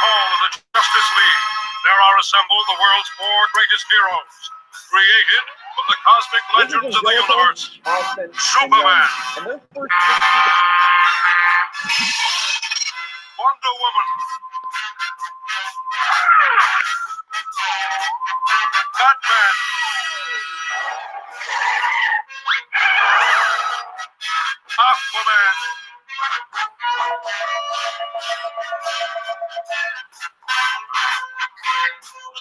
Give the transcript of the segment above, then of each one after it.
call of the Justice League, there are assembled the world's four greatest heroes, created from the cosmic legends of the universe. Superman, Wonder Woman, Batman, Aquaman,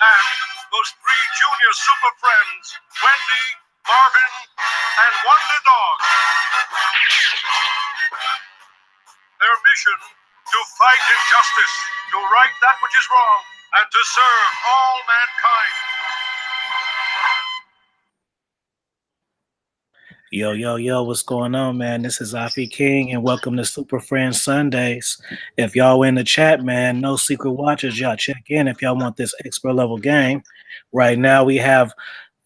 and those three junior super friends, Wendy, Marvin, and Wonder Dog. Their mission, to fight injustice, to right that which is wrong, and to serve all mankind. Yo, yo, yo, what's going on, man? This is Afi King, and welcome to Super Friends Sundays. If y'all in the chat, man, no secret watchers, y'all check in if y'all want this expert level game. Right now, we have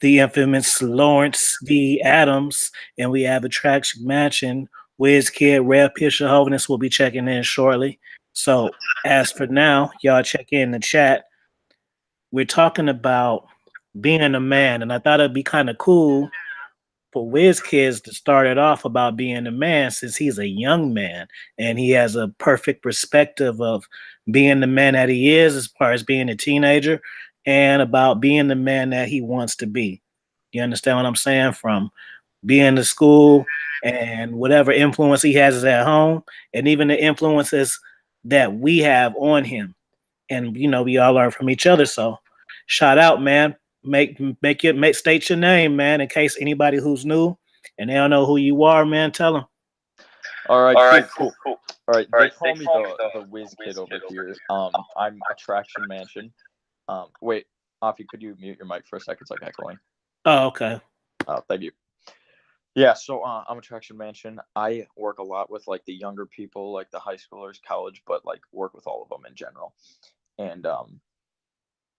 the infamous Lawrence D. Adams, and we have Attraction Mansion. Wiz Kid, Red Pill Chauvinist will be checking in shortly. So, as for now, y'all check in the chat. We're talking about being a man, and I thought it'd be kind of cool for Wiz Kids to start it off about being a man, since he's a young man and he has a perfect perspective of being the man that he is as far as being a teenager and about being the man that he wants to be. You understand what I'm saying? From being to school and whatever influence he has at home, and even the influences that we have on him. And we all learn from each other. So shout out, man. State your name, man, in case anybody who's new and they don't know who you are, man. Tell them. All right, cool. All right, they call me the Wiz Kid over here. I'm Attraction Mansion. Wait, Afi, could you mute your mic for a second? It's like echoing. Oh, okay. Thank you. Yeah, so I'm Attraction Mansion. I work a lot with like the younger people, like the high schoolers, college, but like work with all of them in general. And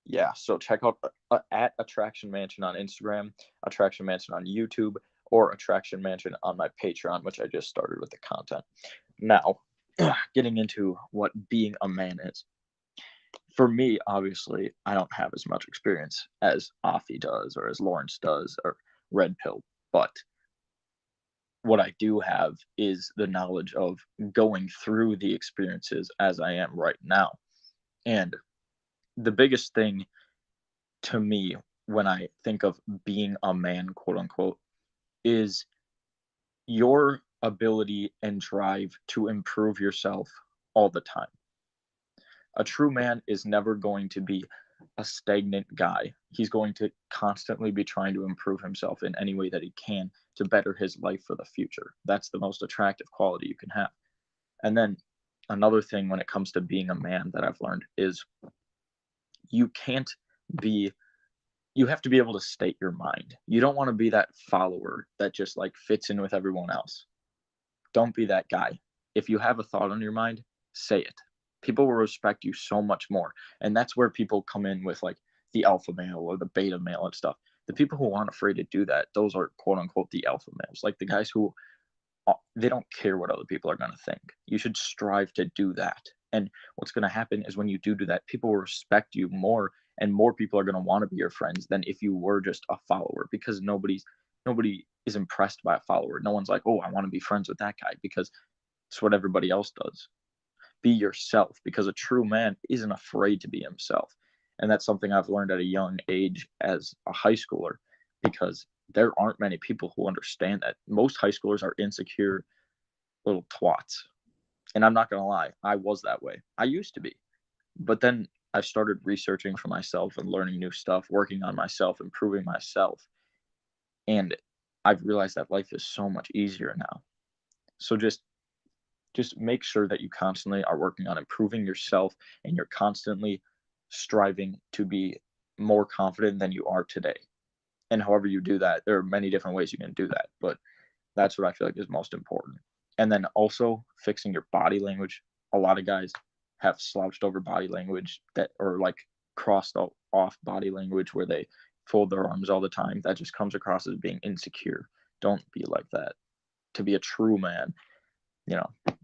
yeah, so check out at Attraction Mansion on Instagram, Attraction Mansion on YouTube, or Attraction Mansion on my Patreon, which I just started with the content. Now, getting into what being a man is. For me, obviously, I don't have as much experience as Afi does, or as Lawrence does, or Red Pill, but what I do have is the knowledge of going through the experiences as I am right now. And the biggest thing to me when I think of being a man, quote unquote, is your ability and drive to improve yourself all the time. A true man is never going to be a stagnant guy. He's going to constantly be trying to improve himself in any way that he can to better his life for the future. That's the most attractive quality you can have. And then another thing when it comes to being a man that I've learned is you have to be able to state your mind. You don't want to be that follower that just like fits in with everyone else. Don't be that guy. If you have a thought on your mind, say it. People will respect you so much more. And that's where people come in with like the alpha male or the beta male and stuff. The people who aren't afraid to do that, those are quote unquote the alpha males. Like the guys who, they don't care what other people are going to think. You should strive to do that. And what's going to happen is when you do that, people will respect you more, and more people are going to want to be your friends than if you were just a follower, because nobody is impressed by a follower. No one's like, oh, I want to be friends with that guy, because it's what everybody else does. Be yourself, because a true man isn't afraid to be himself. And that's something I've learned at a young age as a high schooler, because there aren't many people who understand that. Most high schoolers are insecure little twats. And I'm not going to lie, I was that way. I used to be. But then I started researching for myself and learning new stuff, working on myself, improving myself. And I've realized that life is so much easier now. So just make sure that you constantly are working on improving yourself, and you're constantly striving to be more confident than you are today. And however you do that, there are many different ways you can do that, but that's what I feel like is most important. And then also fixing your body language. A lot of guys have slouched over body language, that, or like crossed off body language where they fold their arms all the time. That just comes across as being insecure. Don't be like that. To be a true man,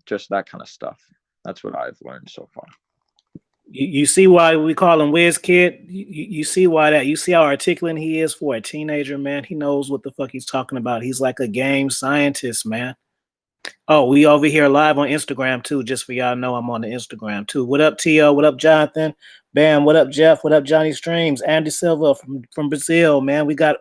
just that kind of stuff. That's what I've learned so far. You see why we call him Wiz Kid? You see why that? You see how articulate he is for a teenager, man? He knows what the fuck he's talking about. He's like a game scientist, man. Oh, we over here live on Instagram too. Just for y'all know, I'm on the Instagram too. What up, T.O.? What up, Jonathan? Bam. What up, Jeff? What up, Johnny Streams? Andy Silva from Brazil, man. We got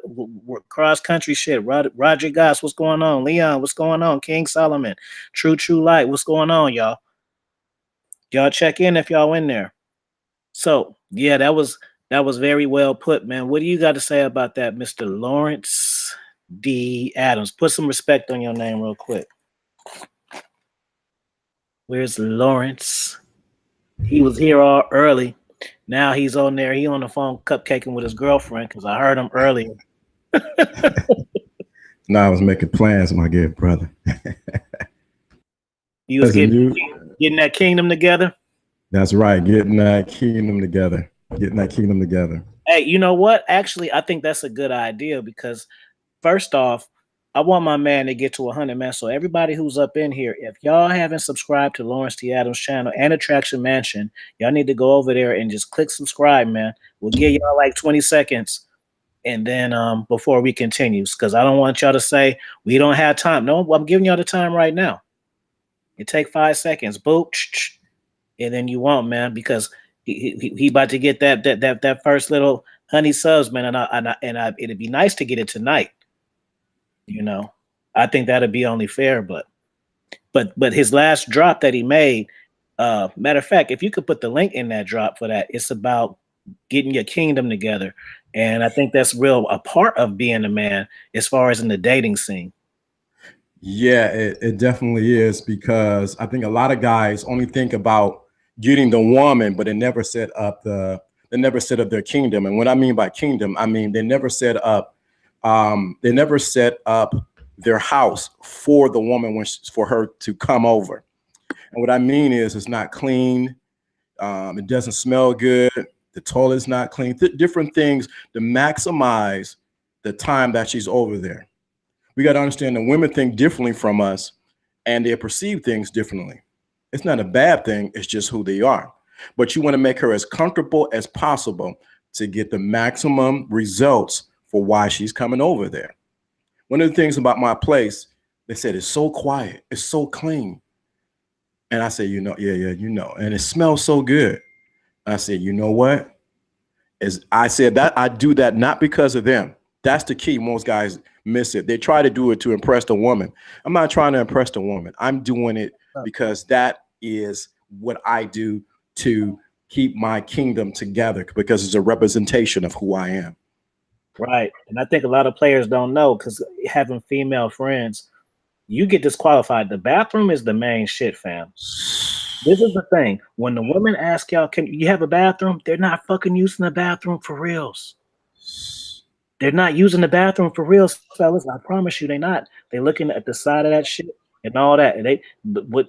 cross country shit. Roger Goss, what's going on? Leon, what's going on? King Solomon, True Light, what's going on, y'all? Y'all check in if y'all in there. So yeah, that was very well put, man. What do you got to say about that, Mr. Lawrence D. Adams? Put some respect on your name real quick. Where's Lawrence? He was here all early. Now he's on there. He on the phone cupcaking with his girlfriend because I heard him earlier. No, I was making plans, my good brother. You was getting that kingdom together? That's right. Getting that kingdom together. Hey, you know what? Actually, I think that's a good idea because first off, I want my man to get to 100, man. So everybody who's up in here, if y'all haven't subscribed to Lawrence T. Adams channel and Attraction Mansion, y'all need to go over there and just click subscribe, man. We'll give y'all like 20 seconds. And then before we continue, because I don't want y'all to say we don't have time. No, I'm giving y'all the time right now. It take 5 seconds. Boop. And then you won't, man, because he about to get that first little honey subs, man. And it'd be nice to get it tonight. You know, I think that'd be only fair, but his last drop that he made, matter of fact, if you could put the link in that drop for that, it's about getting your kingdom together. And I think that's a part of being a man as far as in the dating scene. Yeah, it definitely is, because I think a lot of guys only think about getting the woman, but they never set up their kingdom. And what I mean by kingdom, I mean they never set up their house for the woman for her to come over. And what I mean is it's not clean. It doesn't smell good. The toilet's not clean. Different things to maximize the time that she's over there. We got to understand that women think differently from us and they perceive things differently. It's not a bad thing. It's just who they are. But you want to make her as comfortable as possible to get the maximum results for why she's coming over there. One of the things about my place, they said it's so quiet, it's so clean. And I said, you know, and it smells so good. I said, you know what? I said that I do that not because of them. That's the key. Most guys miss it. They try to do it to impress the woman. I'm not trying to impress the woman. I'm doing it because that is what I do to keep my kingdom together, because it's a representation of who I am. Right. And I think a lot of players don't know, because having female friends, you get disqualified. The bathroom is the main shit, fam. This is the thing. When the women ask y'all, can you have a bathroom? They're not fucking using the bathroom for reals. They're not using the bathroom for reals, fellas. I promise you, they're not. They're looking at the side of that shit and all that. And what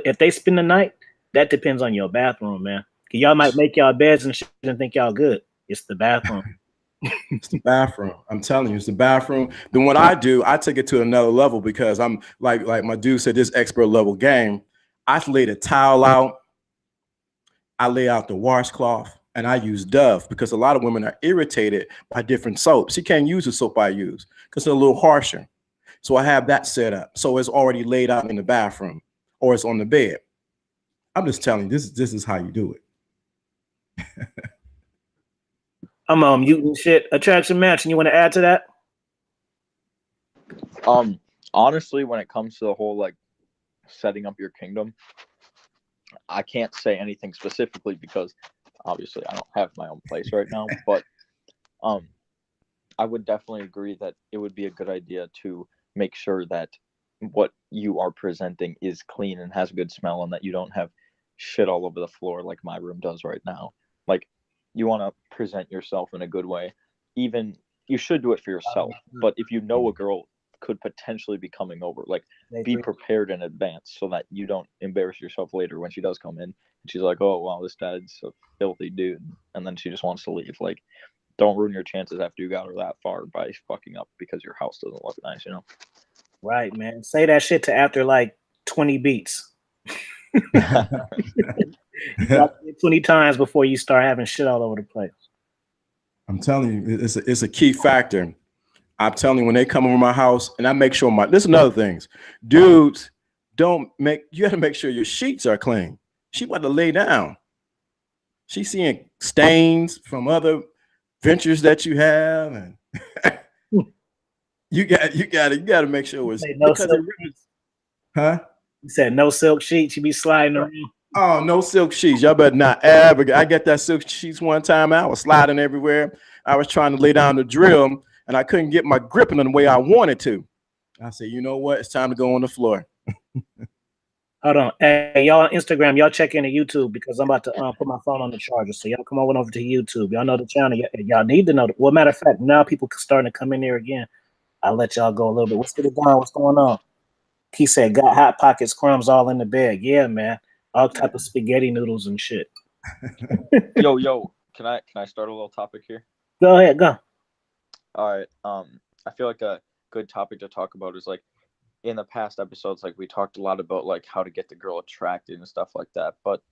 if they spend the night? That depends on your bathroom, man. Y'all might make y'all beds and shit and think y'all good. It's the bathroom. It's the bathroom. I'm telling you, it's the bathroom. Then what I do, I take it to another level, because I'm like my dude said, this expert level game. I lay the towel out. I lay out the washcloth, and I use Dove, because a lot of women are irritated by different soaps. She can't use the soap I use because it's a little harsher. So I have that set up. So it's already laid out in the bathroom, or it's on the bed. I'm just telling you, this is how you do it. I'm on mutant shit. Attraction Mansion, you want to add to that? Honestly, when it comes to the whole like setting up your kingdom, I can't say anything specifically because obviously I don't have my own place right now, but I would definitely agree that it would be a good idea to make sure that what you are presenting is clean and has a good smell, and that you don't have shit all over the floor like my room does right now. Like, you want to present yourself in a good way. Even you should do it for yourself, but if you know a girl could potentially be coming over, like, be prepared in advance so that you don't embarrass yourself later when she does come in and she's like, oh wow, this dad's a filthy dude, and then she just wants to leave. Like, don't ruin your chances after you got her that far by fucking up because your house doesn't look nice, you know? Right, man. Say that shit to after like 20 beats. You got 20 times before you start having shit all over the place. I'm telling you, it's a key factor. I'm telling you, when they come over my house, and I make sure this is another things, dudes, you got to make sure your sheets are clean. She about to lay down. She's seeing stains from other ventures that you have, and you got to make sure it's No because silk sheets. Huh? You said no silk sheets. You be sliding around. Oh, no silk sheets. Y'all better not ever. I get that silk sheets one time. I was sliding everywhere. I was trying to lay down the drill, and I couldn't get my grip in the way I wanted to. I said, you know what? It's time to go on the floor. Hold on. Hey, y'all on Instagram, y'all check into YouTube because I'm about to put my phone on the charger. So y'all come over to YouTube. Y'all know the channel. Y'all need to know. Well, matter of fact, now people starting to come in there again. I'll let y'all go a little bit. What's going on? He said, got Hot Pockets crumbs all in the bag. Yeah, man. All type of spaghetti noodles and shit. Yo, can I start a little topic here? Go ahead, go. All right. I feel like a good topic to talk about is like in the past episodes, like we talked a lot about like how to get the girl attracted and stuff like that. But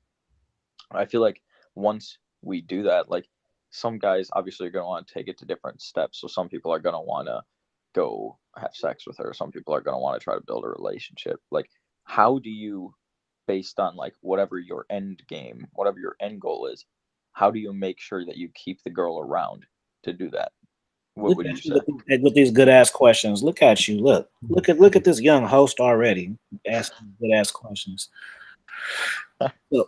I feel like once we do that, like some guys obviously are going to want to take it to different steps. So some people are going to want to go have sex with her. Some people are going to want to try to build a relationship. Like, how do you, based on like whatever your end game, whatever your end goal is, how do you make sure that you keep the girl around to do that? What would you say? With these good ass questions, look at you. Look at this young host already asking good ass questions.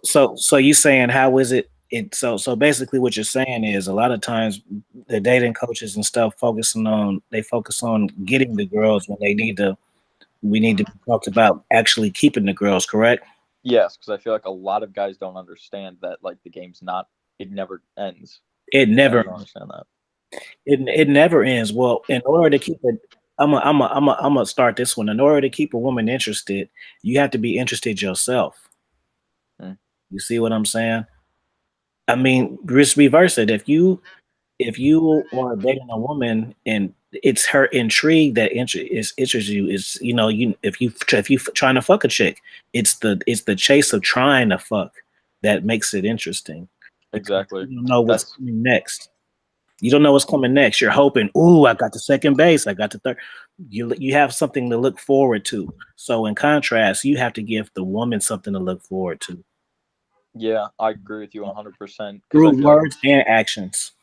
So you saying how is it? So basically what you're saying is a lot of times the dating coaches and stuff focus on getting the girls when we need to talk about actually keeping the girls, correct? Yes, because I feel like a lot of guys don't understand that like the game's it never ends. It never don't understand that. It never ends. Well, in order to keep it, I'm gonna start this one. In order to keep a woman interested, you have to be interested yourself. You see what I'm saying? I mean, just reverse it. If you are dating a woman and it's her intrigue that interests you, if you trying to fuck a chick, it's the chase of trying to fuck that makes it interesting. Exactly. You don't know what's coming next. You don't know what's coming next. You're hoping, ooh, I got the second base, I got the third. You have something to look forward to. So in contrast, you have to give the woman something to look forward to. Yeah, I agree with you 100%. Through words and actions.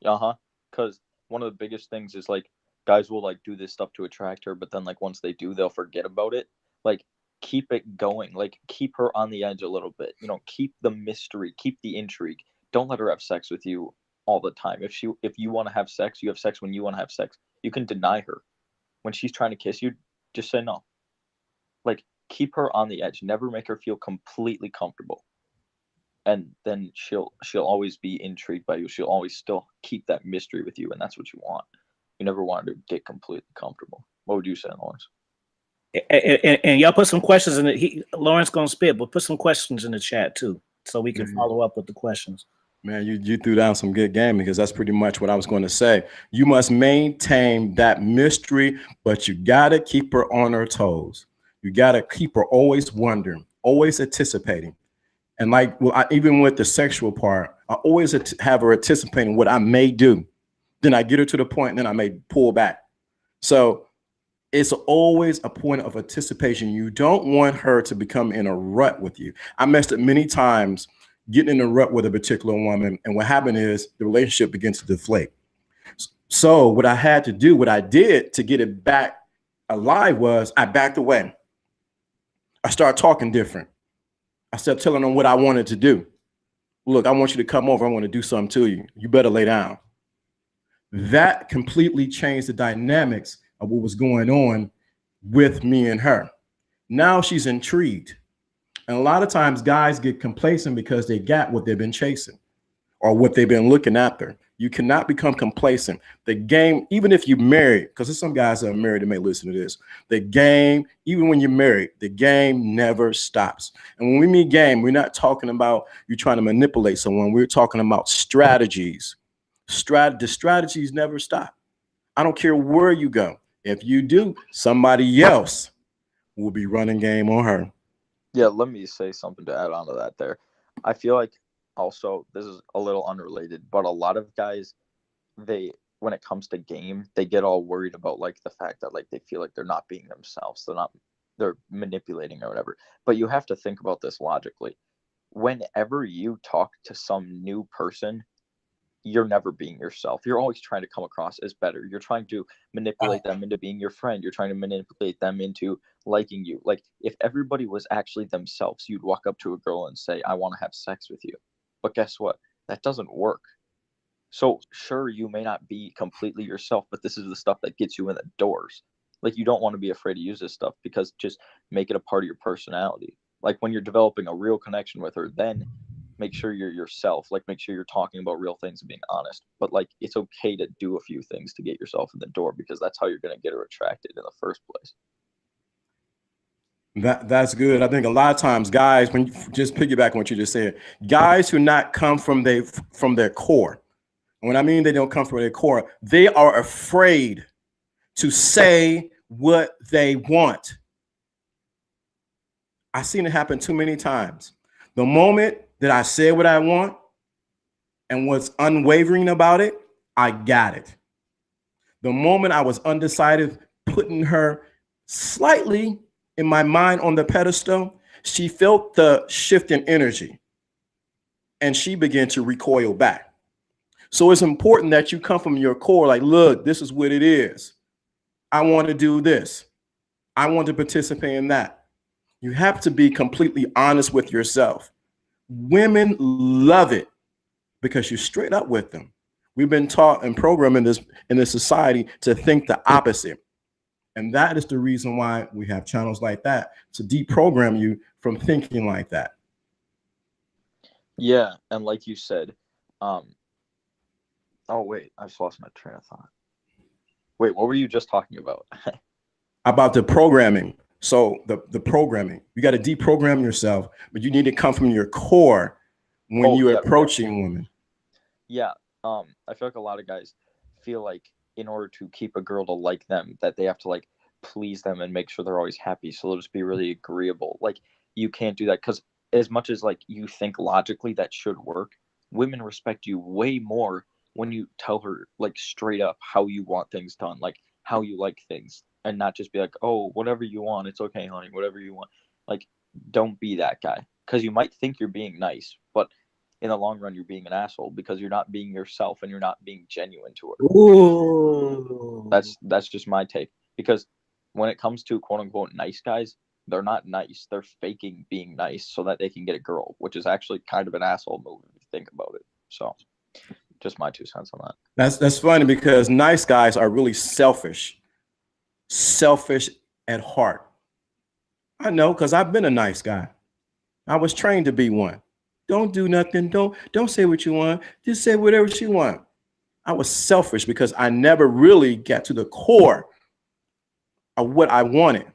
Because one of the biggest things is like guys will like do this stuff to attract her, but then like once they do, they'll forget about it. Like keep it going. Like keep her on the edge a little bit. Keep the mystery, keep the intrigue. Don't let her have sex with you all the time. If you want to have sex, you have sex when you want to have sex. You can deny her. When she's trying to kiss you, just say no. Like keep her on the edge. Never make her feel completely comfortable. And then she'll always be intrigued by you. She'll always still keep that mystery with you, and that's what you want. You never want her to get completely comfortable. What would you say, Lawrence? And y'all put some questions in it. Lawrence gonna spit, but put some questions in the chat too, so we can follow up with the questions. Man, you threw down some good game because that's pretty much what I was going to say. You must maintain that mystery, but you gotta keep her on her toes. You gotta keep her always wondering, always anticipating. And like, even with the sexual part, I always have her anticipating what I may do. Then I get her to the point, and then I may pull back. So it's always a point of anticipation. You don't want her to become in a rut with you. I messed up many times getting in a rut with a particular woman. And what happened is the relationship begins to deflate. So what I did to get it back alive was I backed away. I started talking different. I started telling them what I wanted to do. Look, I want you to come over. I want to do something to you. You better lay down. That completely changed the dynamics of what was going on with me and her. Now she's intrigued. And a lot of times guys get complacent because they got what they've been chasing or what they've been looking after. You cannot become complacent. The game, even if you're married, because there's some guys that are married that may listen to this, the game, even when you're married, the game never stops. And when we mean game, we're not talking about you trying to manipulate someone. We're talking about strategies. The strategies never stop. I don't care where you go. If you do, somebody else will be running game on her. Yeah, let me say something to add on to that there. I feel like also this is a little unrelated, but a lot of guys, when it comes to game, they get all worried about like the fact that like they feel like they're not being themselves. They're manipulating or whatever. But you have to think about this logically. Whenever you talk to some new person, you're never being yourself. You're always trying to come across as better. You're trying to manipulate them into being your friend. You're trying to manipulate them into liking you. Like if everybody was actually themselves, you'd walk up to a girl and say, I want to have sex with you. But guess what? That doesn't work. So sure, you may not be completely yourself, but this is the stuff that gets you in the doors. Like you don't want to be afraid to use this stuff because just make it a part of your personality. Like when you're developing a real connection with her, then make sure you're yourself. Like make sure you're talking about real things and being honest. But like it's okay to do a few things to get yourself in the door because that's how you're going to get her attracted in the first place. That's good. I think a lot of times guys, when you just piggyback on what you just said, guys who not come from their core. When I mean they don't come from their core, they are afraid to say what they want. I've seen it happen too many times. The moment that I said what I want and was unwavering about it, I got it. The moment I was undecided, putting her slightly in my mind on the pedestal, she felt the shift in energy and she began to recoil back. So it's important that you come from your core, like, look, this is what it is. I want to do this. I want to participate in that. You have to be completely honest with yourself. Women love it because you're straight up with them. We've been taught and programmed in this society to think the opposite. And that is the reason why we have channels like that to deprogram you from thinking like that. Yeah, and like you said, oh wait, I just lost my train of thought. Wait, what were you just talking about? About the programming. So the programming, you got to deprogram yourself, but you need to come from your core when you're approaching women. Yeah, I feel like a lot of guys feel like in order to keep a girl to like them, that they have to like please them and make sure they're always happy. So they'll just be really agreeable. Like you can't do that because as much as like you think logically that should work, women respect you way more when you tell her like straight up how you want things done, like how you like things, and not just be like, oh, whatever you want, it's okay, honey, whatever you want. Like, don't be that guy because you might think you're being nice, but in the long run, you're being an asshole because you're not being yourself and you're not being genuine to her. Ooh. That's just my take because when it comes to quote unquote nice guys, they're not nice. They're faking being nice so that they can get a girl, which is actually kind of an asshole move if you think about it. So just my 2 cents on that. That's funny because nice guys are really selfish at heart. I know because I've been a nice guy. I was trained to be one. Don't do nothing. Don't say what you want. Just say whatever you want. I was selfish because I never really got to the core of what I wanted.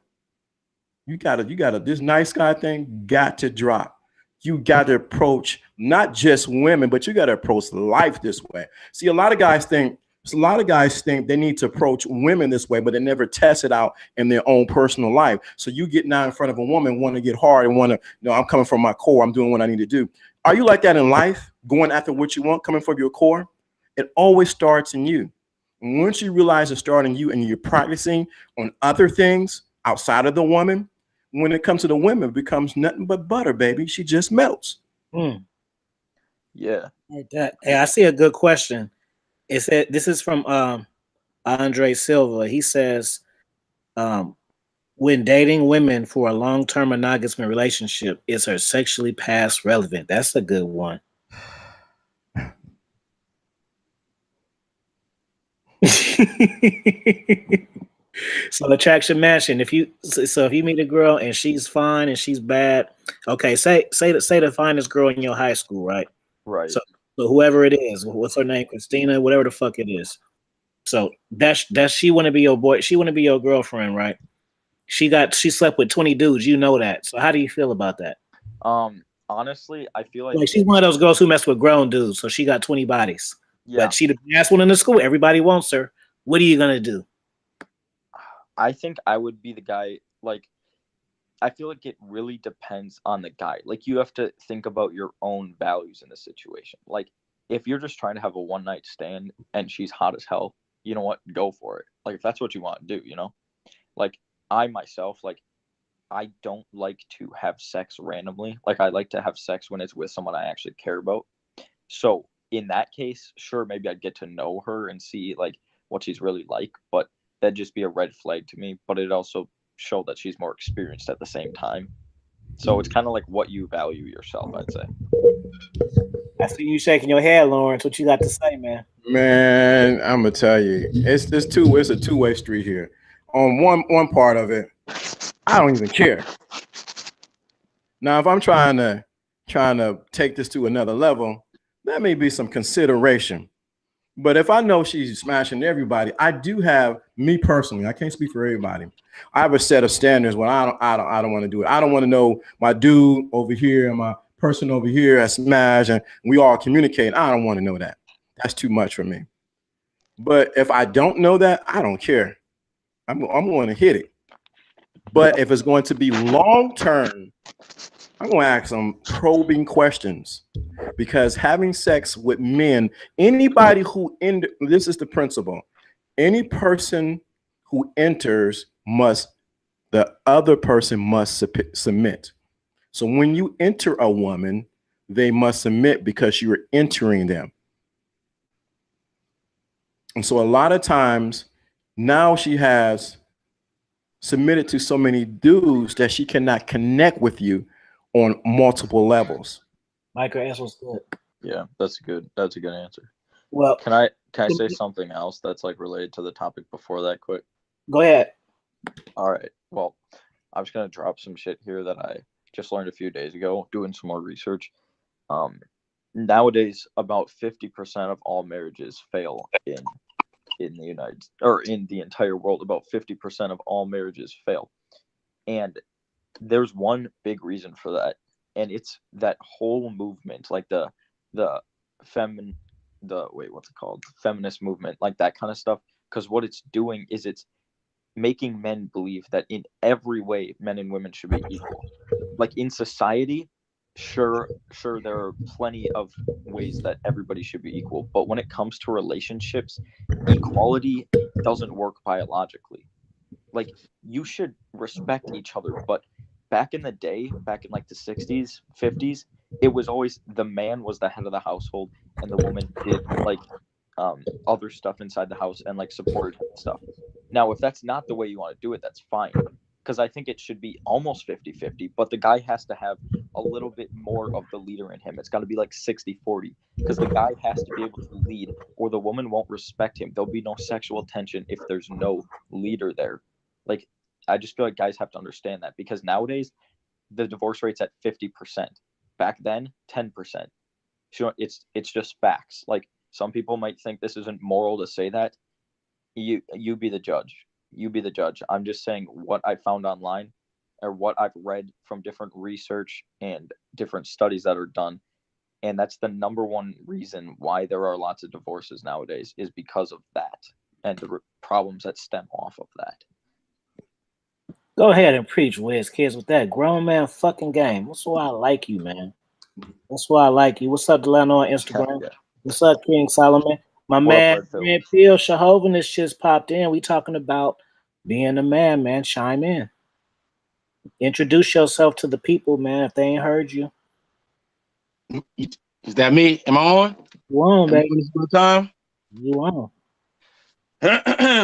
You gotta, this nice guy thing got to drop. You got to approach not just women, but you got to approach life this way. See, a lot of guys think they need to approach women this way, but they never test it out in their own personal life. So you get now in front of a woman, want to get hard and want to, no, I'm coming from my core. I'm doing what I need to do. Are you like that in life, going after what you want, coming from your core? It always starts in you. And once you realize it's starting in you and you're practicing on other things outside of the woman, when it comes to the women, it becomes nothing but butter, baby. She just melts. Yeah. Like that. Hey, I see a good question. It said this is from Andre Silva. He says, when dating women for a long-term monogamous relationship, is her sexually past relevant? That's a good one. So attraction matching. If you meet a girl and she's fine and she's bad, okay, say the finest girl in your high school, right? Right. So whoever it is, what's her name, Christina, whatever the fuck it is. So does she want to be your boy? She want to be your girlfriend, right? She slept with 20 dudes, you know that. So how do you feel about that? Honestly, I feel like she's one of those girls who mess with grown dudes, so she got 20 bodies. Yeah. But she the last one in the school. Everybody wants her. What are you gonna do? I think I would be the guy, like, I feel like it really depends on the guy. Like, you have to think about your own values in the situation. Like, if you're just trying to have a one night stand and she's hot as hell, you know what? Go for it. Like, if that's what you want to do, you know? Like, I myself, like, I don't like to have sex randomly. Like, I like to have sex when it's with someone I actually care about. So in that case, sure, maybe I'd get to know her and see like what she's really like, but that'd just be a red flag to me. But it also show that she's more experienced at the same time. So it's kind of like what you value yourself, I'd say. I see you shaking your head, Lawrence. What you got to say, man? Man, I'm gonna tell you, it's a two-way street here. On one part of it, I don't even care. Now, if I'm trying to take this to another level, that may be some consideration. But if I know she's smashing everybody, I do have, me personally, I can't speak for everybody. I have a set of standards when I don't want to do it. I don't want to know my dude over here and my person over here at smash and we all communicate. I don't want to know that. That's too much for me. But if I don't know that, I don't care. I'm going to hit it. But if it's going to be long term, I'm going to ask some probing questions, because having sex with men, anybody who this is the principle. Any person who enters the other person must submit. So when you enter a woman, they must submit because you're entering them. And so a lot of times now she has submitted to so many dudes that she cannot connect with you on multiple levels. Mike, your answer was good. Yeah, that's a good answer. Well, can I say something else that's like related to the topic before that quick? Go ahead. All right. Well, I'm just gonna drop some shit here that I just learned a few days ago doing some more research. Nowadays about 50% of all marriages fail in the entire world. About 50% of all marriages fail. And there's one big reason for that, and it's that whole movement, like the feminist movement, like that kind of stuff. Because what it's doing is it's making men believe that in every way men and women should be equal. Like in society, sure there are plenty of ways that everybody should be equal, but when it comes to relationships, equality doesn't work biologically. Like, you should respect each other, but back in the day, back in like the 60s, 50s, it was always the man was the head of the household and the woman did like other stuff inside the house and like supported stuff. Now, if that's not the way you want to do it, that's fine, because I think it should be almost 50-50, but the guy has to have a little bit more of the leader in him. It's got to be like 60-40, because the guy has to be able to lead or the woman won't respect him. There'll be no sexual tension if there's no leader there. Like, I just feel like guys have to understand that, because nowadays the divorce rate's at 50%. Back then, 10%. So it's just facts. Like, some people might think this isn't moral to say that. You be the judge. You be the judge. I'm just saying what I found online or what I've read from different research and different studies that are done. And that's the number one reason why there are lots of divorces nowadays, is because of that and the problems that stem off of that. Go ahead and preach, Wiz Kids, with that grown man fucking game. That's why I like you, man. That's why I like you. What's up, Delano on Instagram? Yeah. What's up, King Solomon? My man, Red Pill Chauvinist just popped in. We talking about being a man, chime in. Introduce yourself to the people, man, if they ain't heard you. Is that me? Am I on? You on, baby. It's good time? You on.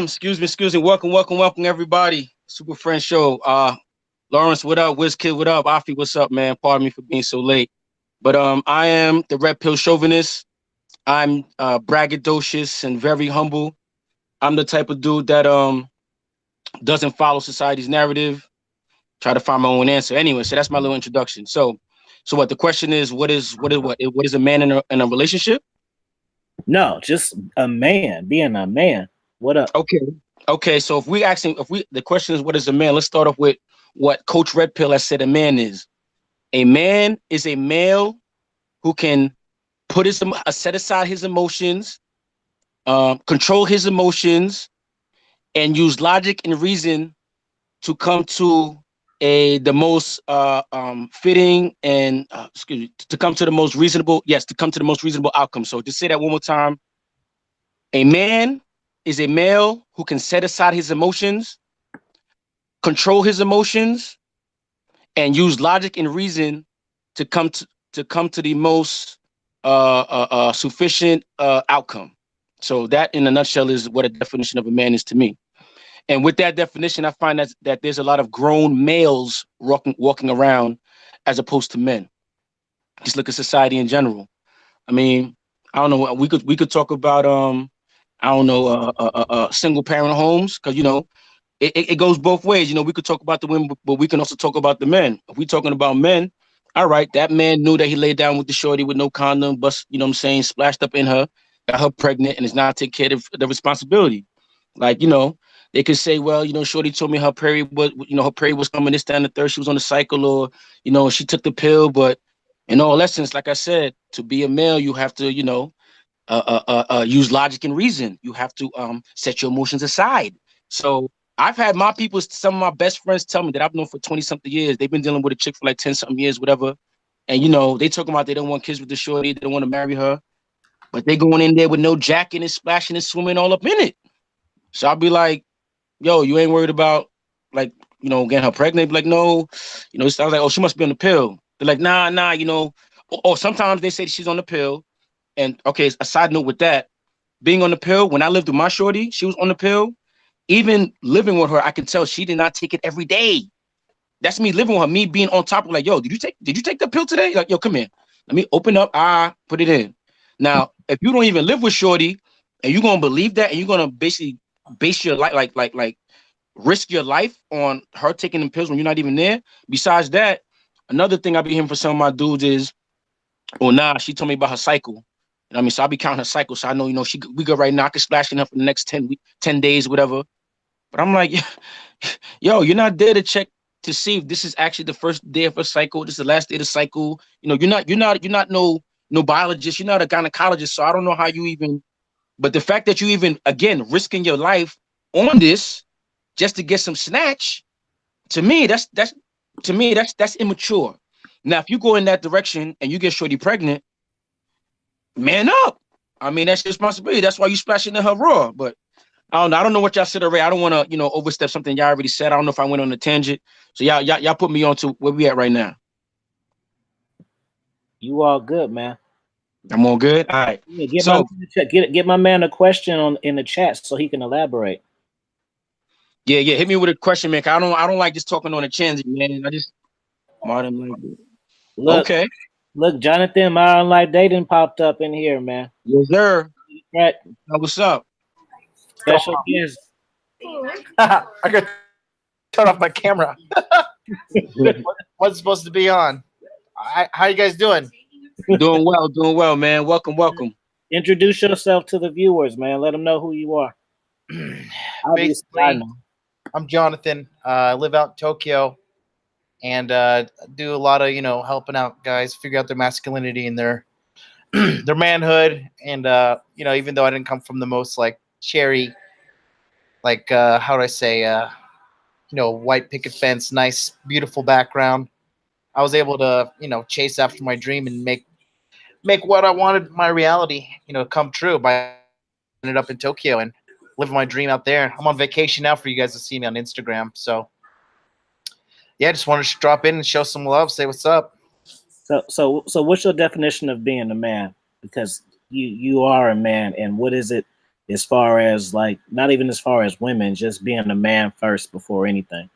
Excuse me. Welcome, everybody. Super Friend Show. Lawrence, what up? Wiz Kid, what up? Afi, what's up, man? Pardon me for being so late. But I am the Red Pill Chauvinist. I'm braggadocious and very humble. I'm the type of dude that doesn't follow society's narrative. Try to find my own answer. Anyway, so that's my little introduction. So what the question is? What is a man in a relationship? No, just a man. Being a man. What up? Okay. So the question is, what is a man? Let's start off with what Coach Red Pill has said a man is. A man is a male who can set aside his emotions, control his emotions, and use logic and reason to come to the most fitting and excuse me, to come to the most reasonable, yes, to come to the most reasonable outcome. So to say that one more time, a man is a male who can set aside his emotions, control his emotions, and use logic and reason to come to the most sufficient outcome. So that, in a nutshell, is what a definition of a man is to me. And with that definition, I find that there's a lot of grown males walking around as opposed to men. Just look at society in general. I mean, I don't know. We could talk about I don't know, single parent homes, because it goes both ways. We could talk about the women, but we can also talk about the men. If we're talking about men, all right, that man knew that he laid down with the shorty with no condom, but what I'm saying, splashed up in her, got her pregnant, and is not taking care of the responsibility. Like, they could say, well, shorty told me her period was coming this, that, and the third. She was on the cycle, or, she took the pill. But in all essence, like I said, to be a male, you have to, use logic and reason. You have to set your emotions aside. So I've had my people, some of my best friends tell me that I've known for 20 something years. They've been dealing with a chick for like 10 something years, whatever. And, they talking about they don't want kids with the shorty. They don't want to marry her. But they going in there with no jacket and splashing and swimming all up in it. So I'll be like, yo, you ain't worried about, like, getting her pregnant? Be like, no. I was like, oh, she must be on the pill. They're like, nah, or sometimes they say she's on the pill. And okay, a side note with that, being on the pill, when I lived with my shorty, she was on the pill. Even living with her, I can tell she did not take it every day. That's me living with her, me being on top of, like, yo, did you take the pill today? Like, yo, come here. Let me open up, put it in. Now, if you don't even live with shorty and you're gonna believe that, and you're gonna basically base your life, like risk your life on her taking the pills when you're not even there. Besides that, another thing I be hearing from some of my dudes is, oh, nah, she told me about her cycle. So I'll be counting her cycle. So I know, we go right now. I can splash in her for the next 10 days, whatever. But I'm like, yo, you're not there to check to see if this is actually the first day of her cycle. This is the last day of the cycle. You're not no biologist. You're not a gynecologist. So I don't know how you even, but the fact that you even, again, risking your life on this just to get some snatch, to me, that's immature. Now, if you go in that direction and you get shorty pregnant, man up. I mean, that's your responsibility. That's why you splashing in her raw. But I don't know. I don't know what y'all said already. I don't want to, overstep something y'all already said. I don't know if I went on a tangent. So y'all put me on to where we at right now. You all good, man. I'm all good. All right. Yeah, get my man a question in the chat so he can elaborate. Yeah. Hit me with a question, man. I don't like just talking on a tangent, man. I just okay. Look, Jonathan, Modern Life Dating popped up in here, man. Yes, sir. Right. What's up? Special guest. I got to turn off my camera. What's supposed to be on? How you guys doing? Doing well, man. Welcome. Introduce yourself to the viewers, man. Let them know who you are. Basically, I'm Jonathan. I live out in Tokyo, and do a lot of helping out guys figure out their masculinity and their their manhood. And even though I didn't come from the most like cherry, like how do I say, white picket fence, nice, beautiful background, I was able to chase after my dream and make what I wanted my reality come true by ended up in Tokyo and living my dream out there. I'm on vacation now for you guys to see me on Instagram. So yeah, just wanted to drop in and show some love, say what's up. So what's your definition of being a man? Because you are a man, and what is it as far as, like, not even as far as women, just being a man first before anything?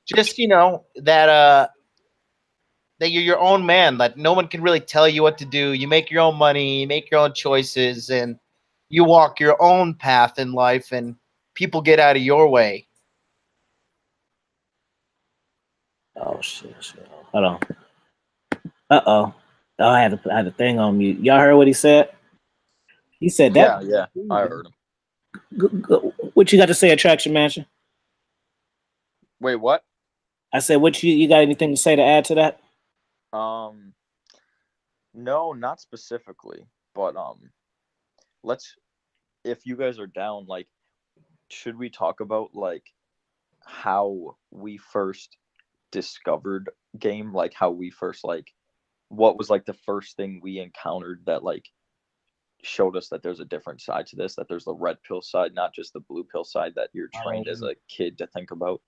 Just that you're your own man, that no one can really tell you what to do. You make your own money, you make your own choices, and you walk your own path in life, and people get out of your way. Oh shit. Hold on. Oh, I had a thing on mute. Y'all heard what he said? He said that. Yeah, I heard him. What you got to say, Attraction Mansion? Wait, what? I said, what you got anything to say to add to that? No, not specifically, but let's, if you guys are down, like, should we talk about like how we first discovered game, like how we first like, what was like the first thing we encountered that like showed us that there's a different side to this, that there's the red pill side, not just the blue pill side that you're trained as a kid to think about?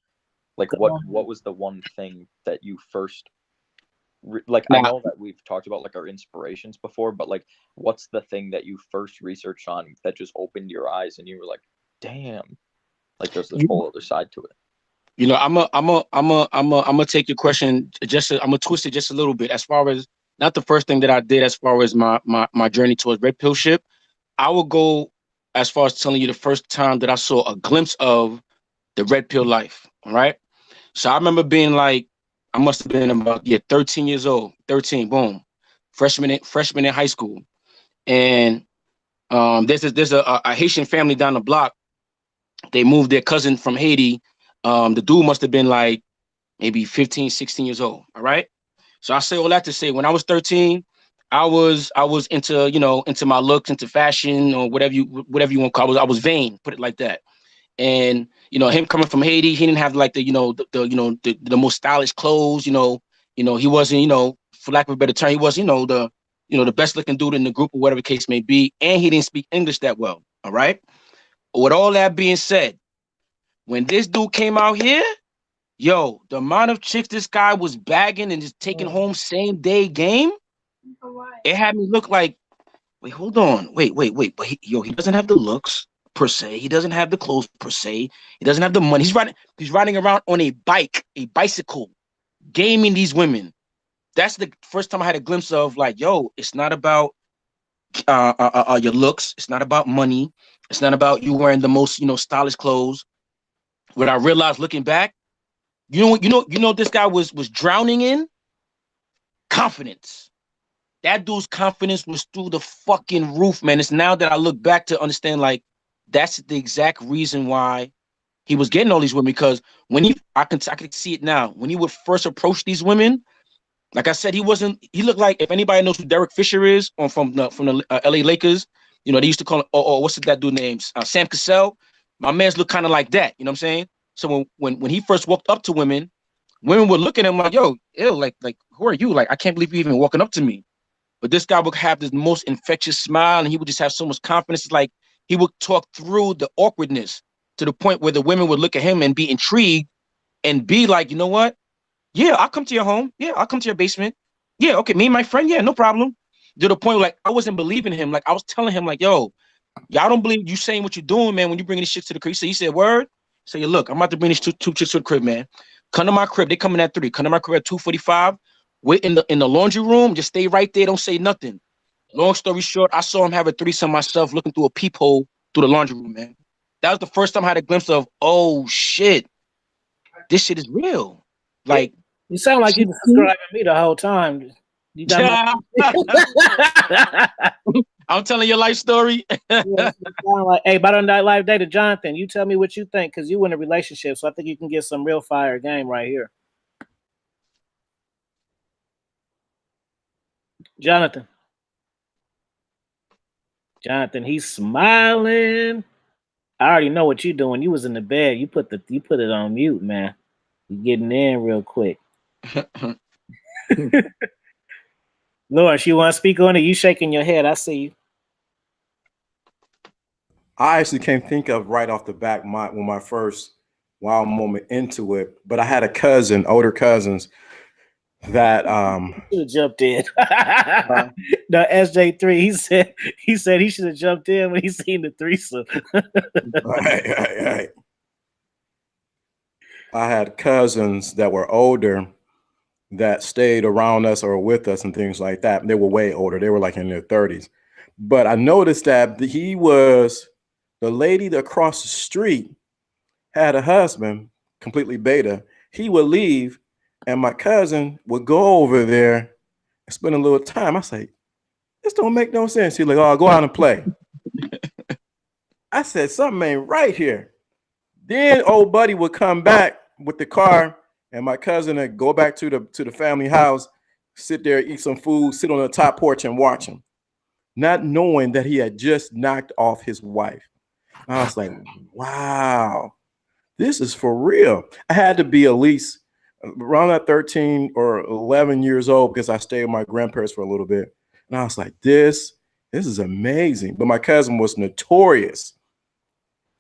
Like what was the one thing that you first like? I know that we've talked about like our inspirations before, but like what's the thing that you first researched on that just opened your eyes and you were like, damn, like there's this whole other side to it? You know, I'm gonna take your question I'm gonna twist it just a little bit. As far as not the first thing that I did, as far as my journey towards red pill ship, I will go as far as telling you the first time that I saw a glimpse of the red pill life. All right. So I remember being like, I must have been about 13 years old, 13, boom, freshman in high school, and there's a Haitian family down the block. They moved their cousin from Haiti. The dude must have been like maybe 15, 16 years old. All right. So I say all that to say, when I was 13, I was into, into my looks, into fashion, or whatever you want to call it. I was vain, put it like that. And him coming from Haiti, he didn't have like the most stylish clothes. He wasn't, for lack of a better term, he was the best looking dude in the group, or whatever the case may be. And he didn't speak English that well. All right. With all that being said, when this dude came out here, the amount of chicks this guy was bagging and just taking home same day game, it had me look like, wait, hold on, wait. But he doesn't have the looks per se. He doesn't have the clothes per se. He doesn't have the money. He's riding around on a bicycle, gaming these women. That's the first time I had a glimpse of like, it's not about your looks. It's not about money. It's not about you wearing the most, stylish clothes. What I realized looking back, this guy was drowning in confidence. That dude's confidence was through the fucking roof, man. It's now that I look back to understand, like, that's the exact reason why he was getting all these women. Because I can see it now. When he would first approach these women, like I said, he looked like, if anybody knows who Derek Fisher is from the LA Lakers, they used to call him, what's that dude's name? Sam Cassell. My man's look kind of like that. You know what I'm saying? So when he first walked up to women would look at him like, ew, like who are you? Like, I can't believe you even walking up to me. But this guy would have this most infectious smile, and he would just have so much confidence. It's like he would talk through the awkwardness to the point where the women would look at him and be intrigued and be like, you know what? Yeah, I'll come to your home. Yeah, I'll come to your basement. Yeah, okay, me and my friend. Yeah, no problem. To the point where, like, I wasn't believing him. Like, I was telling him, like, y'all don't believe you saying what you're doing, man, when you bringing these chicks to the crib. He said, word? So look, I'm about to bring these two chicks to the crib, man. Come to my crib. They coming at 3. Come to my crib at 2:45. Wait in the laundry room. Just stay right there. Don't say nothing. Long story short, I saw him have a threesome myself, looking through a peephole through the laundry room, man. That was the first time I had a glimpse of, oh shit, this shit is real. Like, you sound like you've been subscribing me the whole time. You got I'm telling your life story. Like, hey, Bottom Life Data, Jonathan, you tell me what you think, because you in a relationship, so I think you can get some real fire game right here. Jonathan, he's smiling. I already know what you're doing. You was in the bed. You put it on mute, man. You getting in real quick. Lawrence, you want to speak on it? You shaking your head. I see you. I actually can't think of right off the bat my first wild moment into it, but I had older cousins that should have jumped in. No, SJ3, he said he should have jumped in when he seen the threesome. Right. I had cousins that were older that stayed around us or with us and things like that. They were way older. They were like in their 30s. But I noticed that the lady across the street had a husband, completely beta. He would leave, and my cousin would go over there and spend a little time. I say, this don't make no sense. He's like, oh, go out and play. I said, something ain't right here. Then old buddy would come back with the car, and my cousin would go back to the family house, sit there, eat some food, sit on the top porch and watch him, not knowing that he had just knocked off his wife. I was like, wow, this is for real. I had to be at least around that 13 or 11 years old, because I stayed with my grandparents for a little bit. And I was like, this is amazing. But my cousin was notorious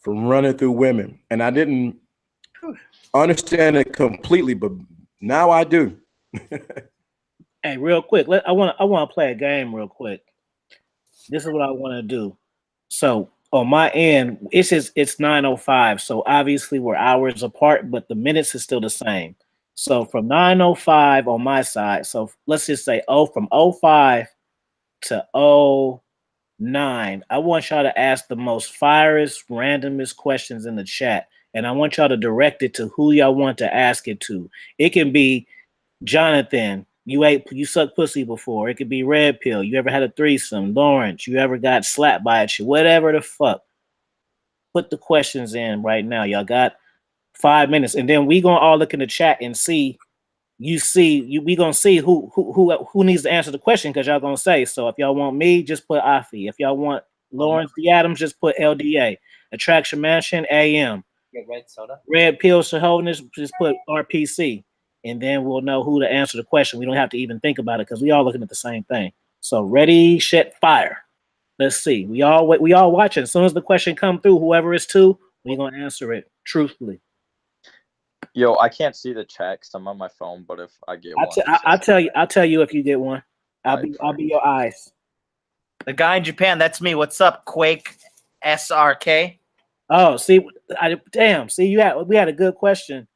for running through women. And I didn't understand it completely, but now I do. Hey, real quick, I want to play a game real quick. This is what I want to do. So on my end, it's 9:05. So obviously we're hours apart, but the minutes is still the same. So from 9:05 on my side, so let's just say from 05 to 09, I want y'all to ask the most fierest, randomest questions in the chat. And I want y'all to direct it to who y'all want to ask it to. It can be Jonathan, you sucked pussy before. It could be Red Pill. You ever had a threesome? Lawrence, you ever got slapped by a chick? Whatever the fuck. Put the questions in right now. Y'all got 5 minutes, and then we gonna all look in the chat and see. We gonna see who needs to answer the question, because y'all gonna say. So if y'all want me, just put Afi. If y'all want Lawrence D. Adams, just put LDA. Attraction Mansion AM. Get red soda. Red Pill Chauvinist, just put RPC. And then we'll know who to answer the question. We don't have to even think about it because we all looking at the same thing. So ready, set, fire. Let's see. We all watching. As soon as the question come through, whoever it's to, we're gonna answer it truthfully. Yo, I can't see the chat because I'm on my phone. But if I get one, I'll tell you if you get one. I'll be your eyes. The guy in Japan, that's me. What's up, Quake SRK? Oh, see, see, we had a good question.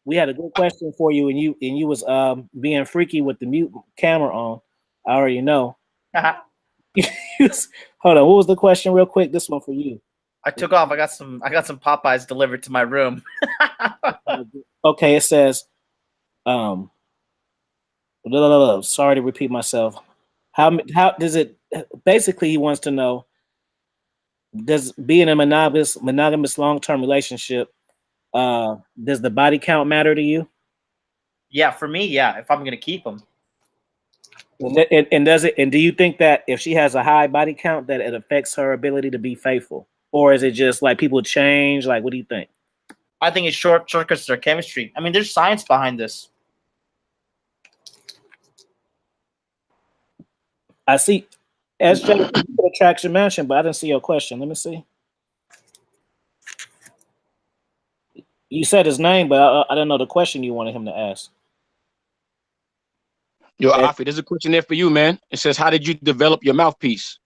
We had a good question for you, and you was being freaky with the mute camera on. I already know. Hold on, what was the question, real quick? This one for you. I took off. I got some Popeyes delivered to my room. Okay, it says, sorry to repeat myself. How does it? Basically, he wants to know: does being a monogamous long-term relationship, does the body count matter to you? Yeah, for me, yeah. If I'm gonna keep them. And does it? And do you think that if she has a high body count, that it affects her ability to be faithful, or is it just like people change? Like, what do you think? I think it's shortcuts their chemistry. I mean, there's science behind this. I see. SJ Attraction Mansion, but I didn't see your question. Let me see. You said his name, but I didn't know the question you wanted him to ask. Yo, Afi, there's a question there for you, man. It says, how did you develop your mouthpiece?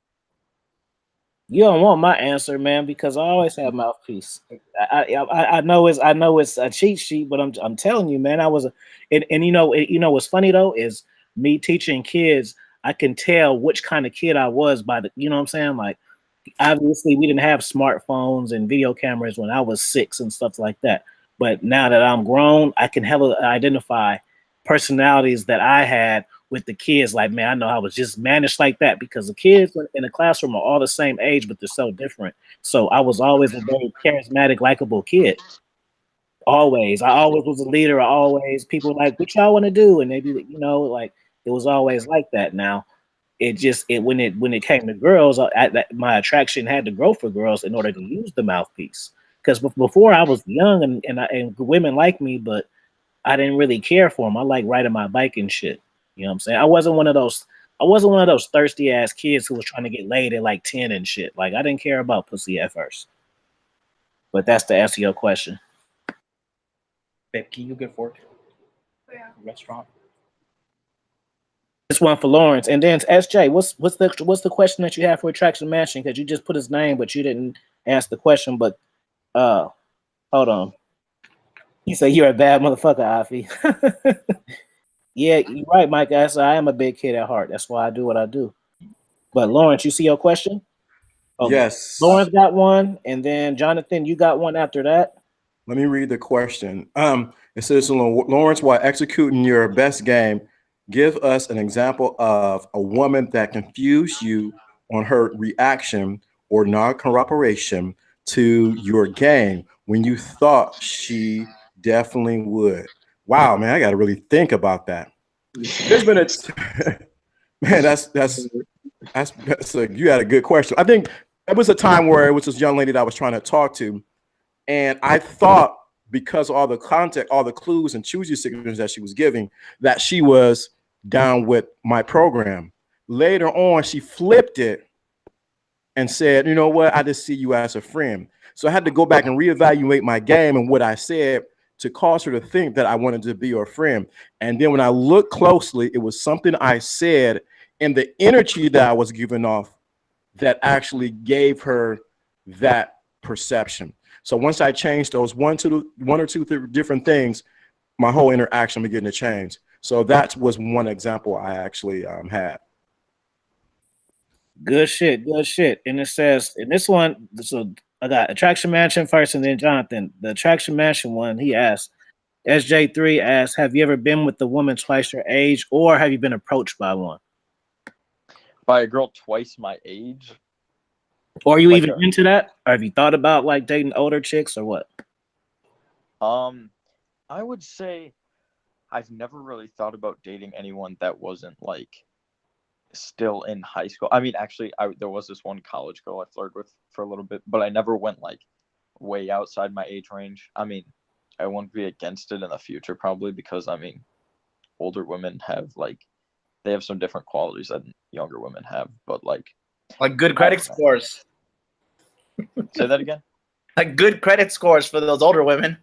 You don't want my answer, man, because I always have mouthpiece. I know it's a cheat sheet, but I'm telling you, man, and you know what's funny though is me teaching kids. I can tell which kind of kid I was by the, you know what I'm saying? Like, obviously we didn't have smartphones and video cameras when I was 6 and stuff like that. But now that I'm grown, I can identify personalities that I had with the kids. Like, man, I know I was just managed like that, because the kids in the classroom are all the same age, but they're so different. So I was always a very charismatic, likable kid. Always. I always was a leader. People like, what y'all want to do? And they be, like, it was always like that. Now, when it came to girls, my attraction had to grow for girls in order to use the mouthpiece. Because before I was young and women liked me, but I didn't really care for them. I like riding my bike and shit. You know what I'm saying? I wasn't one of those thirsty ass kids who was trying to get laid at like 10 and shit. Like, I didn't care about pussy at first. But that's to answer your question. Babe, can you get fork? Yeah. Restaurant. This one for Lawrence, and then SJ. What's the question that you have for Attraction Mansion? Because you just put his name, but you didn't ask the question. But hold on. You say you're a bad motherfucker, Afi. Yeah, you're right, Mike. I am a big kid at heart. That's why I do what I do. But Lawrence, you see your question? Okay. Yes. Lawrence got one, and then Jonathan, you got one after that. Let me read the question. It says, Lawrence, while executing your best game, give us an example of a woman that confused you on her reaction or non-cooperation to your game when you thought she definitely would. Wow, man, I got to really think about that. There's been man, you had a good question. I think there was a time where it was this young lady that I was trying to talk to, and I thought because all the context, all the clues and choosy signals that she was giving, that she was down with my program. Later on, she flipped it and said, you know what, I just see you as a friend. So I had to go back and reevaluate my game and what I said to cause her to think that I wanted to be her friend. And then when I looked closely, it was something I said and the energy that I was giving off that actually gave her that perception. So once I changed those one or two different things, my whole interaction began to change. So that was one example I actually had. Good shit, good shit. And it says in this one, so I got Attraction Mansion first, and then Jonathan. The Attraction Mansion one, he asked, SJ3 asked, have you ever been with a woman twice your age, or have you been approached by one? By a girl twice my age? Or are you like even into that? Or have you thought about like dating older chicks or what? I would say I've never really thought about dating anyone that wasn't like still in high school. I mean, actually, there was this one college girl I flirted with for a little bit, but I never went like way outside my age range. I mean, I won't be against it in the future probably because I mean, older women have like they have some different qualities that younger women have, but like good credit scores. Say that again. Like good credit scores for those older women.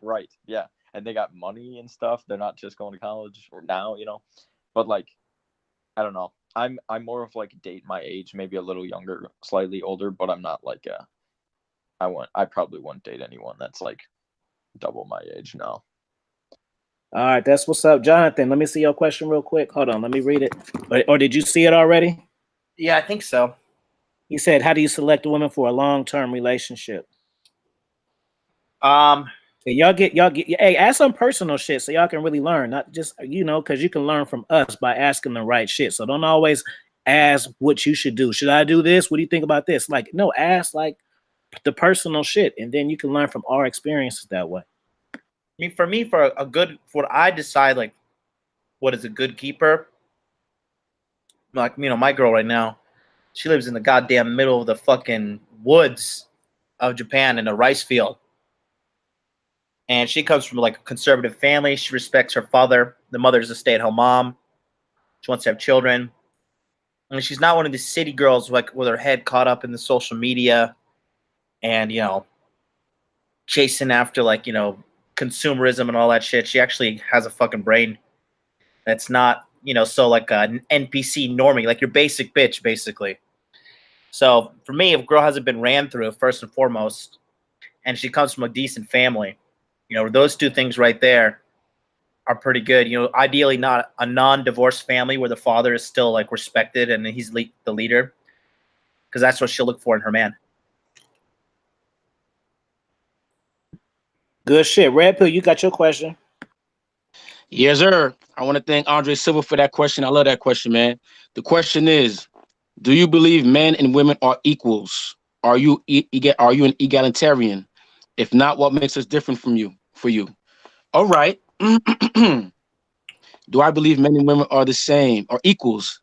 Right. Yeah. And they got money and stuff. They're not just going to college or now, you know. But like, I don't know. I'm more of like date my age, maybe a little younger, slightly older, but I'm not like I probably wouldn't date anyone that's like double my age. No. All right, that's what's up, Jonathan. Let me see your question real quick. Hold on, let me read it. Or did you see it already? Yeah, I think so. He said, how do you select a woman for a long-term relationship? Y'all get hey, ask some personal shit so y'all can really learn, not just, you know, because you can learn from us by asking the right shit. So don't always ask what you should do. Should I do this? What do you think about this? Like, no, ask like the personal shit, and then you can learn from our experiences that way. I mean, for me, for what I decide, like, what is a good keeper? Like, you know, my girl right now, she lives in the goddamn middle of the fucking woods of Japan in a rice field. And she comes from like a conservative family. She respects her father. The mother's a stay-at-home mom. She wants to have children. And she's not one of these city girls like with her head caught up in the social media and, you know, chasing after like, you know, consumerism and all that shit. She actually has a fucking brain that's not, you know, so like an NPC normie, like your basic bitch, basically. So for me, if a girl hasn't been ran through, first and foremost, and she comes from a decent family, you know, those two things right there are pretty good. You know, ideally not a non-divorced family where the father is still like respected and he's the leader, because that's what she'll look for in her man. Good shit. Red Pill, you got your question. Yes, sir. I want to thank Andre Silva for that question. I love that question, man. The question is, do you believe men and women are equals? Are you an egalitarian? If not, what makes us different from you? For you, all right. Do I believe men and women are the same or equals?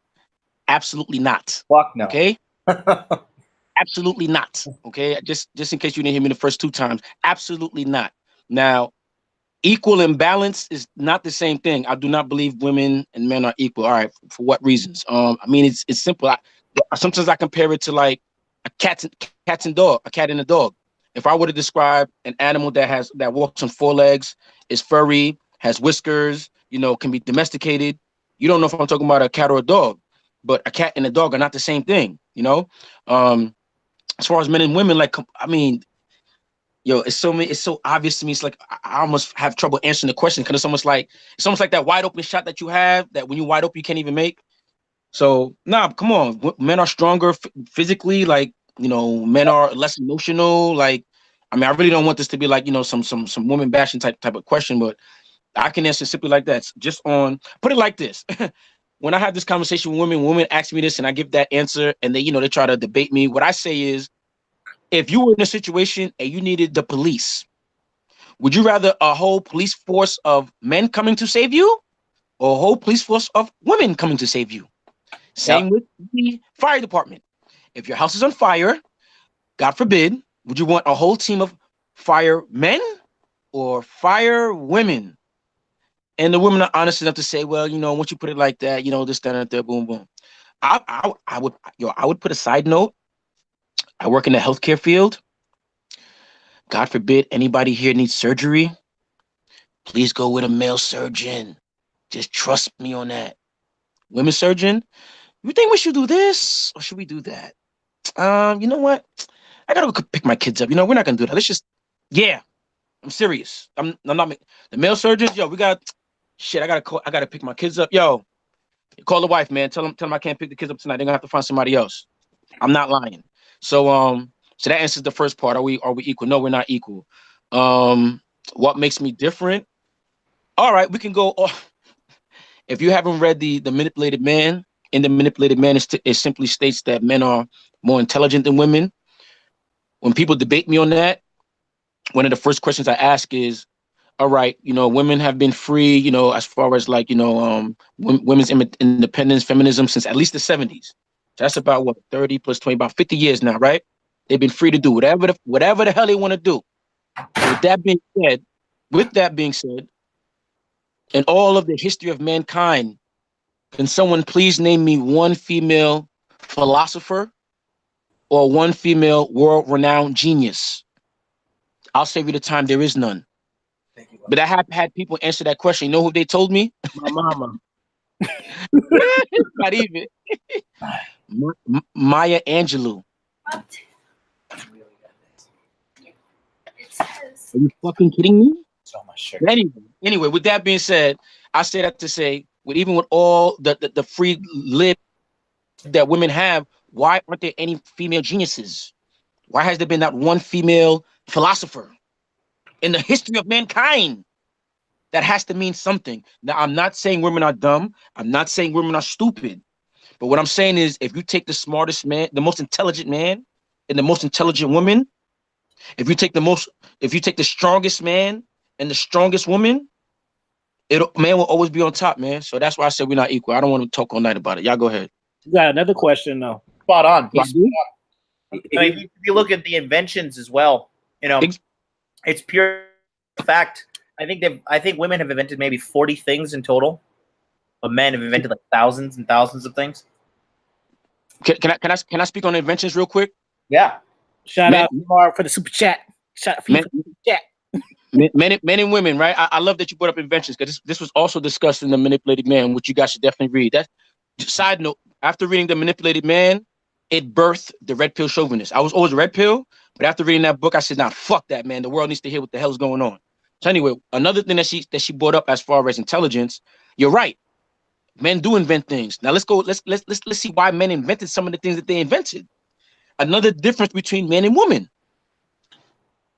Absolutely not. Fuck no. Okay. Absolutely not. Okay. Just in case you didn't hear me the first two times, absolutely not. Now, equal and balance is not the same thing. I do not believe women and men are equal. All right. For what reasons? I mean, it's simple. Sometimes I compare it to like a cat and a dog. If I were to describe an animal that walks on four legs, is furry, has whiskers, you know, can be domesticated, you don't know if I'm talking about a cat or a dog. But a cat and a dog are not the same thing, you know. As far as men and women, like, I mean, yo, it's so obvious to me. It's like I almost have trouble answering the question because it's almost like that wide open shot that you have that when you're wide open you can't even make. So nah, come on, men are stronger physically, like. You know, men are less emotional. Like, I mean, I really don't want this to be like, you know, some woman bashing type of question, but I can answer simply like that. Just on put it like this. When I have this conversation with women ask me this and I give that answer and they, you know, they try to debate me. What I say is, if you were in a situation and you needed the police, would you rather a whole police force of men coming to save you or a whole police force of women coming to save you? Same with the fire department. If your house is on fire, God forbid, would you want a whole team of firemen or fire women. And the women are honest enough to say, well, you know, once you put it like that, you know, this, that, and that, boom, boom. I would put a side note. I work in the healthcare field. God forbid anybody here needs surgery. Please go with a male surgeon. Just trust me on that. Women surgeon, you think we should do this or should we do that? You know what? I gotta go pick my kids up. You know, we're not gonna do that. Let's just, yeah, I'm serious. I'm not the male surgeons. Yo, we got shit. I gotta pick my kids up. Yo, call the wife, man. Tell them I can't pick the kids up tonight. They're gonna have to find somebody else. I'm not lying. So so that answers the first part. Are we equal? No, we're not equal. What makes me different? All right, we can go off. If you haven't read the Manipulated Man, in the Manipulated Man, it simply states that men are more intelligent than women. When people debate me on that, one of the first questions I ask is, all right, you know, women have been free, you know, as far as like, you know, women's independence, feminism since at least the 70s. So that's about what, 30 plus 20, about 50 years now, right? They've been free to do whatever the hell they want to do. With that being said, in all of the history of mankind, can someone please name me one female philosopher or one female world-renowned genius? I'll save you the time. There is none. But I have had people answer that question. You know who they told me? My mama. Not even. Maya Angelou. What? Are you fucking kidding me? So much sugar. Anyway, with that being said, I say that to say, even with all the free lib that women have, why aren't there any female geniuses? Why has there been not one female philosopher in the history of mankind? That has to mean something. Now, I'm not saying women are dumb. I'm not saying women are stupid. But what I'm saying is, if you take the smartest man, the most intelligent man, and the most intelligent woman, if you take the strongest man and the strongest woman, man will always be on top, man. So that's why I said we're not equal. I don't want to talk all night about it. Y'all go ahead. You got another question though. Spot on. Spot on. If you look at the inventions as well, you know, it's pure fact. I think women have invented maybe 40 things in total, but men have invented like thousands and thousands of things. Can I speak on inventions real quick? Yeah. Shout out Mark for the super chat. Shout out for the super chat. Men and women, right? I love that you brought up inventions because this was also discussed in The Manipulated Man, which you guys should definitely read. That side note, after reading The Manipulated Man, it birthed the Red Pill Chauvinist. I was always Red Pill, but after reading that book, I said, nah, fuck that, man. The world needs to hear what the hell's going on. So anyway, another thing that she brought up as far as intelligence, you're right. Men do invent things. Now let's see why men invented some of the things that they invented. Another difference between men and women.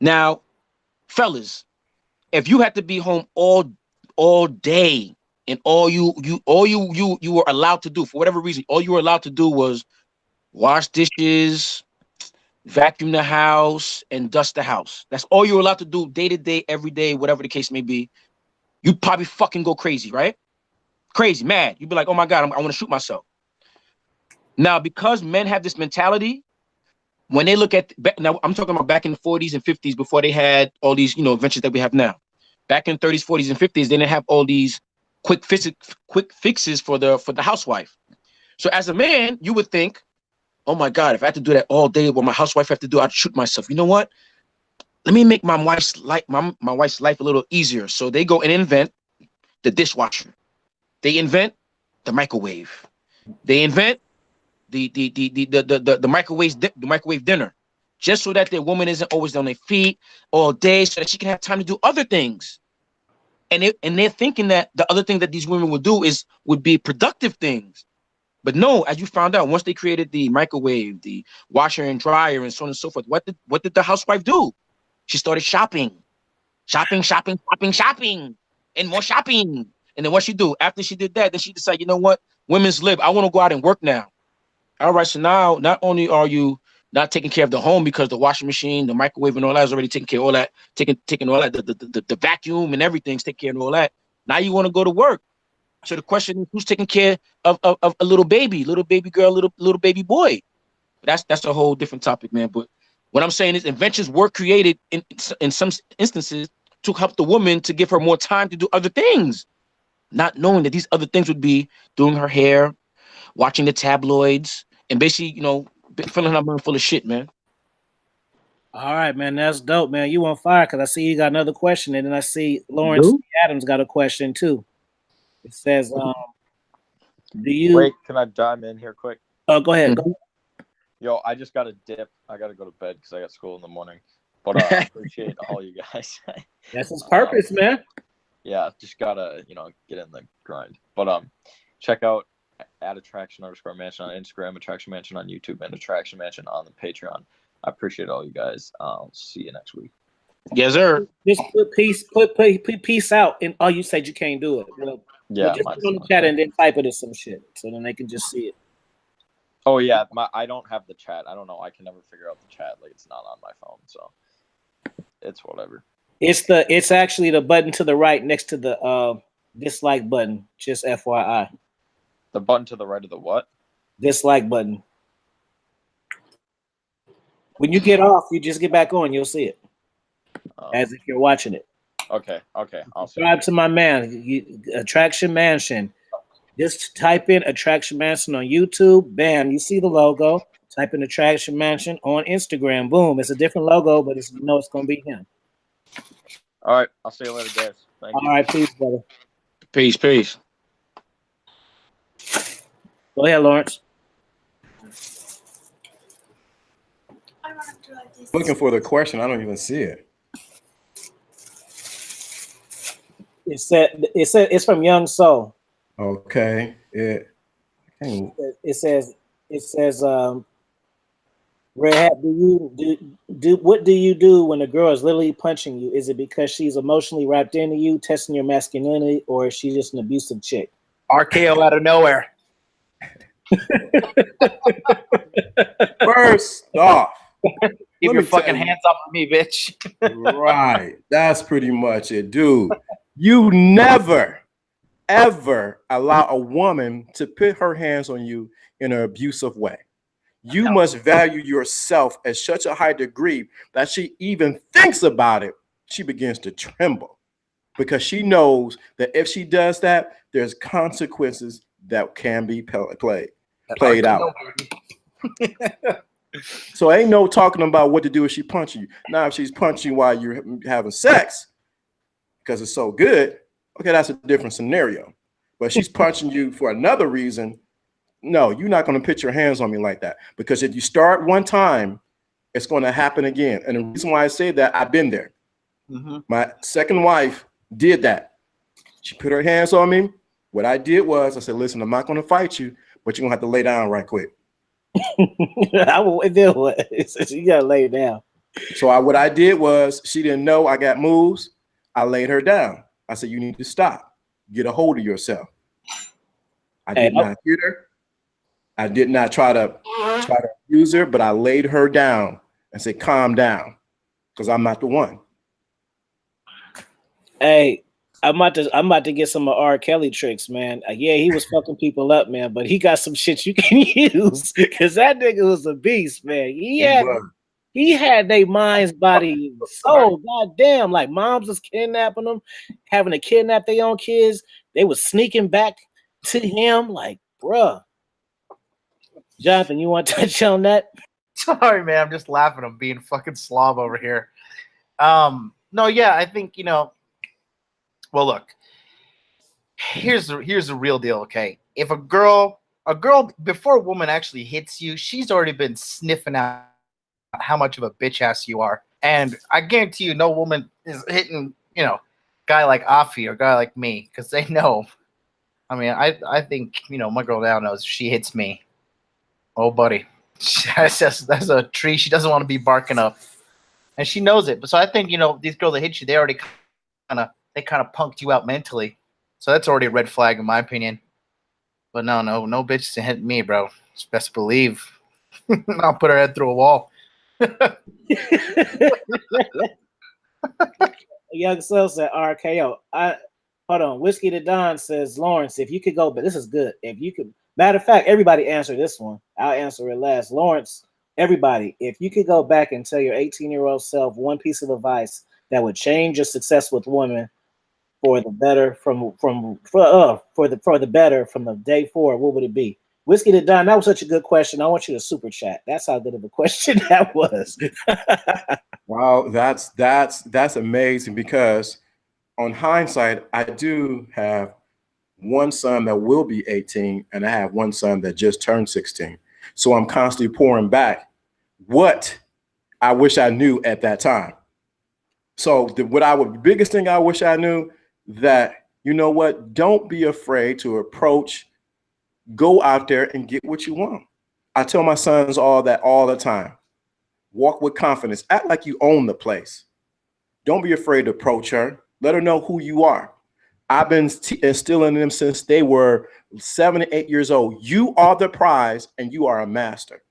Now, fellas, if you had to be home all day and all you were allowed to do for whatever reason, all you were allowed to do was wash dishes, vacuum the house, and dust the house. That's all you're allowed to do day to day, every day, whatever the case may be. You'd probably fucking go crazy, right? Crazy, mad. You'd be like, oh my God, I want to shoot myself. Now, because men have this mentality, when they look at, now I'm talking about back in the 40s and 50s before they had all these, inventions that we have now. Back in 30s, 40s, and 50s, they didn't have all these quick fixes for the housewife. So as a man, you would think, oh my God, if I had to do that all day, what my housewife have to do, I'd shoot myself. You know what? Let me make my wife's life a little easier. So they go and invent the dishwasher. They invent the microwave. They invent the microwave dinner, just so that their woman isn't always on their feet all day, so that she can have time to do other things. And they're thinking that the other thing that these women would be productive things. But no, as you found out, once they created the microwave, the washer and dryer, and so on and so forth, what did the housewife do? She started shopping, and more shopping. And then what she do? After she did that, then she decided, you know what? Women's lib. I want to go out and work now. All right, so now not only are you not taking care of the home because the washing machine, the microwave, and all that is already taking care of all that, taking all that, the vacuum and everything's taking care of all that. Now you want to go to work. So the question is, who's taking care of a little baby girl, little baby boy? That's a whole different topic, man. But what I'm saying is, inventions were created in some instances to help the woman to give her more time to do other things, not knowing that these other things would be doing her hair, watching the tabloids, and basically, filling her mind full of shit, man. All right, man, that's dope, man. You on fire because I see you got another question, and then I see Lawrence Adams got a question too. It says, "Do you wait? Can I dive in here quick? Oh, go ahead. Yo, I just got to dip. I got to go to bed because I got school in the morning. But I appreciate all you guys. That's his purpose, man. Yeah, just gotta get in the grind. But check out @attraction_mansion on Instagram, Attraction Mansion on YouTube, and Attraction Mansion on the Patreon. I appreciate all you guys. I'll see you next week. Yes, sir. Just put peace out, and you said you can't do it. Well, yeah, just put on the chat and then type it as some shit, so then they can just see it. Oh yeah, I don't have the chat. I don't know. I can never figure out the chat. Like it's not on my phone, so it's whatever. It's actually the button to the right next to the dislike button. Just FYI. The button to the right of the what? Dislike button. When you get off, you just get back on. You'll see it as if you're watching it. Okay. I'll subscribe to my man, Attraction Mansion. Just type in Attraction Mansion on YouTube. Bam, you see the logo. Type in Attraction Mansion on Instagram. Boom, it's a different logo, but it's it's gonna be him. All right, I'll see you later, guys. Thank you. All right, peace, brother. Peace. Go ahead, Lawrence. Looking for the question. I don't even see it. It said it's from Young Soul. Okay. It says Red Hat, what do you do when a girl is literally punching you? Is it because she's emotionally wrapped into you, testing your masculinity, or is she just an abusive chick? RKO out of nowhere. First off, keep your fucking hands off of me, bitch. Right. That's pretty much it, dude. You never, ever allow a woman to put her hands on you in an abusive way. You must value yourself at such a high degree that she even thinks about it, she begins to tremble because she knows that if she does that, there's consequences that can be played out. So ain't no talking about what to do if she punching you. Now, if she's punching you while you're having sex because it's so good, okay, that's a different scenario. But she's punching you for another reason. No, you're not going to put your hands on me like that, because if you start one time, it's going to happen again. And the reason why I say that, I've been there. My second wife did that. She put her hands on me. What I did was I said, listen, I'm not going to fight you, but you're going to have to lay down right quick. I will do what? You got to lay down. So what I did was, she didn't know I got moves. I laid her down. I said, you need to stop. Get a hold of yourself. I did not hit her. I did not try to abuse her, but I laid her down and said, calm down, because I'm not the one. Hey, I'm about to get some of R. Kelly tricks, man. Yeah, he was fucking people up, man, but he got some shit you can use, because that nigga was a beast, man. He had their minds, body, soul. Goddamn, like moms was kidnapping them, having to kidnap their own kids. They was sneaking back to him, like, bruh. Jonathan, you want to touch on that? Sorry, man. I'm just laughing. I'm being fucking slob over here. No, yeah, I think, well, look, here's the real deal, okay? If a girl, before a woman actually hits you, she's already been sniffing out how much of a bitch ass you are. And I guarantee you no woman is hitting, guy like Afi or guy like me, because they know. I mean, I think, my girl now knows if she hits me, oh, buddy, that's a tree she doesn't want to be barking up, and she knows it. But so I think these girls that hit you, they already kind of punked you out mentally, so that's already a red flag in my opinion. But no bitches to hit me, bro. Just best believe I'll put her head through a wall. Young Soul said RKO. Hold on. Whiskey the Don says, Lawrence, if you could go, but this is good. If you could. Matter of fact, everybody answer this one. I'll answer it last. Lawrence, everybody, if you could go back and tell your 18-year-old self one piece of advice that would change your success with women for the better for the better from the day forward, what would it be? Whiskey to Don, that was such a good question. I want you to super chat. That's how good of a question that was. Wow, that's amazing, because on hindsight, I do have one son that will be 18, and I have one son that just turned 16. So I'm constantly pouring back what I wish I knew at that time. So the biggest thing I wish I knew, that, you know what, don't be afraid to approach, go out there and get what you want. I tell my sons all the time. Walk with confidence. Act like you own the place. Don't be afraid to approach her. Let her know who you are. I've been instilling them since they were 7 to 8 years old. You are the prize and you are a master.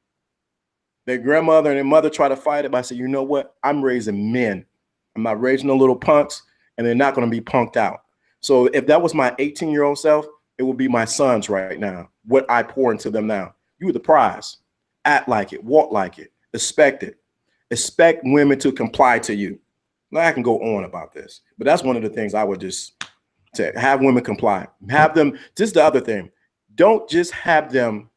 Their grandmother and their mother try to fight it, but I say, you know what? I'm raising men. I'm not raising the little punks, and they're not going to be punked out. So if that was my 18-year-old self, it would be my sons right now. What I pour into them now. You are the prize. Act like it. Walk like it. Expect it. Expect women to comply to you. Now, I can go on about this, but that's one of the things I would just say. Have women comply. Have them. This is the other thing. Don't just have them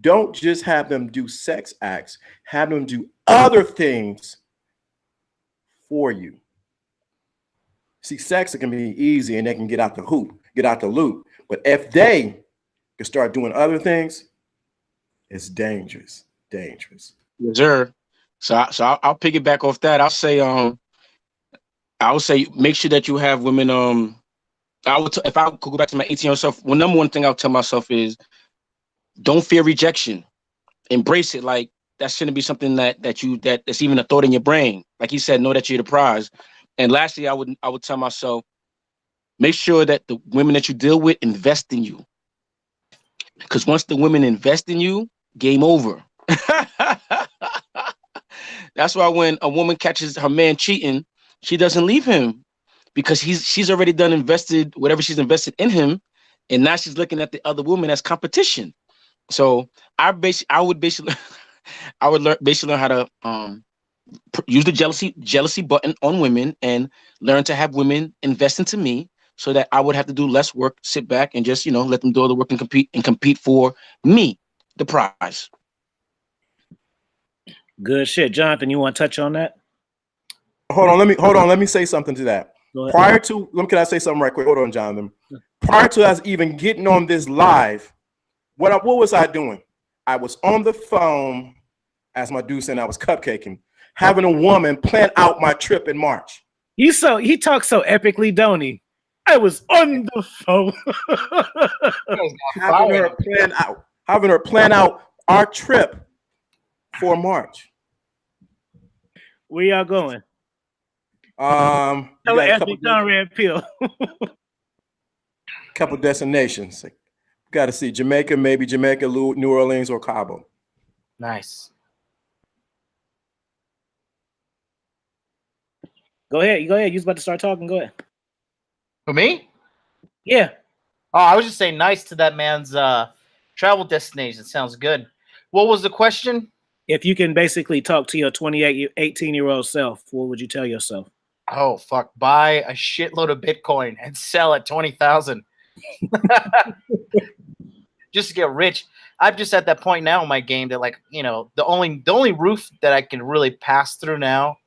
do sex acts. Have them do other things for you. See, sex, it can be easy and they can get out the loop. But if they can start doing other things, it's dangerous. Dangerous. Yes, sir. So I'll piggyback off that. I would say make sure that you have women. If I could go back to my 18-year-old self, well, number one thing I'll tell myself is don't fear rejection. Embrace it. Like that shouldn't be something that's even a thought in your brain. Like he said, know that you're the prize. And lastly, I would tell myself, make sure that the women that you deal with invest in you. Because once the women invest in you, game over. That's why when a woman catches her man cheating, she doesn't leave him, because she's already done invested whatever she's invested in him, and now she's looking at the other woman as competition. So I would basically learn how to use the jealousy button on women and learn to have women invest into me, so that I would have to do less work, sit back and just let them do all the work and compete for me, the prize. Good shit. Jonathan, you want to touch on that? Hold on. Let me say something to that. Can I say something right quick? Hold on, Jonathan. Prior to us even getting on this live, what was I doing? I was on the phone, as my dude said, I was cupcaking, having a woman plan out my trip in March. He talks so epically, don't he? I was on the phone. having her plan out our trip for March. Where y'all going? Tell Epic Red Pill. Couple destinations. Got to see Jamaica, maybe Jamaica, New Orleans, or Cabo. Nice. Go ahead. You was about to start talking. Go ahead. For me? Yeah. Oh, I was just saying nice to that man's travel destination. Sounds good. What was the question? If you can basically talk to your 18-year-old self, what would you tell yourself? Oh, fuck. Buy a shitload of Bitcoin and sell at 20,000. Just to get rich. I'm just at that point now in my game that, like, the only roof that I can really pass through now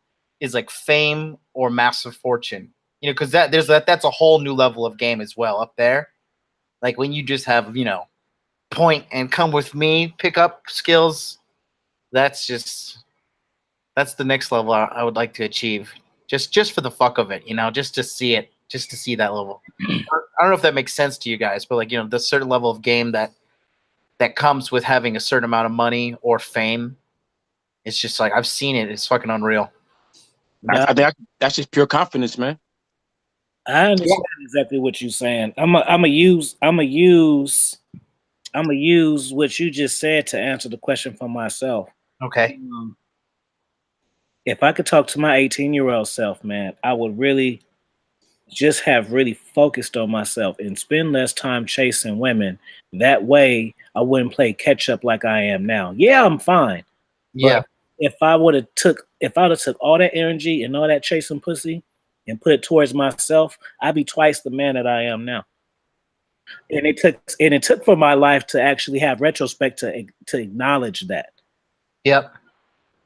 is like fame or massive fortune. Because that's a whole new level of game as well up there. Like when you just have, point and come with me, pick up skills. That's the next level I would like to achieve. Just for the fuck of it, just to see it, just to see that level. I don't know if that makes sense to you guys, but like, the certain level of game that comes with having a certain amount of money or fame. It's just like, I've seen it. It's fucking unreal. I think that's just pure confidence, man. I understand exactly what you're saying. I'm gonna use what you just said to answer the question for myself. Okay. If I could talk to my 18-year-old self, man, I would really just have really focused on myself and spend less time chasing women. That way I wouldn't play catch up like I am now. Yeah, I'm fine. Yeah. But if I would have took if I would have took all that energy and all that chasing pussy and put it towards myself, I'd be twice the man that I am now. And it took for my life to actually have retrospect to acknowledge that. Yep.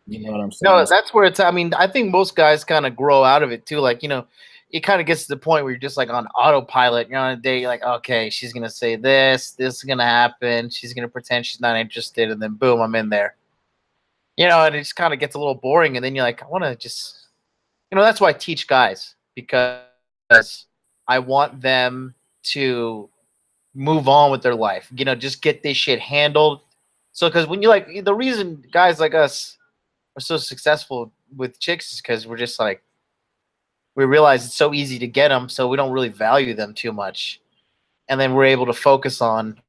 You know what I'm saying? No, that's where it's. I mean, I think most guys kind of grow out of it too. Like, you know, it kind of gets to the point where you're just like on autopilot. You're on a date, you're like, okay, she's gonna say this is gonna happen. She's gonna pretend she's not interested, and then boom, I'm in there. You know, and it just kind of gets a little boring. And then you're like, I want to just, you know, that's why I teach guys, because I want them to move on with their life. You know, just get this shit handled. So, because when you like, the reason guys like us are so successful with chicks is because we're just like, we realize it's so easy to get them, so we don't really value them too much. And then we're able to focus on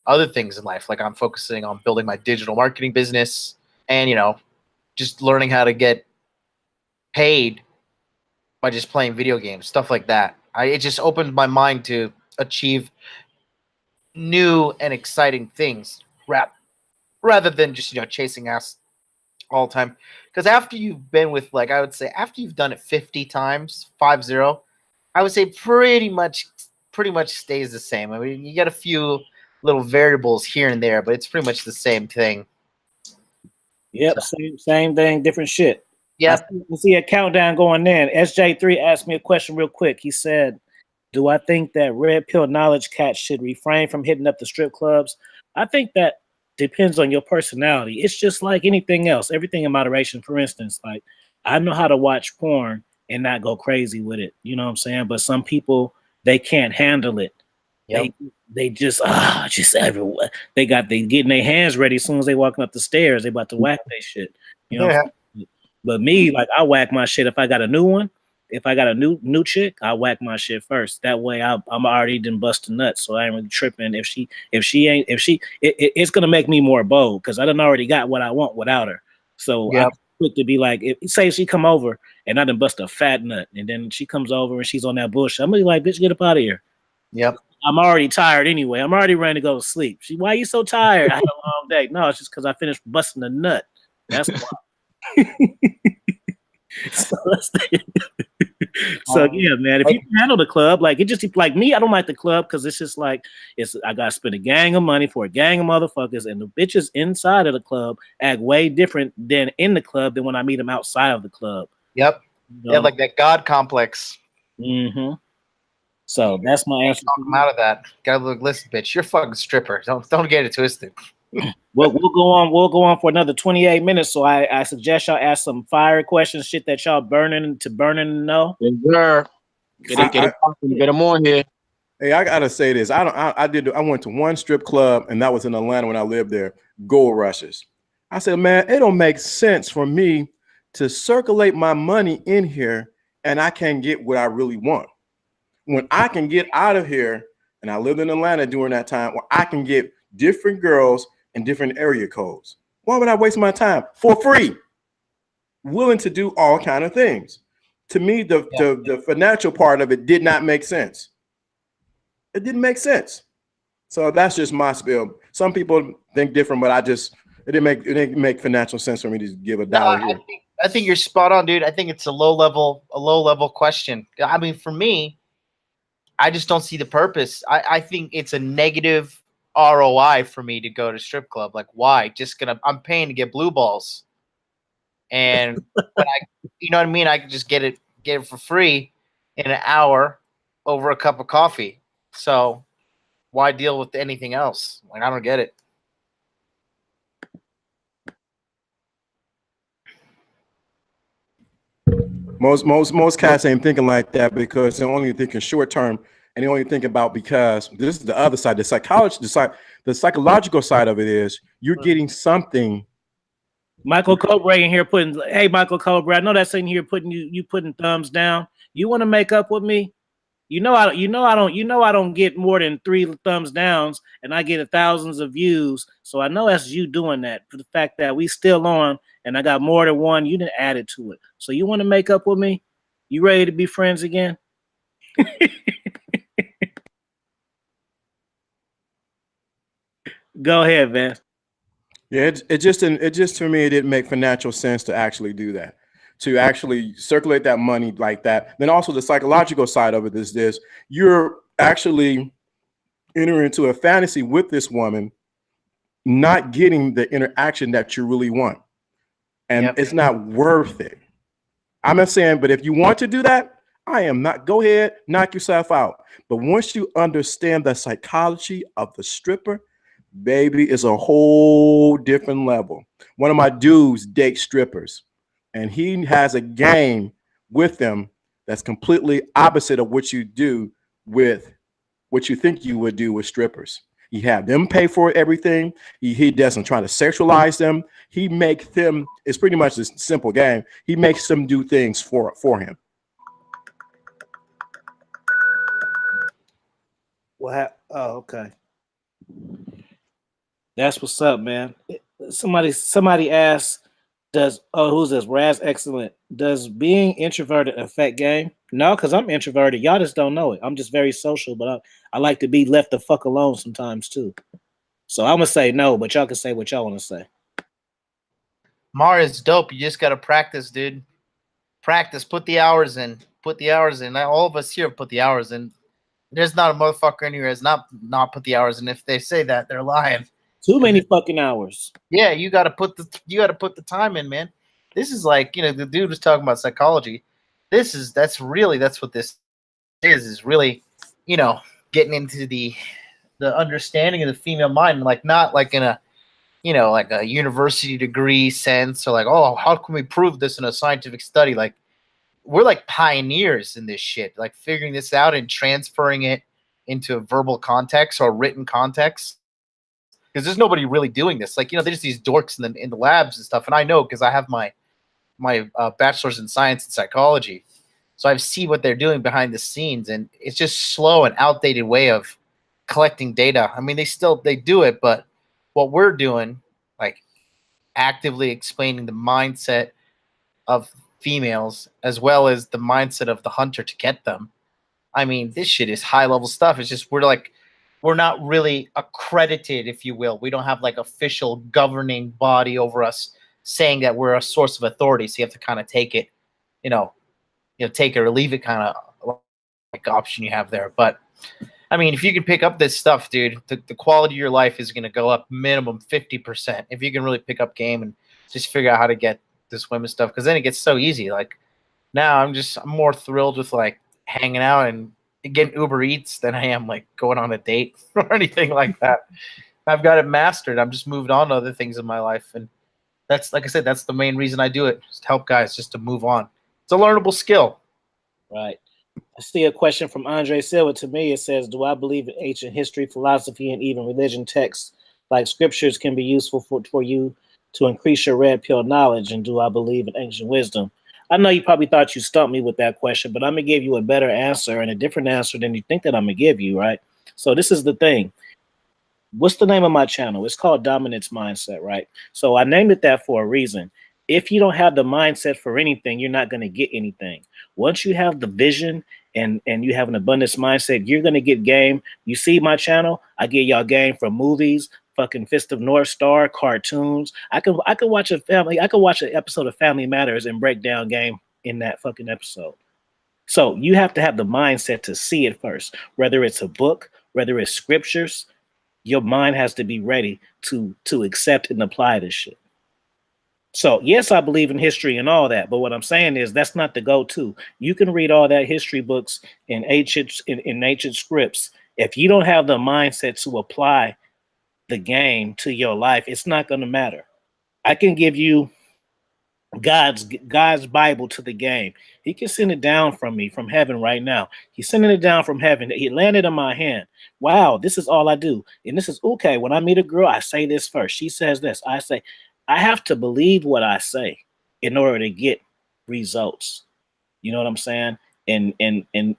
other things in life. Like I'm focusing on building my digital marketing business and, you know, just learning how to get paid by just playing video games, stuff like that. It just opened my mind to achieve new and exciting things rather than just, you know, chasing ass all the time. Because after you've been with, like, I would say after you've done it 50 times, 50, I would say pretty much stays the same. I mean, you get a few little variables here and there, but it's pretty much the same thing. Yep, so. same thing, different shit. Yeah. I see a countdown going in. SJ3 asked me a question real quick. He said, do I think that red pill knowledge cats should refrain from hitting up the strip clubs? I think that depends on your personality. It's just like anything else, everything in moderation. For instance, like I know how to watch porn and not go crazy with it. You know what I'm saying? But some people, they can't handle it. Yep. They just everywhere. They getting their hands ready as soon as they walking up the stairs. They about to whack their shit. You know. Yeah. But me, like I whack my shit if I got a new one. If I got a new chick, I whack my shit first. That way, I'm already done bust a nut, so I ain't really tripping. It's gonna make me more bold because I done already got what I want without her. So yep. I'm quick to be like, say she come over and I done bust a fat nut, and then she comes over and she's on that bullshit. I'm gonna be like, bitch, get up out of here. Yep. I'm already tired anyway. I'm already ready to go to sleep. Why are you so tired? I had a long day. No, it's just because I finished busting a nut. That's why. So yeah, man. If you can handle the club, like it just like me, I don't like the club because it's just like I gotta spend a gang of money for a gang of motherfuckers, and the bitches inside of the club act way different than in the club than when I meet them outside of the club. Yep. You know? Yeah, like that God complex. Mm-hmm. So that's my answer. Talk them out of that. Gotta look, listen, bitch, you're a fucking stripper. Don't get it twisted. We'll go on for another 28 minutes. So I suggest y'all ask some fire questions, shit that y'all burning to know. Yes, sir. Get them on here. Hey, I gotta say this. I went to one strip club, and that was in Atlanta when I lived there. Gold rushes. I said, man, it don't make sense for me to circulate my money in here, and I can't get what I really want. When I can get out of here, and I lived in Atlanta during that time, where I can get different girls and different area codes. Why would I waste my time for free? Willing to do all kind of things. To me, the financial part of it did not make sense. It didn't make sense. So that's just my spiel. Some people think different, but it didn't make financial sense for me to give a dollar here. I think you're spot on, dude. I think it's a low level question. I mean, for me, I just don't see the purpose. I think it's a negative ROI for me to go to strip club. Like, why? I'm paying to get blue balls, and when you know what I mean, I can just get it for free in an hour over a cup of coffee. So why deal with anything else? Like, I don't get it. Most cats ain't thinking like that because they're only thinking short term. And they only think about, because this is the other side, the psychological side of it is you're getting something. Michael Cobra in here hey, Michael Cobra, I know that's in here you putting thumbs down. You want to make up with me? I don't get more than 3 thumbs downs, and I get thousands of views. So I know that's you doing that for the fact that we still on, and I got more than one. You didn't add it to it. So you want to make up with me? You ready to be friends again? Go ahead, Vince. Yeah, it just to me it didn't make financial sense to actually do that, to actually circulate that money like that. Then also the psychological side of it is this: you're actually entering into a fantasy with this woman, not getting the interaction that you really want, and it's not worth it. I'm not saying, but if you want to do that, I am not. Go ahead, knock yourself out. But once you understand the psychology of the stripper, baby, is a whole different level. One of my dudes dates strippers, and he has a game with them that's completely opposite of what you do with what you think you would do with strippers. You have them pay for everything. He doesn't try to sexualize them. He makes them, it's pretty much this simple game. He makes them do things for him. Oh, okay. That's what's up, man. Somebody asked, who's this? Raz Excellent. Does being introverted affect game? No, because I'm introverted. Y'all just don't know it. I'm just very social, but I like to be left the fuck alone sometimes too. So I'm gonna say no, but y'all can say what y'all want to say. Mario's dope. You just gotta practice, dude. Practice. Put the hours in. Put the hours in. All of us here put the hours in. There's not a motherfucker in here who has not put the hours in. If they say that, they're lying. Too many fucking hours. Yeah, you gotta put the time in, man. This is like, the dude was talking about psychology. That's what this is really, getting into the understanding of the female mind, like not like in a, like a university degree sense, or like, oh, how can we prove this in a scientific study? Like, we're like pioneers in this shit, like figuring this out and transferring it into a verbal context or written context. Because there's nobody really doing this. Like, there's these dorks in the labs and stuff. And I know because I have my bachelor's in science and psychology. So I see what they're doing behind the scenes. And it's just slow and outdated way of collecting data. I mean, they do it. But what we're doing, like actively explaining the mindset of females as well as the mindset of the hunter to get them. I mean, this shit is high level stuff. It's just we're not really accredited, if you will. We don't have like official governing body over us saying that we're a source of authority. So you have to kind of take it, take it or leave it kind of like option you have there. But I mean, if you can pick up this stuff, dude, the quality of your life is going to go up minimum 50%. If you can really pick up game and just figure out how to get this women stuff, because then it gets so easy. Like now I'm more thrilled with like hanging out and getting Uber Eats than I am like going on a date or anything like that. I've got it mastered. I'm just moved on to other things in my life. And that's, like I said, that's the main reason I do it. Just to help guys just to move on. It's a learnable skill. Right. I see a question from Andre Silva. To me, it says, do I believe in ancient history, philosophy, and even religion texts like scriptures can be useful for you to increase your red pill knowledge? And do I believe in ancient wisdom? I know you probably thought you stumped me with that question, but I'm going to give you a better answer and a different answer than you think that I'm going to give you, right? So this is the thing. What's the name of my channel? It's called Dominance Mindset, right? So I named it that for a reason. If you don't have the mindset for anything, you're not going to get anything. Once you have the vision and you have an abundance mindset, you're going to get game. You see my channel, I get y'all game from movies, fucking Fist of North Star, cartoons. I could watch an episode of Family Matters and break down game in that fucking episode. So you have to have the mindset to see it first. Whether it's a book, whether it's scriptures, your mind has to be ready to accept and apply this shit. So yes, I believe in history and all that, but what I'm saying is that's not the go-to. You can read all that history books in ancient scripts. If you don't have the mindset to apply the game to your life, it's not going to matter. I can give you God's Bible to the game. He can send it down from me, from heaven right now. He's sending it down from heaven. He landed in my hand. Wow, this is all I do. And this is okay. When I meet a girl, I say this first. She says this. I say, I have to believe what I say in order to get results. You know what I'm saying? And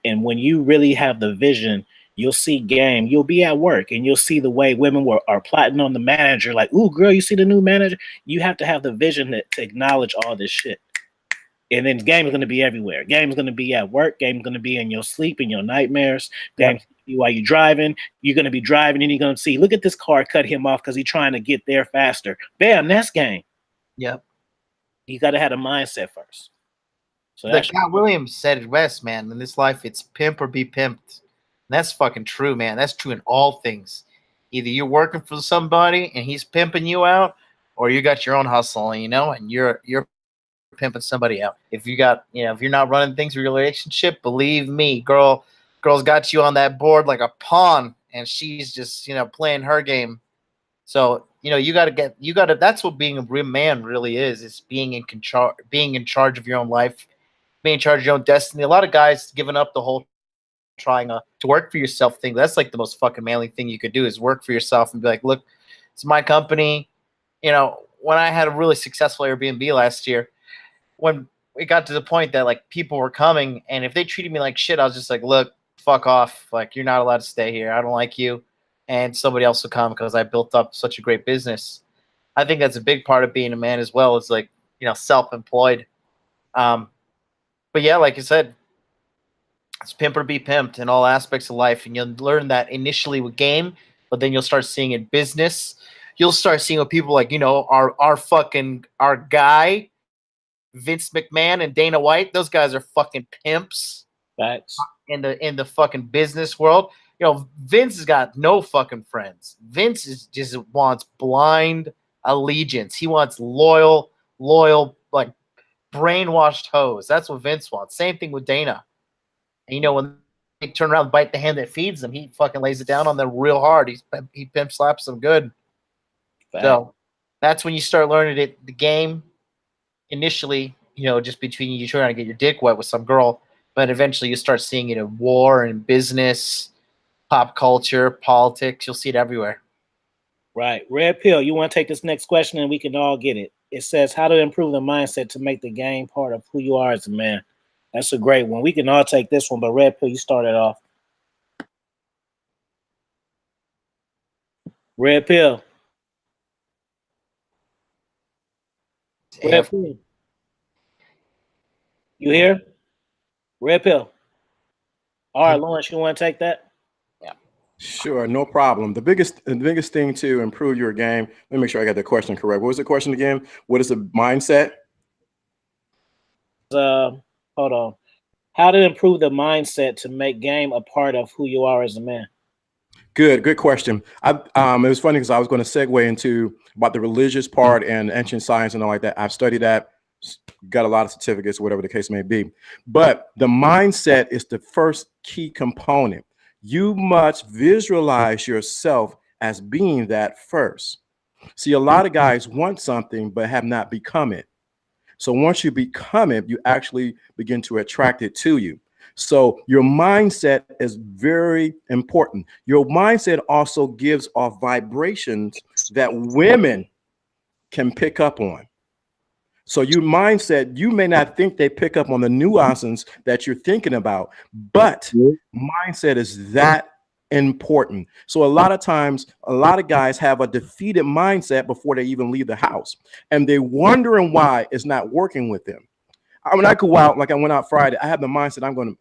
when you really have the vision, you'll see game. You'll be at work and you'll see the way women are plotting on the manager. Like, ooh, girl, you see the new manager? You have to have the vision to acknowledge all this shit. And then game is going to be everywhere. Game is going to be at work. Game is going to be in your sleep, in your nightmares. Game is going to while you're driving. You're going to be driving and you're going to see, look at this car, cut him off because he's trying to get there faster. Bam, that's game. Yep. You got to have a mindset first. So the Cat Williams said it best, man. In this life, it's pimp or be pimped. And that's fucking true, man. That's true in all things. Either you're working for somebody and he's pimping you out, or you got your own hustle, you know, and you're pimping somebody out. If you got, you know, if you're not running things with your relationship, believe me, girl's got you on that board like a pawn, and she's just, you know, playing her game. So, you know, you gotta. That's what being a real man really is being in control, being in charge of your own life, being in charge of your own destiny. A lot of guys giving up the whole trying to work for yourself thing. That's like the most fucking manly thing you could do is work for yourself and be like, look, it's my company. You know, when I had a really successful Airbnb last year, when it got to the point that like people were coming, and if they treated me like shit, I was just like, look, fuck off. Like, you're not allowed to stay here. I don't like you. And somebody else will come because I built up such a great business. I think that's a big part of being a man as well. It's like, you know, self-employed. But yeah, like I said, it's pimp or be pimped in all aspects of life. And you'll learn that initially with game, but then you'll start seeing it business. You'll start seeing what people like, you know, our guy, Vince McMahon and Dana White. Those guys are fucking pimps. Facts. In the fucking business world. You know, Vince has got no fucking friends. Vince just wants blind allegiance. He wants loyal, like brainwashed hoes. That's what Vince wants. Same thing with Dana. And you know, when they turn around and bite the hand that feeds them, he fucking lays it down on them real hard. He pimp slaps them good. Fact. So that's when you start learning the game. Initially, you know, just between you trying to get your dick wet with some girl, but eventually you start seeing it in war and business, pop culture, politics. You'll see it everywhere. Right. Red Pill, you want to take this next question and we can all get it. It says, how to improve the mindset to make the game part of who you are as a man. That's a great one. We can all take this one, but Red Pill, you started off. Red Pill. Red Pill. You here? Red Pill. All right, Lawrence, you want to take that? Yeah. Sure, no problem. The biggest thing to improve your game, let me make sure I got the question correct. What was the question again? What is the mindset? Hold on. How to improve the mindset to make game a part of who you are as a man? Good question. It was funny because I was going to segue into about the religious part and ancient science and all like that. I've studied that, got a lot of certificates, whatever the case may be. But the mindset is the first key component. You must visualize yourself as being that first. See, a lot of guys want something but have not become it. So once you become it, you actually begin to attract it to you. So your mindset is very important. Your mindset also gives off vibrations that women can pick up on. So your mindset, you may not think they pick up on the nuances that you're thinking about, but mindset is that important. So a lot of times, a lot of guys have a defeated mindset before they even leave the house, and they're wondering why it's not working with them. When I go out, like I went out Friday, I have the mindset I'm going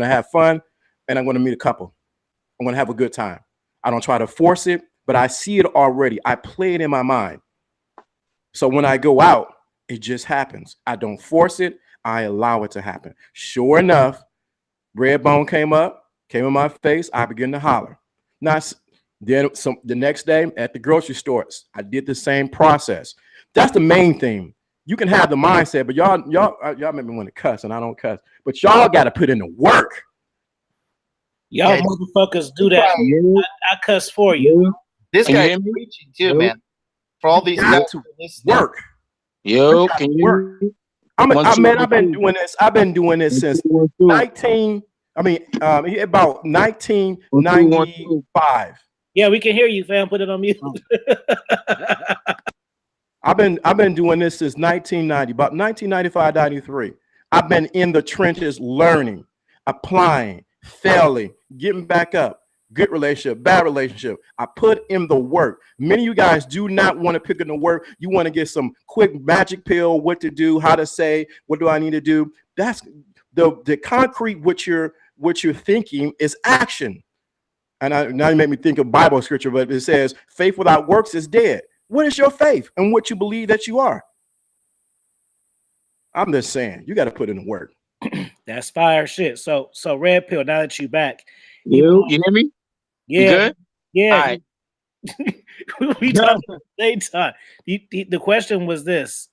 to have fun, and I'm going to meet a couple. I'm going to have a good time. I don't try to force it, but I see it already. I play it in my mind. So when I go out, it just happens. I don't force it. I allow it to happen. Sure enough, red bone came in my face. I began to holler. Now, then the next day at the grocery store, I did the same process. That's the main thing. You can have the mindset, but y'all make me want to cuss, and I don't cuss. But y'all got to put in the work. Y'all motherfuckers do that. I cuss for you. This guy's preaching too, man. For all these guys to work. Yo, can you? I've been doing this. I've been doing this since about 1995. Yeah, we can hear you, fam. Put it on mute. I've been doing this since 1990, about 1995, 93. I've been in the trenches learning, applying, failing, getting back up. Good relationship, bad relationship. I put in the work. Many of you guys do not want to pick in the work. You want to get some quick magic pill, what to do, how to say, what do I need to do? That's the concrete, what you're thinking is action. And now you make me think of Bible scripture, but it says faith without works is dead. What is your faith and what you believe that you are? I'm just saying, you got to put in the work. That's fire shit. So Red Pill, now that you back. You hear me? Yeah. You good? Yeah. All right. We talked at the same time. The question was this.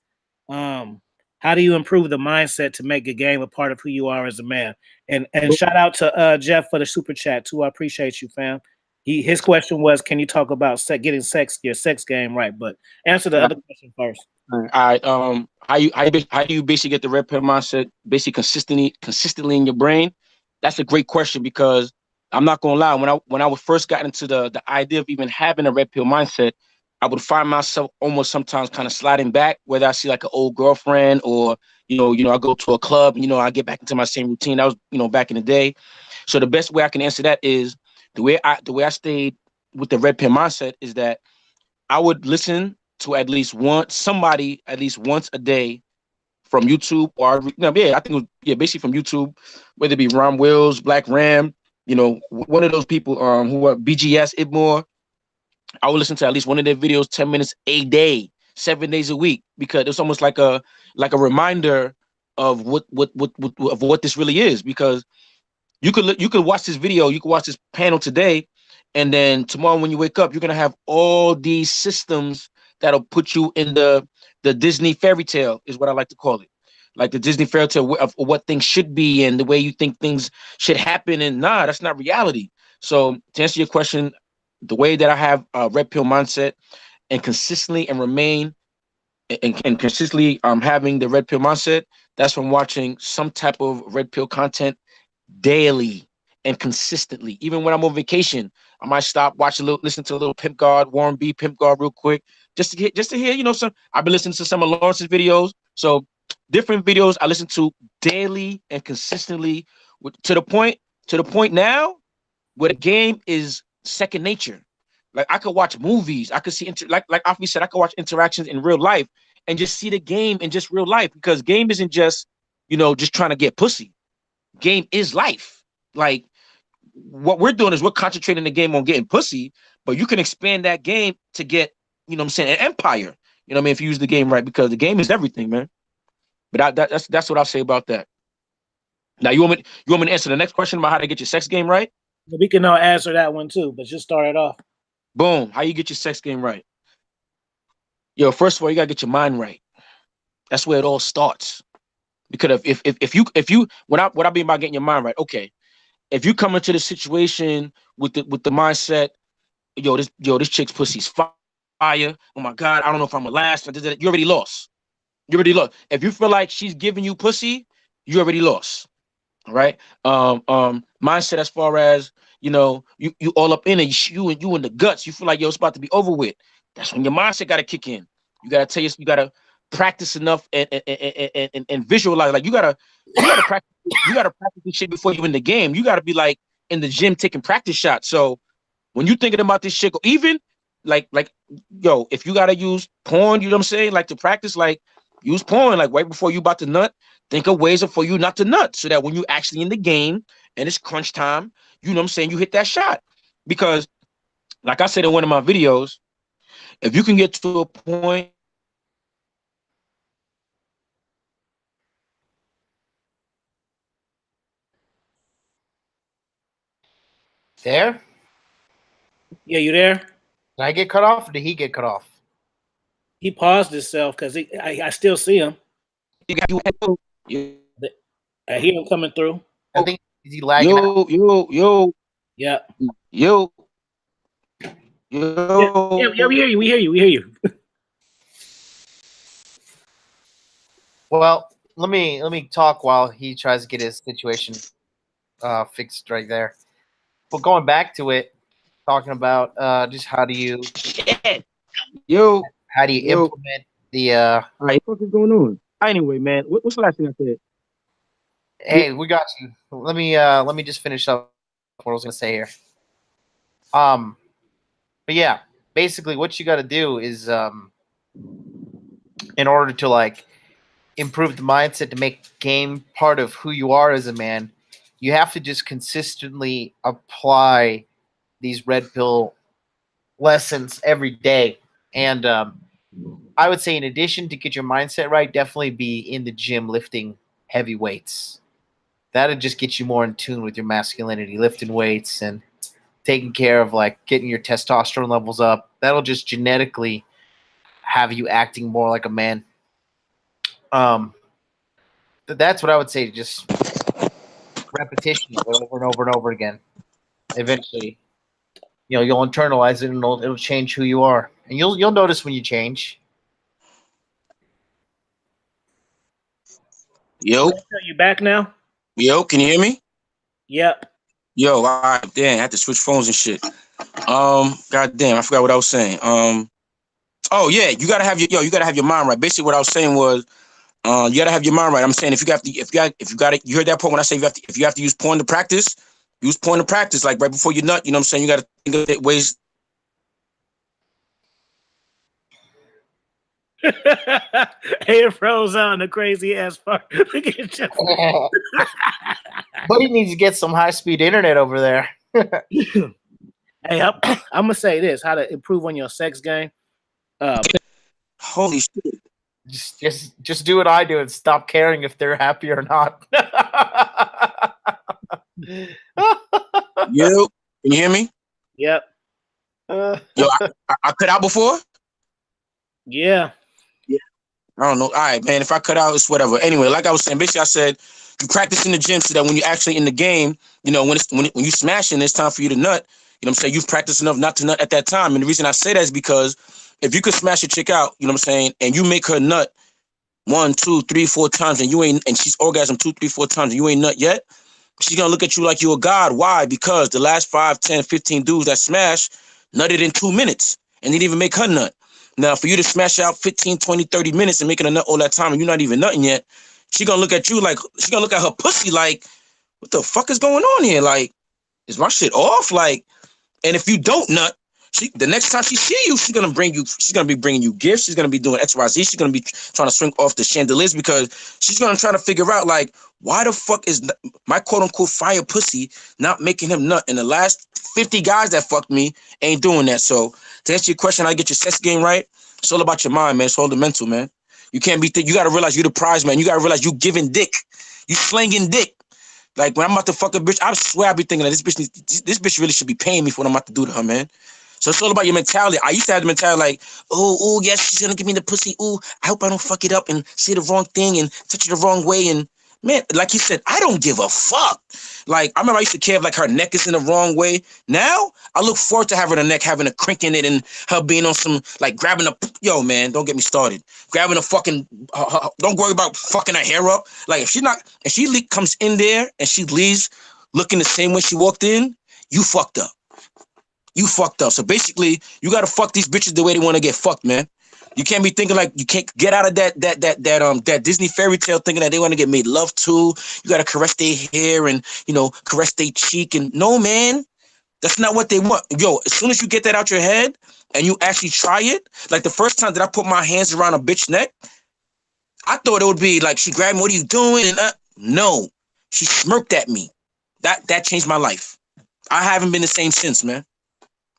How do you improve the mindset to make a game a part of who you are as a man? And shout out to Jeff for the super chat too. I appreciate you, fam. His question was, can you talk about getting your sex game right? But answer the other question first. All right. How do you basically get the red pill mindset basically consistently in your brain? That's a great question, because I'm not gonna lie. When I was first got into the idea of even having a red pill mindset, I would find myself almost sometimes kind of sliding back, whether I see like an old girlfriend or you know I go to a club and I get back into my same routine. That was back in the day. So the best way I can answer that is the way I stayed with the red pill mindset is that I would listen to at least once a day from YouTube, or I think it was basically from YouTube, whether it be Ron Wills, Black Ram, one of those people who are BGS Ibmore. I would listen to at least one of their videos 10 minutes a day, 7 days a week, because it's almost like a reminder of what this really is. Because you could watch this video, you could watch this panel today, and then tomorrow when you wake up, you're gonna have all these systems that'll put you in the Disney fairy tale, is what I like to call it. Like the Disney fairy tale of what things should be and the way you think things should happen. And nah, that's not reality. So to answer your question, the way that I have a red pill mindset and consistently and remain and consistently having the red pill mindset, that's from watching some type of red pill content daily and consistently. Even when I'm on vacation, I might stop, listen to a little Pimp God, Warren B. Pimp God real quick, just to hear, some. I've been listening to some of Lawrence's videos. So different videos I listen to daily and consistently, to the point now where the game is second nature. Like I could watch movies, I could see like Afi said, I could watch interactions in real life and just see the game in just real life, because game isn't just just trying to get pussy. Game is life. Like what we're doing is we're concentrating the game on getting pussy, but you can expand that game to get, an empire. If you use the game right, because the game is everything, man. But that's what I'll say about that. Now you want me to answer the next question about how to get your sex game right? We can now answer that one too, but just start it off. Boom. How you get your sex game right? Yo, first of all, you gotta get your mind right. That's where it all starts. Because if you what I mean by getting your mind right, okay. If you come into the situation with the mindset, this chick's pussy's fire. Oh my God, I don't know if I'm gonna last. You already lost. If you feel like she's giving you pussy, you already lost. All right. Mindset as far as you all up in it, you in the guts. You feel like it's about to be over with. That's when your mindset got to kick in. You got to practice enough and visualize. Like you gotta practice. You gotta practice this shit before you in the game. You gotta be like in the gym taking practice shots. So when you're thinking about this shit, even like if you gotta use porn, you know what I'm saying, like to practice, like use porn, like right before you about to nut. Think of ways for you not to nut, so that when you actually in the game and it's crunch time, you know what I'm saying, you hit that shot. Because like I said in one of my videos, if you can get to a point there. Yeah, you there? Did I get cut off or did he get cut off? He paused himself because I still see him. I hear him coming through. I think is he lagging out? Yeah. Yo. Yeah, we hear you. Well, let me talk while he tries to get his situation fixed right there. But going back to it, talking about just how do you implement the All right, what is going on? Anyway, man, what's the last thing I said? Hey, we got you. Let me just finish up what I was gonna say here. But yeah, basically what you got to do is in order to like improve the mindset to make game part of who you are as a man, you have to just consistently apply these red pill lessons every day. And I would say, in addition to get your mindset right, definitely be in the gym lifting heavy weights. That'll just get you more in tune with your masculinity, lifting weights and taking care of like getting your testosterone levels up. That'll just genetically have you acting more like a man. That's what I would say. Just repetition of it over and over and over again. Eventually, you'll internalize it and it'll change who you are, and you'll notice when you change. Yo, You back now? yo, can you hear me? Yep. Yo, all right, damn, I had to switch phones and shit. God damn, I forgot what I was saying. Oh yeah, you gotta have your mind right. Basically, what I was saying was, you gotta have your mind right. I'm saying if you got it, you heard that point when I say if you have to use porn to practice, use porn to practice. Like right before you nut, you know what I'm saying? You gotta think of it ways. Hey, it froze on the crazy ass part. Look at Jeff. But he needs to get some high speed internet over there. Hey, I'm gonna say this: how to improve on your sex game. Holy shit! Just do what I do and stop caring if they're happy or not. Yo, can you hear me? Yep. Yo, I cut out before. Yeah. I don't know. All right, man. If I cut out, it's whatever. Anyway, like I was saying, basically, I said you practice in the gym so that when you're actually in the game, when you smashing, it's time for you to nut. You know what I'm saying? You've practiced enough not to nut at that time. And the reason I say that is because if you could smash a chick out, you know what I'm saying, and you make her nut 1, 2, 3, 4 times, and she's orgasmed 2, 3, 4 times, and you ain't nut yet, she's gonna look at you like you're a god. Why? Because the last 5, 10, 15 dudes that smash nutted in 2 minutes and didn't even make her nut. Now, for you to smash out 15, 20, 30 minutes and making a nut all that time and you're not even nutting yet, she gonna look at you like, she gonna look at her pussy like, what the fuck is going on here? Like, is my shit off? Like, and if you don't nut, the next time she see you, she's gonna be bringing you gifts. She's gonna be doing XYZ. She's gonna be trying to swing off the chandeliers because she's gonna try to figure out like, why the fuck is my quote unquote fire pussy not making him nut? And the last 50 guys that fucked me ain't doing that. So to answer your question, how to get your sex game right, it's all about your mind, man. It's all the mental, man. You can't be you gotta realize you're the prize, man. You gotta realize you giving dick. You slinging dick. Like when I'm about to fuck a bitch, I swear I be thinking that this bitch really should be paying me for what I'm about to do to her, man. So it's all about your mentality. I used to have the mentality like, oh, yes, she's gonna give me the pussy. Oh, I hope I don't fuck it up and say the wrong thing and touch it the wrong way. And man, like you said, I don't give a fuck. Like I remember I used to care if like her neck is in the wrong way. Now I look forward to having her neck having a crink in it and her being on some like grabbing yo man, don't get me started. Grabbing a fucking don't worry about fucking her hair up. Like if she comes in there and she leaves looking the same way she walked in, you fucked up. You fucked up. So basically, you gotta fuck these bitches the way they want to get fucked, man. You can't be thinking like you can't get out of that Disney fairy tale thinking that they want to get made love to. You gotta caress their hair and caress their cheek and no, man, that's not what they want. Yo, as soon as you get that out your head and you actually try it, like the first time that I put my hands around a bitch neck, I thought it would be like she grabbed me. What are you doing? And no, she smirked at me. That changed my life. I haven't been the same since, man.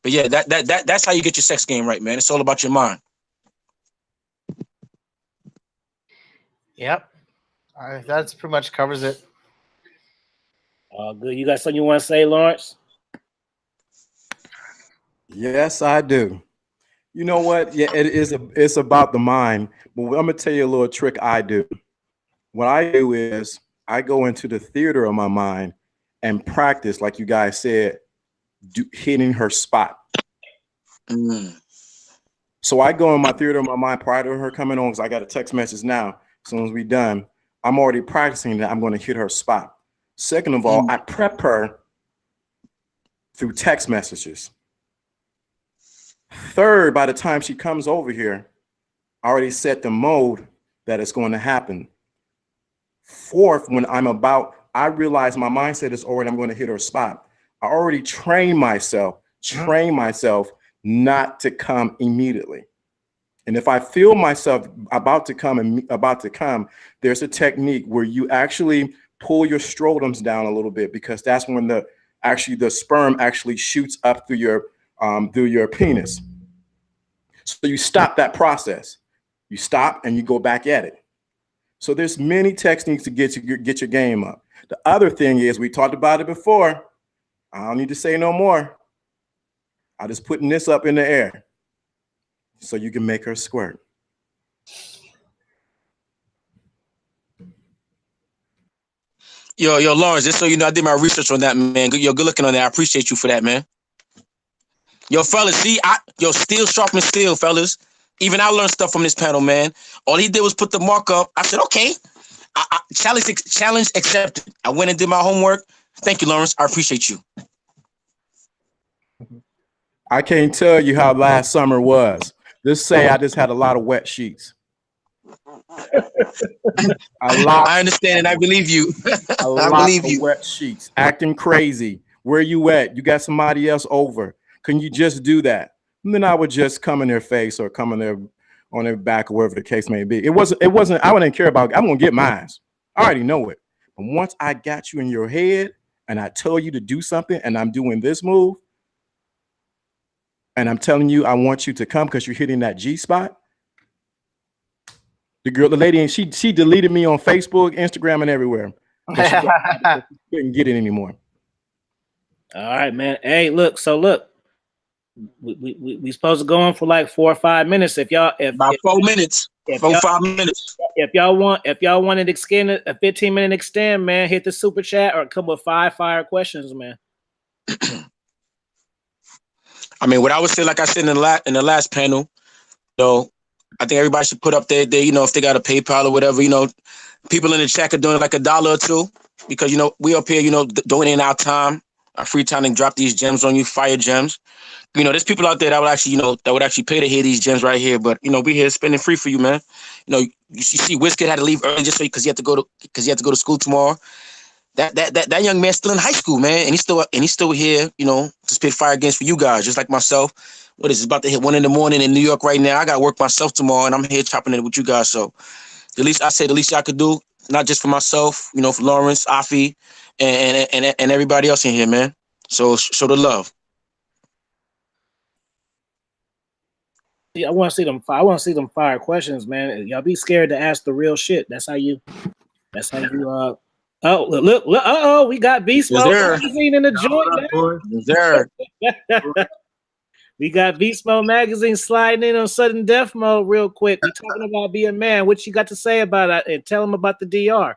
But yeah, that's how you get your sex game right, man. It's all about your mind. Yep. That's pretty much covers it. Good. You got something you want to say, Lawrence? Yes, I do. You know what? Yeah, it's about the mind. But I'm gonna tell you a little trick I do. What I do is I go into the theater of my mind and practice, like you guys said, hitting her spot. So I go in my theater of my mind prior to her coming on because I got a text message now. As soon as we're done, I'm already practicing that I'm going to hit her spot. Second of all, I prep her through text messages. Third, by the time she comes over here, I already set the mode that it's going to happen. Fourth, when I realize my mindset is already, I'm going to hit her spot. I already train myself not to come immediately. And if I feel myself about to come, there's a technique where you actually pull your scrotums down a little bit because that's when the actually the sperm actually shoots up through your penis. So you stop that process. You stop and you go back at it. So there's many techniques to get your game up. The other thing is, we talked about it before. I don't need to say no more. I'm just putting this up in the air so you can make her squirt. Yo, Lawrence, just so you know, I did my research on that, man. Yo, good looking on that. I appreciate you for that, man. Yo, fellas, see, steel sharpens steel, fellas. Even I learned stuff from this panel, man. All he did was put the mark up. I said, okay. Challenge accepted. I went and did my homework. Thank you, Lawrence. I appreciate you. I can't tell you how last summer was. Let's say I just had a lot of wet sheets. I understand and I believe you. I believe you. Wet sheets, acting crazy. Where you at? You got somebody else over. Can you just do that? And then I would just come in their face or come in their on their back or wherever the case may be. It wasn't, I wouldn't care about, I'm gonna get mine. I already know it. But once I got you in your head and I tell you to do something and I'm doing this move, and I'm telling you I want you to come because you're hitting that G spot. The lady, and she deleted me on Facebook, Instagram, and everywhere. She couldn't get it anymore. All right, man. Hey, look. So look, we supposed to go on for like 4 or 5 minutes. About 4 minutes, 4 or 5 minutes. If y'all want to extend a 15-minute extend, man, hit the super chat or come with 5 fire questions, man. I mean, what I would say, like I said in the last panel, though, I think everybody should put up their, if they got a PayPal or whatever, people in the chat are doing like $1 or $2 because, we up here, donating our time, our free time and drop these gems on you, fire gems. There's people out there that would actually pay to hear these gems right here. But, we here spending free for you, man. You see Wiz Kid had to leave early just so because he had to go to school tomorrow. That young man's still in high school, man, and he's still here, to spit fire against for you guys, just like myself. What is it, about to hit 1 a.m. in New York right now? I got to work myself tomorrow, and I'm here chopping it with you guys. So, the least I could do, not just for myself, for Lawrence, Afi, and everybody else in here, man. So show the love. Yeah, I want to see them. I want to see them fire questions, man. Y'all be scared to ask the real shit. That's how you. Oh, look. Uh-oh, we got Beast Mode Magazine in the joint. We got Beast Mode Magazine sliding in on sudden death mode real quick. We talking about being a man. What you got to say about it? And tell them about the DR.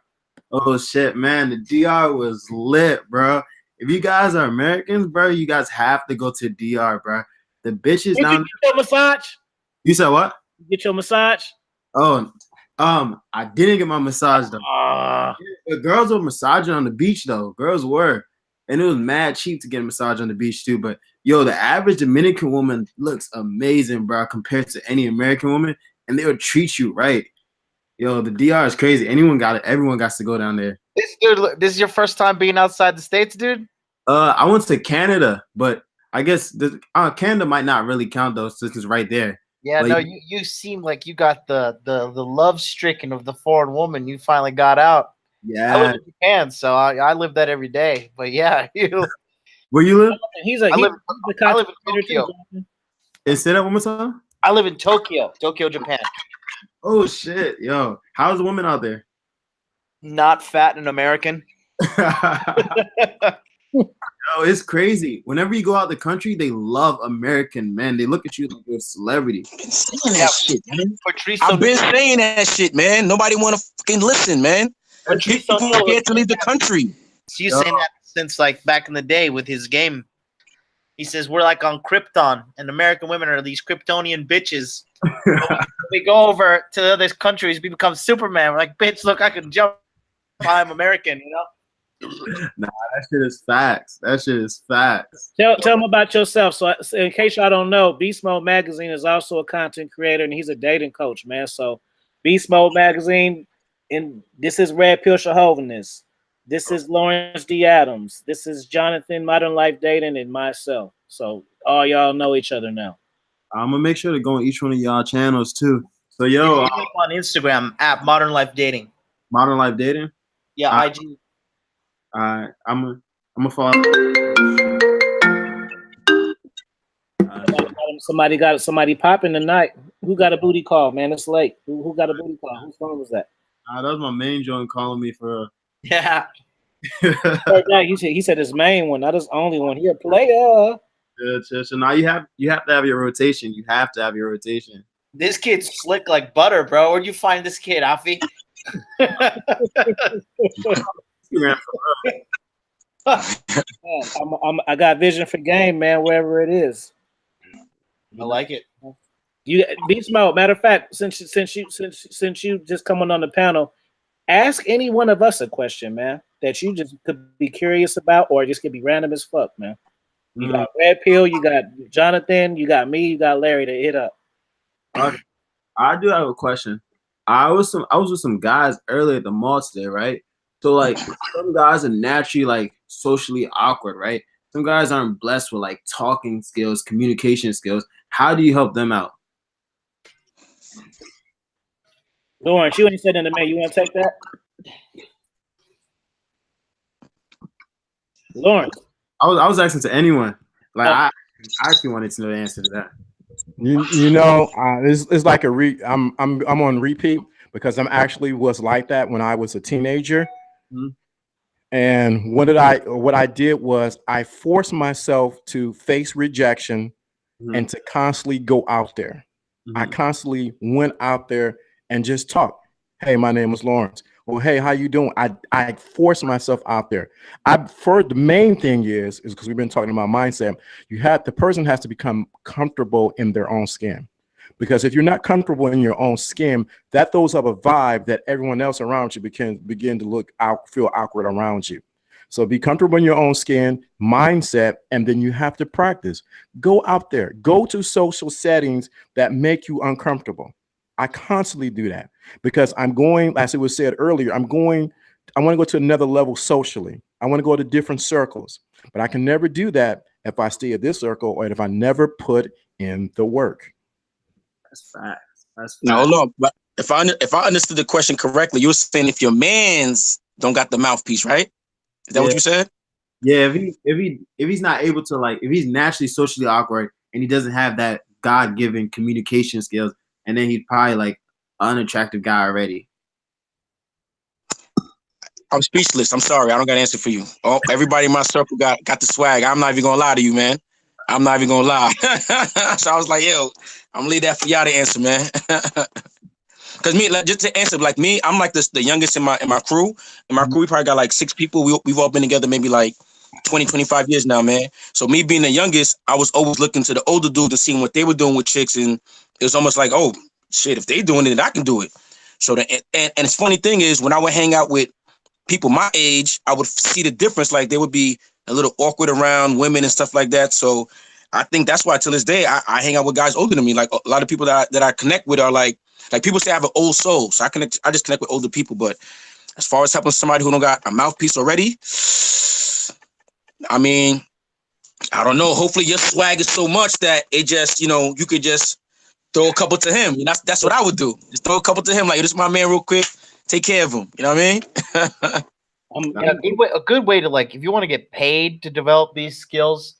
Oh, shit, man. The DR was lit, bro. If you guys are Americans, bro, you guys have to go to DR, bro. The bitches Did down. You get your massage? You said what? Get your massage? Oh, I didn't get my massage though. The girls were massaging on the beach though. Girls were, and it was mad cheap to get a massage on the beach too. But yo, the average Dominican woman looks amazing, bro, compared to any American woman, and they will treat you right. Yo, the DR is crazy. Everyone got to go down there. This is your first time being outside the States, dude? I went to Canada, but I guess Canada might not really count though, since it's right there. Yeah, like, no, you seem like you got the love stricken of the foreign woman. You finally got out. Yeah, I live in Japan, so I live that every day. But yeah, where you live? I live in Tokyo. Say that one more time. I live in Tokyo, Japan. Oh shit, yo, how's the woman out there? Not fat and American. Yo, it's crazy. Whenever you go out the country, they love American men. They look at you like you're a celebrity. I've been saying that shit, man. I've been saying that shit, man. Nobody want to fucking listen, man. People are scared to leave the country. She's saying that since like back in the day with his game. He says we're like on Krypton, and American women are these Kryptonian bitches. We go over to other countries, we become Superman. We're like, bitch, look, I can jump. I'm American, you know. Nah, that shit is facts. Tell them about yourself. So in case y'all don't know, Beast Mode Magazine is also a content creator and he's a dating coach, man. So Beast Mode Magazine, and this is Red Pill Chauvinist. This is Lawrence D. Adams. This is Jonathan, Modern Life Dating, and myself. So all y'all know each other now. I'm gonna make sure to go on each one of y'all channels too. So yo, on Instagram at Modern Life Dating. Modern Life Dating. Yeah, IG. I'm gonna follow. Somebody got somebody popping tonight. Who got a booty call, man? It's late. Who got a booty call? Whose phone was that? That was my main joint calling me for. Yeah. He said his main one, not his only one. He a player. Yeah, so now you have to have your rotation. You have to have your rotation. This kid's slick like butter, bro. Where'd you find this kid, Afi? I got vision for game, man. Wherever it is, I like it. You Beast Mode. Matter of fact, since you just coming on the panel, ask any one of us a question, man, that you just could be curious about, or just could be random as fuck, man. You got Red Pill, you got Jonathan, you got me, you got Larry to hit up. I do have a question. I was with some guys earlier at the mall today, right? So like some guys are naturally like socially awkward, right? Some guys aren't blessed with like talking skills, communication skills. How do you help them out? Lawrence, you ain't said in the mail. You want to take that? Lawrence. I was asking to anyone. Like I actually wanted to know the answer to that. You know, it's like I'm on repeat because I'm actually was like that when I was a teenager. Mm-hmm. And what I did was I forced myself to face rejection and to constantly go out there. I constantly went out there and just talked. Hey, my name is Lawrence. Well, hey, how you doing? I forced myself out there. The main thing is because we've been talking about mindset. The person has to become comfortable in their own skin. Because if you're not comfortable in your own skin, that throws up a vibe that everyone else around you begin to feel awkward around you. So be comfortable in your own skin, mindset, and then you have to practice. Go out there. Go to social settings that make you uncomfortable. I constantly do that because I'm going, as it was said earlier, I want to go to another level socially. I want to go to different circles, but I can never do that if I stay at this circle or if I never put in the work. That's facts. Now, hold on. But if I understood the question correctly, you were saying if your mans don't got the mouthpiece, right? Is that what you said? Yeah, if he's not able to, like, if he's naturally socially awkward and he doesn't have that God-given communication skills, and then he's probably like an unattractive guy already. I'm speechless. I'm sorry. I don't got an answer for you. Oh, everybody in my circle got the swag. I'm not even gonna lie to you, man. I'm not even gonna lie. So I was like, yo, I'm gonna leave that for y'all to answer, man. Cause me, like, just to answer, like me, I'm like the youngest in my crew. In my crew, we probably got like 6 people. We've all been together maybe like 20, 25 years now, man. So me being the youngest, I was always looking to the older dudes and seeing what they were doing with chicks, and it was almost like, oh shit, if they doing it, then I can do it. So and it's funny thing is, when I would hang out with people my age, I would see the difference. Like they would be a little awkward around women and stuff like that. So I think that's why till this day I hang out with guys older than me. Like a lot of people that I connect with are like people say I have an old soul, so I just connect with older people. But as far as helping somebody who don't got a mouthpiece already, I mean, I don't know. Hopefully your swag is so much that it just, you could just throw a couple to him. That's what I would do. Just throw a couple to him. Like, this is my man real quick. Take care of him. You know what I mean? A good way to, like, if you want to get paid to develop these skills,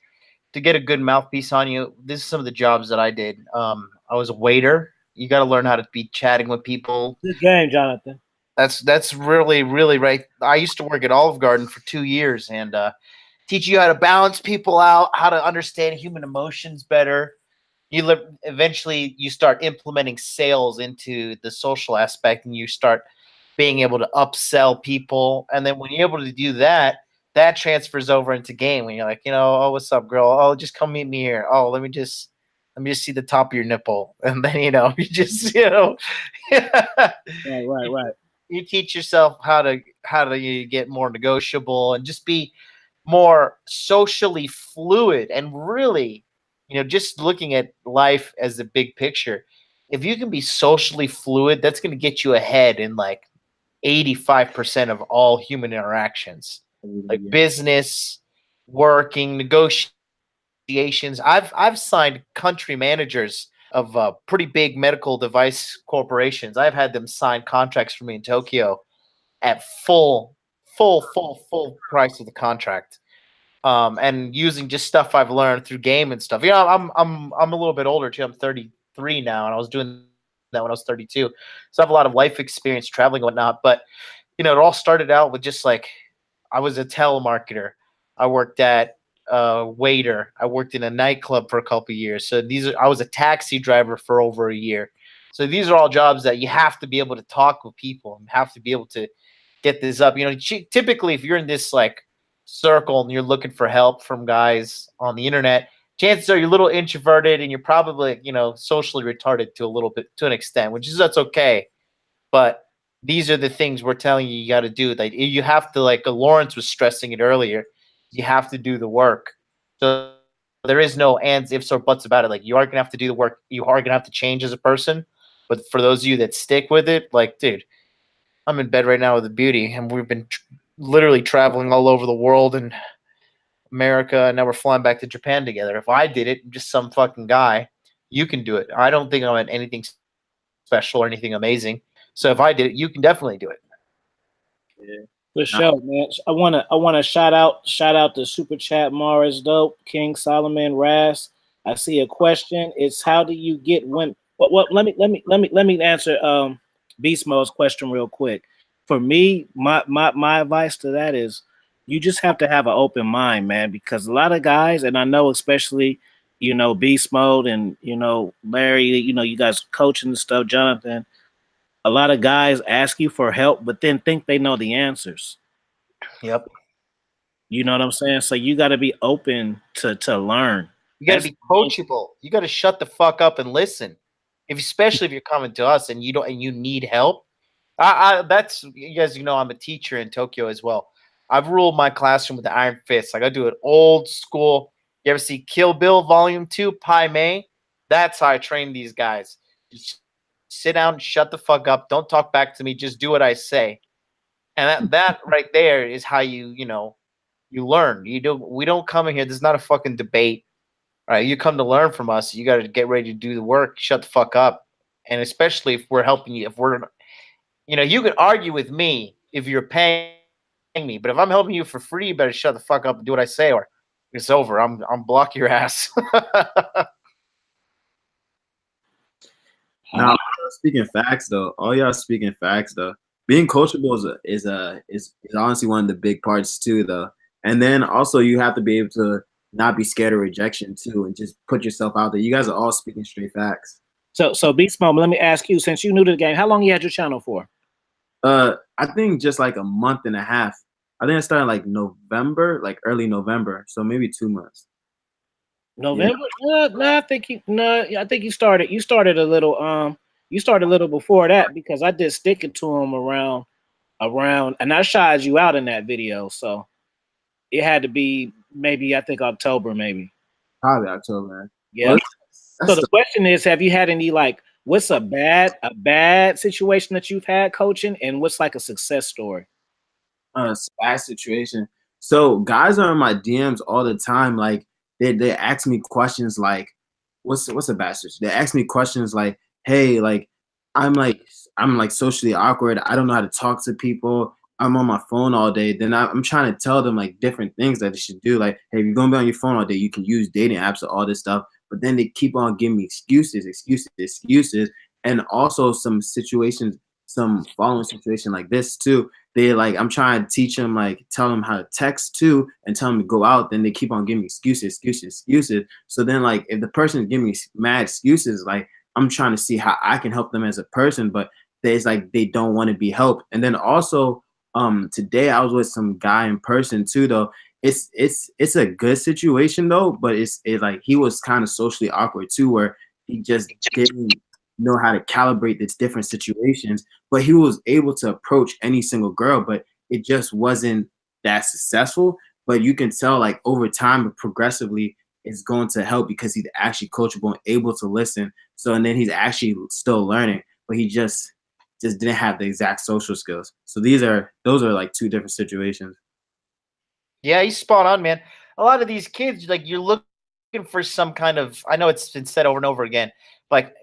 to get a good mouthpiece on you, this is some of the jobs that I did. I was a waiter. You got to learn how to be chatting with people. Good game, Jonathan. That's really, really right. I used to work at Olive Garden for 2 years and teach you how to balance people out, how to understand human emotions better. Eventually you start implementing sales into the social aspect, and you start being able to upsell people. And then when you're able to do that, that transfers over into game. When you're like, oh, what's up, girl? Oh, just come meet me here. Oh, let me just see the top of your nipple. And then, you just, Right. You teach yourself how to get more negotiable and just be more socially fluid, and really, just looking at life as a big picture. If you can be socially fluid, that's going to get you ahead in like 85% of all human interactions, like business, working, negotiations. I've signed country managers of pretty big medical device corporations. I've had them sign contracts for me in Tokyo at full price of the contract. and using just stuff I've learned through game and stuff. I'm a little bit older too. I'm 33 now, and I was doing that when I was 32. So I have a lot of life experience traveling and whatnot. But it all started out with just like I was a telemarketer. I worked at waiter. I worked in a nightclub for a couple of years. So I was a taxi driver for over a year. So these are all jobs that you have to be able to talk with people and have to be able to get this up. Typically if you're in this like circle and you're looking for help from guys on the internet, chances are you're a little introverted and you're probably, socially retarded to an extent, that's okay. But these are the things we're telling you got to do. Like you have to, like Lawrence was stressing it earlier, you have to do the work. So there is no ands, ifs, or buts about it. Like you are gonna have to do the work. You are gonna have to change as a person. But for those of you that stick with it, like, dude, I'm in bed right now with a beauty, and we've been literally traveling all over the world and America, and now we're flying back to Japan together. If I did it, just some fucking guy, you can do it. I don't think I'm anything special or anything amazing. So if I did it, you can definitely do it. Yeah. For sure, man. I wanna shout out the super chat. Mars Dope, King Solomon, Raz. I see a question. It's how do you get women? What? Let me answer Beast Mode's question real quick. For me, my advice to that is you just have to have an open mind, man, because a lot of guys, and I know especially Beast Mode and Larry, you guys coaching and stuff, Jonathan. A lot of guys ask you for help, but then think they know the answers. Yep. You know what I'm saying? So you got to be open to learn. You got to be coachable. You got to shut the fuck up and listen. Especially if you're coming to us and you need help. That's, you guys, I'm a teacher in Tokyo as well. I've ruled my classroom with the iron fist. Like I do it old school. You ever see Kill Bill Volume 2, Pai Mei? That's how I train these guys. Just sit down, shut the fuck up. Don't talk back to me. Just do what I say. And that right there is how you learn. We don't come in here. This is not a fucking debate. All right, you come to learn from us. You got to get ready to do the work. Shut the fuck up. And especially if we're helping you, you can argue with me if you're paying me, but if I'm helping you for free, you better shut the fuck up and do what I say, or it's over. I'm block your ass. Now, speaking facts though, all y'all speaking facts though. Being coachable is honestly one of the big parts too, though. And then also you have to be able to not be scared of rejection too, and just put yourself out there. You guys are all speaking straight facts. So Beast Mode, let me ask you, since you new to the game, how long you had your channel for? I think just like a month and a half. I think I started like November, like early November, so maybe 2 months. November? Yeah. No, I think you started. You started a little. You started a little before that, because I did sticking to him around, and I shied you out in that video. So it had to be maybe, I think October, maybe. Probably October. Yeah. So the question is, have you had any, like, what's a bad situation that you've had coaching, and what's like a success story? Bad situation. So guys are in my DMs all the time. Like they ask me questions like, what's a bad situation? They ask me questions like, hey, like I'm socially awkward. I don't know how to talk to people. I'm on my phone all day. Then I'm trying to tell them like different things that they should do. Like, hey, if you're gonna be on your phone all day, you can use dating apps or all this stuff. But then they keep on giving me excuses. And also some following situation like this too. They like, I'm trying to teach them, like tell them how to text too and tell them to go out. Then they keep on giving me excuses. So then like, if the person is giving me mad excuses, like I'm trying to see how I can help them as a person, but it's like they don't want to be helped. And then also today I was with some guy in person too though. It's a good situation though, but it's like he was kind of socially awkward too, where he just didn't know how to calibrate these different situations, but he was able to approach any single girl, but it just wasn't that successful. But you can tell like over time, but progressively it's going to help because he's actually coachable and able to listen. So, and then he's actually still learning, but he just didn't have the exact social skills. So those are like two different situations. Yeah, he's spot on, man. A lot of these kids, like you're looking for some kind of, I know it's been said over and over again, like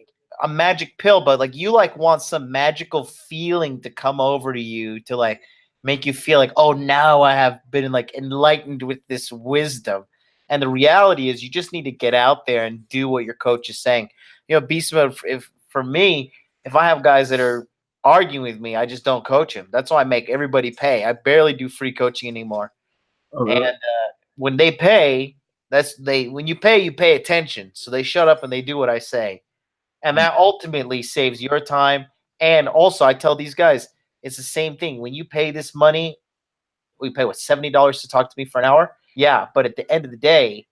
a magic pill, but like you like want some magical feeling to come over to you to like make you feel like, oh, now I have been like enlightened with this wisdom. And the reality is, you just need to get out there and do what your coach is saying. Beast mode. If for me, if I have guys that are arguing with me, I just don't coach them. That's why I make everybody pay. I barely do free coaching anymore. Oh, really? And when they pay, when you pay attention. So they shut up and they do what I say. And that ultimately saves your time. And also, I tell these guys, it's the same thing. When you pay this money, we pay $70 to talk to me for an hour. Yeah, but at the end of the day,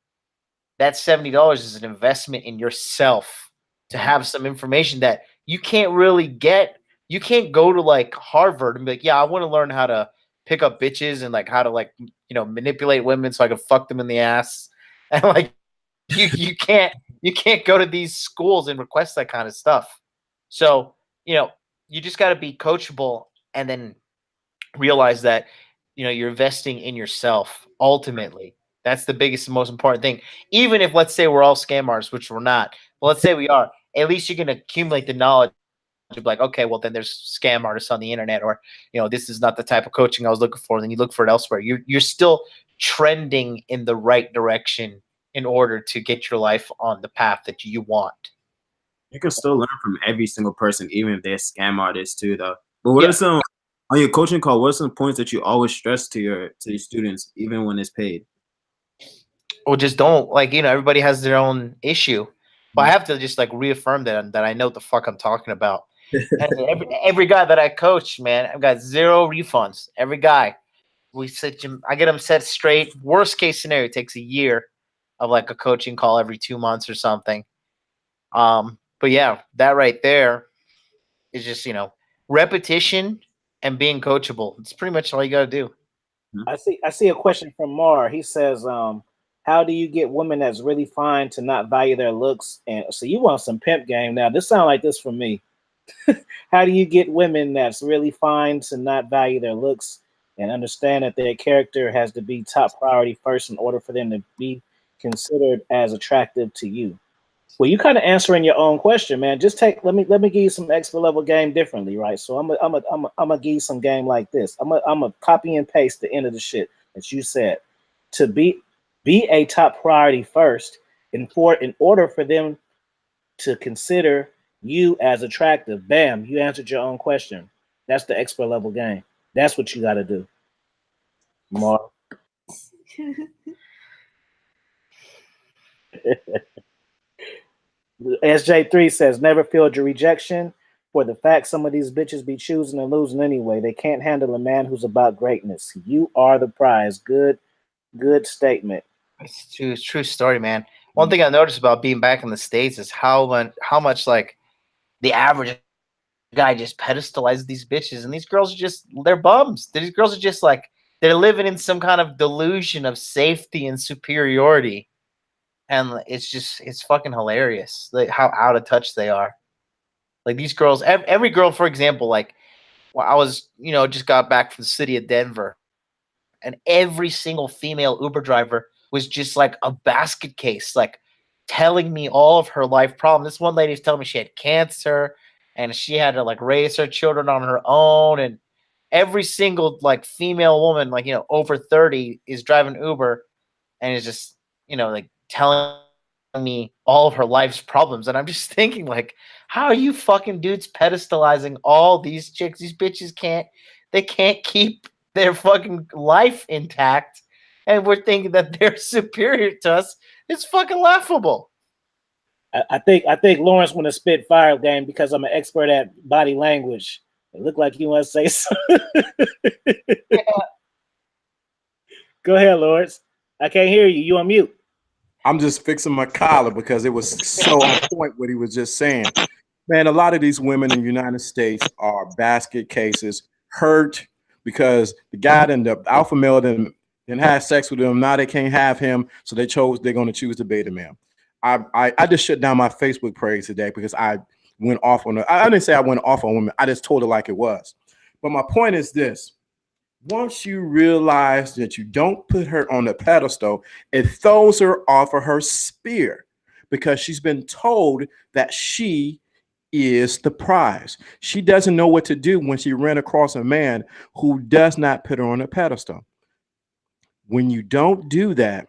that $70 is an investment in yourself to have some information that you can't really get. You can't go to like Harvard and be like, yeah, I want to learn how to pick up bitches and like how to like, manipulate women so I can fuck them in the ass. And like you can't go to these schools and request that kind of stuff. So, you just got to be coachable and then realize that, you're investing in yourself ultimately. That's the biggest and most important thing. Even if, let's say, we're all scam artists, which we're not, but let's say we are, at least you can accumulate the knowledge to be like, okay, well, then there's scam artists on the internet, or, this is not the type of coaching I was looking for. Then you look for it elsewhere. You're still trending in the right direction in order to get your life on the path that you want. You can still learn from every single person, even if they're scam artists too, though. But what are some on your coaching call? What are some points that you always stress to your students, even when it's paid? Well, just don't everybody has their own issue, but I have to just like reaffirm that I know what the fuck I'm talking about. And every guy that I coach, man, I've got 0 refunds. Every guy, I get them set straight. Worst case scenario, it takes a year of like a coaching call every 2 months or something. But yeah, that right there is just, repetition and being coachable. It's pretty much all you got to do. I see a question from Mar. He says, how do you get women that's really fine to not value their looks? And so you want some pimp game. Now, this sounds like this for me. How do you get women that's really fine to not value their looks and understand that their character has to be top priority first in order for them to be considered as attractive to you? Well, you kind of answering your own question, man. Just let me give you some expert level game differently, right? So I'm gonna give you some game like this. I'm gonna copy and paste the end of the shit that you said. To be a top priority first, in order for them to consider you as attractive. Bam, you answered your own question. That's the expert level game. That's what you got to do. Mark. SJ3 says, never feel your rejection for the fact some of these bitches be choosing and losing anyway. They can't handle a man who's about greatness. You are the prize. Good statement. It's true story, man. One thing I noticed about being back in the States is how much like the average guy just pedestalizes these bitches, and these girls are just, they're bums. These girls are just like, they're living in some kind of delusion of safety and superiority. And it's fucking hilarious, like how out of touch they are. Like these girls, every girl, for example, like I was, just got back from the city of Denver, and every single female Uber driver was just like a basket case, like telling me all of her life problems. This one lady was telling me she had cancer and she had to like raise her children on her own. And every single like female woman, like, over 30 is driving Uber and is just, like telling me all of her life's problems. And I'm just thinking, like, how are you fucking dudes pedestalizing all these chicks? These bitches can't keep their fucking life intact, and we're thinking that they're superior to us. It's fucking laughable. I think Lawrence want to spit fire game because I'm an expert at body language. It looked like you want to say something. Yeah. Go ahead, Lawrence. I can't hear you. You on mute. I'm just fixing my collar because it was so on point what he was just saying. Man, a lot of these women in the United States are basket cases, hurt because the guy and the alpha male didn't have sex with them. Now they can't have him, so they're going to choose the beta male. I just shut down my Facebook page today because I went off on her. I didn't say I went off on women. I just told her like it was. But my point is this. Once you realize that you don't put her on the pedestal, it throws her off of her spear because she's been told that she is the prize. She doesn't know what to do when she ran across a man who does not put her on a pedestal. When you don't do that,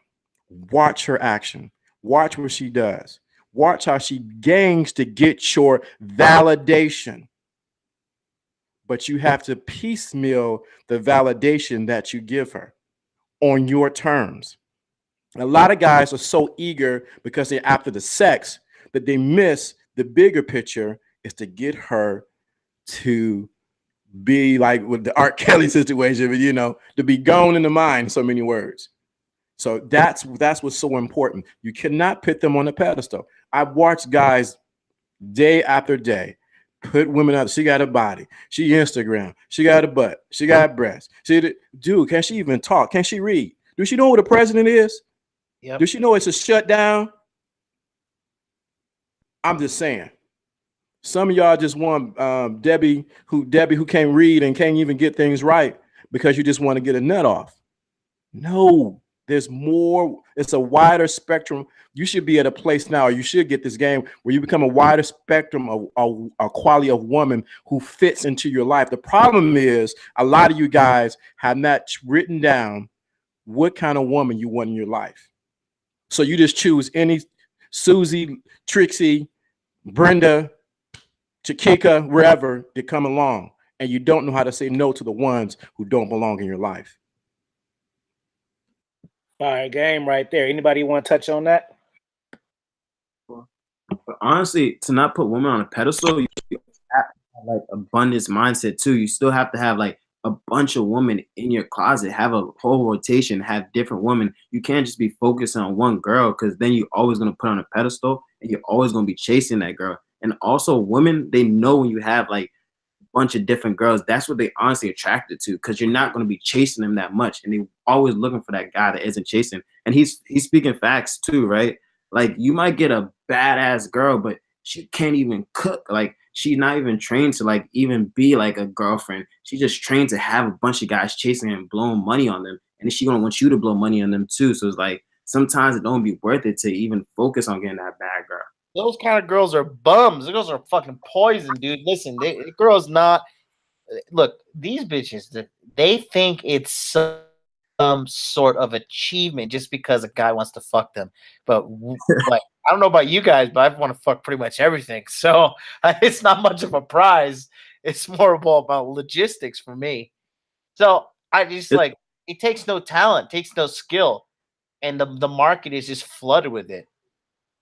watch her action. Watch what she does. Watch how she gains to get your validation. But you have to piecemeal the validation that you give her on your terms. A lot of guys are so eager because they're after the sex that they miss the bigger picture is to get her to be like with the R. Kelly situation, you know, to be gone in the mind, so many words. So that's what's so important. You cannot put them on a pedestal. I've watched guys day after day put women out. She got a body. She Instagram. She got a butt. She got breasts. Dude, can she even talk? Can she read? Does she know what a president is? Yep. Does she know it's a shutdown? I'm just saying. Some of y'all just want Debbie who can't read and can't even get things right because you just want to get a nut off. No, there's more. It's a wider spectrum. You should be at a place now. You should get this game where you become a wider spectrum of a quality of woman who fits into your life. The problem is a lot of you guys have not written down what kind of woman you want in your life. So you just choose any Susie, Trixie, Brenda, Chiquita, wherever they come along, and you don't know how to say no to the ones who don't belong in your life. Fire game right there. Anybody want to touch on that? But honestly, to not put women on a pedestal, you have to have like abundance mindset too. You still have to have like a bunch of women in your closet, have a whole rotation, have different women. You can't just be focusing on one girl because then you're always going to put on a pedestal and you're always going to be chasing that girl. And also women, they know when you have like a bunch of different girls, that's what they honestly attracted to because you're not going to be chasing them that much. And they're always looking for that guy that isn't chasing. And he's speaking facts too, right? Like you might get a badass girl, but she can't even cook. Like she's not even trained to like even be like a girlfriend. She just trained to have a bunch of guys chasing her and blowing money on them. And she gonna want you to blow money on them too. So it's like sometimes it don't be worth it to even focus on getting that bad girl. Those kind of girls are bums. Those girls are fucking poison, dude. Listen, girls not. Look, these bitches, they think it's some sort of achievement just because a guy wants to fuck them. But like, I don't know about you guys, but I want to fuck pretty much everything. So it's not much of a prize. It's more about logistics for me. So I just like, it takes no talent, takes no skill, and the market is just flooded with it.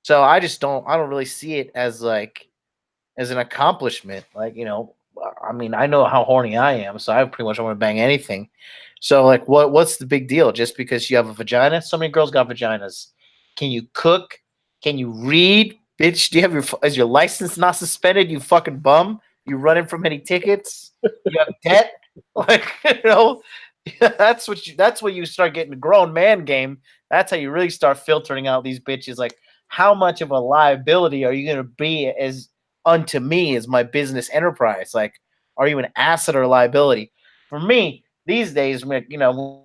So I don't really see it as like as an accomplishment. Like, you know, I mean, I know how horny I am, so I pretty much want to bang anything. So like, what's the big deal? Just because you have a vagina? So many girls got vaginas. Can you cook? Can you read? Bitch, do you have is your license not suspended? You fucking bum. You running from any tickets? You have debt? Like, you know, that's what you start getting a grown man game. That's how you really start filtering out these bitches. Like, how much of a liability are you going to be as unto me as my business enterprise? Like, are you an asset or a liability? For me, these days, you know,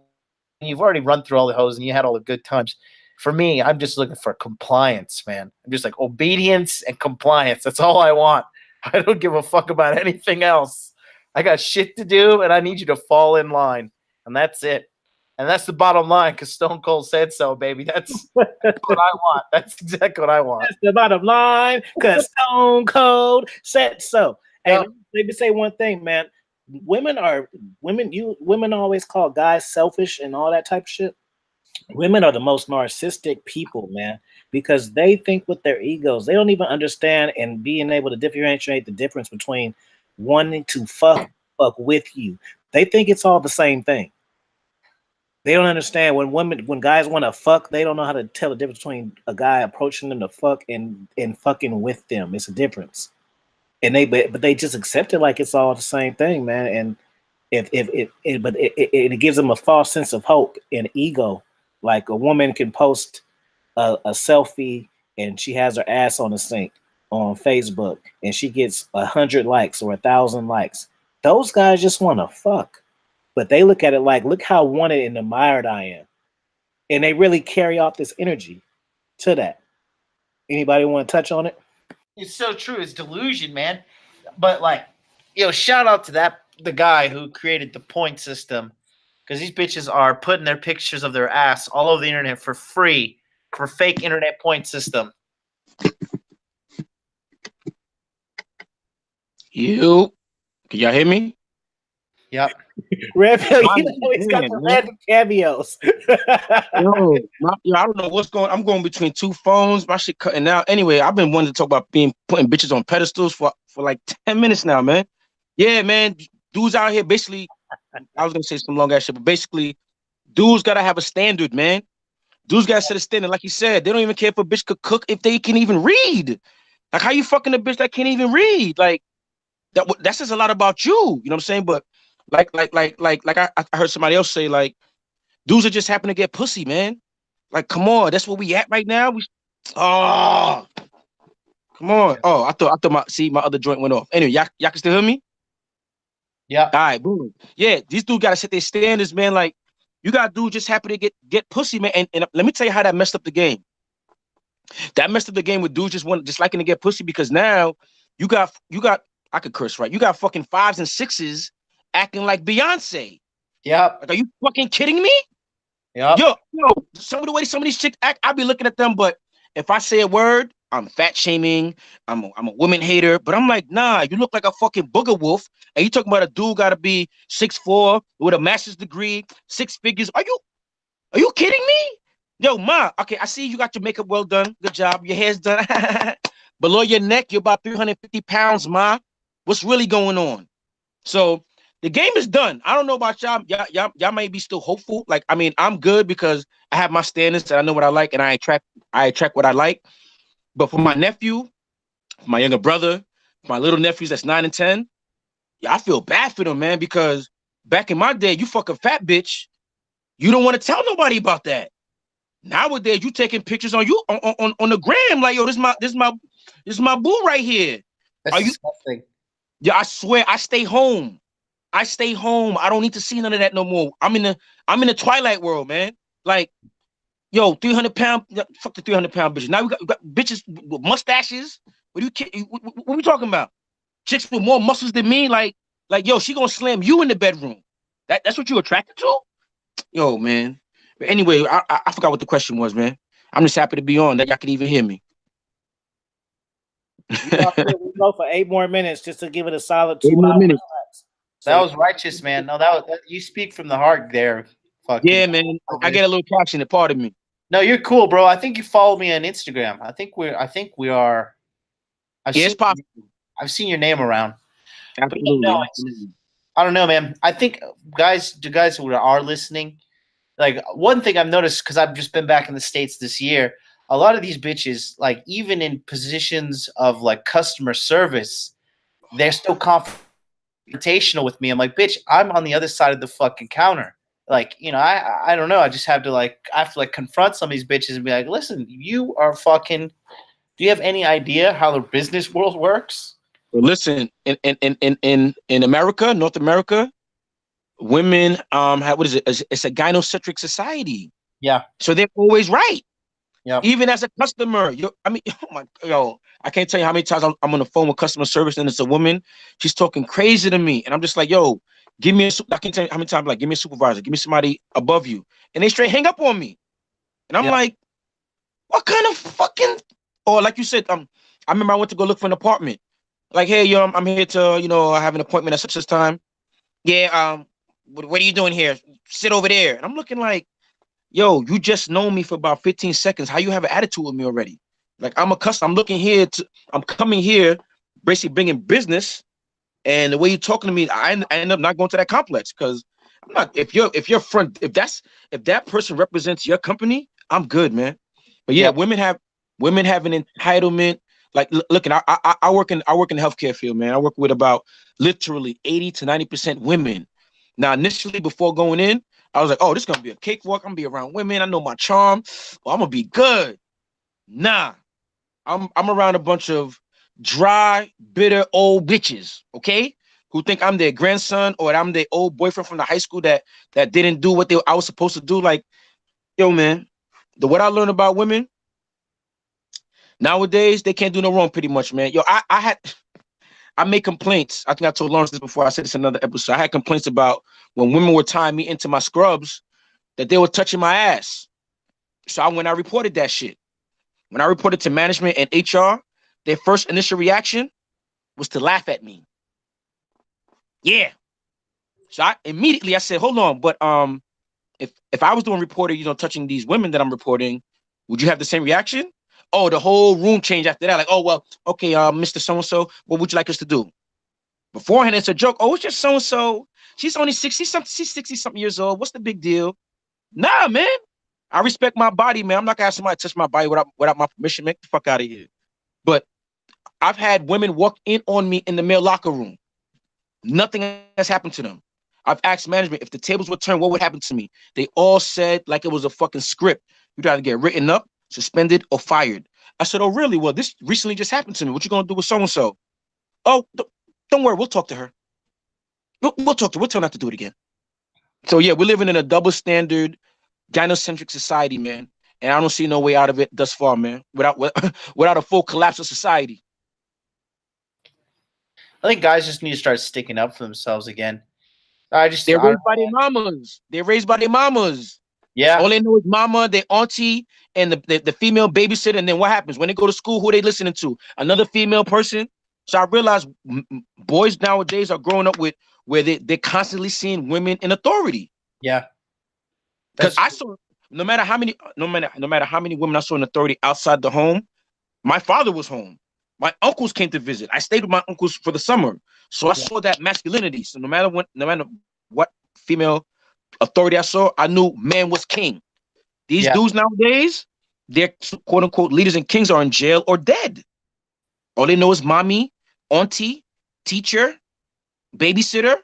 you've already run through all the hoes and you had all the good times. For me, I'm just looking for compliance, man. I'm just like obedience and compliance. That's all I want. I don't give a fuck about anything else. I got shit to do, and I need you to fall in line, and that's it. And that's the bottom line, because Stone Cold said so, baby. That's what I want. That's exactly what I want. That's the bottom line, because Stone Cold said so. Hey, let me say one thing, man. Women always call guys selfish and all that type of shit. Women are the most narcissistic people, man, because they think with their egos. They don't even understand and being able to differentiate the difference between wanting to fuck with you. They think it's all the same thing. They don't understand when guys want to fuck, they don't know how to tell the difference between a guy approaching them to fuck and fucking with them. It's a difference. And but they just accept it like it's all the same thing, man. And it gives them a false sense of hope and ego. Like a woman can post a selfie and she has her ass on the sink on Facebook and she gets 100 likes or 1,000 likes. Those guys just want to fuck, but they look at it like, look how wanted and admired I am, and they really carry off this energy to that. Anybody want to touch on it? It's so true. It's delusion, man. But like, shout out to the guy who created the point system, because these bitches are putting their pictures of their ass all over the internet for free for fake internet point system. Can y'all hear me? Yep. Red Pill, he's got the random cameos. I don't know what's going on. I'm going between two phones. My shit cutting out. Anyway, I've been wanting to talk about putting bitches on pedestals for like 10 minutes now, man. Yeah, man. Dudes out here basically, I was going to say some long ass shit, but basically, dudes got to have a standard, man. Dudes got to set a standard. Like you said, they don't even care if a bitch could cook if they can even read. Like, how you fucking a bitch that can't even read? Like, that says a lot about you. You know what I'm saying? But like I heard somebody else say, like, dudes are just happen to get pussy, man. Like, come on, that's where we at right now. Come on. Oh, I thought my other joint went off. Anyway, y'all can still hear me? Yeah. All right, boom. Yeah, these dudes gotta set their standards, man. Like, you got dudes just happen to get pussy, man. And let me tell you how that messed up the game. That messed up the game with dudes just liking to get pussy, because now you got I could curse, right? You got fucking 5s and 6s acting like Beyonce. Yep. Like, are you fucking kidding me? Yep. Yo, some of the way some of these chicks act, I be looking at them, but if I say a word, I'm fat shaming, I'm a woman hater, but I'm like, nah, you look like a fucking booger wolf, and you talking about a dude gotta be 6'4" with a master's degree, 6 figures. Are you kidding me? Yo, ma, okay, I see you got your makeup well done. Good job. Your hair's done. Below your neck, you're about 350 pounds, ma. What's really going on? So the game is done. I don't know about y'all. Y'all might be still hopeful. Like, I mean, I'm good because I have my standards and I know what I like, and I attract what I like. But for my nephew, for my younger brother, for my little nephews that's 9 and 10, yeah, I feel bad for them, man, because back in my day, you fuck a fat bitch, you don't want to tell nobody about that. Nowadays, you taking pictures on you on the gram, like, yo, this is my boo right here. That's disgusting. Yeah, I swear, I stay home. I don't need to see none of that no more. I'm in the twilight world, man. Like, yo, 300-pound, fuck the 300-pound bitches. Now we got bitches with mustaches. What we talking about? Chicks with more muscles than me. Like, yo, she gonna slam you in the bedroom. That's what you attracted to? Yo, man. But anyway, I forgot what the question was, man. I'm just happy to be on, that y'all can even hear me. We go for 8 more minutes just to give it a solid 2 minutes. That was righteous, man. No, that you speak from the heart there. Yeah, man. I get a little passionate. Pardon me. No, you're cool, bro. I think you follow me on Instagram. I think we are. It's possible. I've seen your name around. Absolutely. I don't know, man. I think the guys who are listening, like, one thing I've noticed, because I've just been back in the States this year, a lot of these bitches, like, even in positions of like customer service, they're still confrontational with me. I'm like, bitch, I'm on the other side of the fucking counter. Like, I don't know. I just have to confront some of these bitches and be like, listen, you are fucking. Do you have any idea how the business world works? Well, listen, in America, North America, women what is it? It's a gynocentric society. Yeah. So they're always right. Yeah. Even as a customer, I can't tell you how many times I'm on the phone with customer service and it's a woman. She's talking crazy to me, and I'm just like, yo, give me I can't tell you how many times, like, give me a supervisor, give me somebody above you, and they straight hang up on me, and I'm like, what kind of fucking? Or like you said, I remember I went to go look for an apartment. Like, hey, yo, I'm here to, I have an appointment at such time. Yeah, what are you doing here? Sit over there. And I'm looking like, yo, you just know me for about 15 seconds. How you have an attitude with me already? Like, I'm coming here, basically bringing business, and the way you're talking to me, I end up not going to that complex, because I'm not. If that person represents your company, I'm good, man. But yeah, women have an entitlement. Like, look, I work in the healthcare field, man. I work with about literally 80 to 90% women. Now, initially, before going in, I was like, oh, this is gonna be a cakewalk. I'm gonna be around women. I know my charm. Well, I'm gonna be good. Nah, I'm around a bunch of dry, bitter old bitches, okay? Who think I'm their grandson or I'm their old boyfriend from the high school that didn't do what I was supposed to do. Like, yo, man, what I learned about women, Nowadays, they can't do no wrong pretty much, man. Yo, I made complaints. I think I told Lawrence this before. I said this in another episode. I had complaints about when women were tying me into my scrubs that they were touching my ass. So I reported that shit. When I reported to management and HR, their first initial reaction was to laugh at me. Yeah. So I immediately said, hold on, but if I was doing reporting, you know, touching these women that I'm reporting, would you have the same reaction? Oh, the whole room changed after that. Like, oh, well, okay, Mr. So-and-so, what would you like us to do? Beforehand, it's a joke. Oh, it's just so-and-so. She's only 60-something, she's 60-something years old. What's the big deal? Nah, man. I respect my body, man. I'm not gonna have somebody touch my body without my permission, man. Get the fuck out of here. But I've had women walk in on me in the male locker room. Nothing has happened to them. I've asked management if the tables were turned, what would happen to me? They all said like it was a fucking script. You'd either get written up, suspended, or fired. I said, oh, really? Well, this recently just happened to me. What you gonna do with so-and-so? Oh, don't worry, we'll talk to her. We'll talk to her. We'll tell her not to do it again. So yeah, we're living in a double standard, gynocentric society, man. And I don't see no way out of it thus far, man, without a full collapse of society. I think guys just need to start sticking up for themselves again. They're raised by their mamas. They're raised by their mamas. Yeah. All they know is mama, their auntie, and the female babysitter. And then what happens? When they go to school, who are they listening to? Another female person. So I realized boys nowadays are growing up with where they're constantly seeing women in authority. Yeah. Because I saw no matter how many women I saw in authority outside the home, my father was home. My uncles came to visit. I stayed with my uncles for the summer. So I saw that masculinity. So no matter what female authority I saw, I knew man was king. These dudes nowadays, their quote unquote leaders and kings are in jail or dead. All they know is mommy, auntie, teacher, babysitter.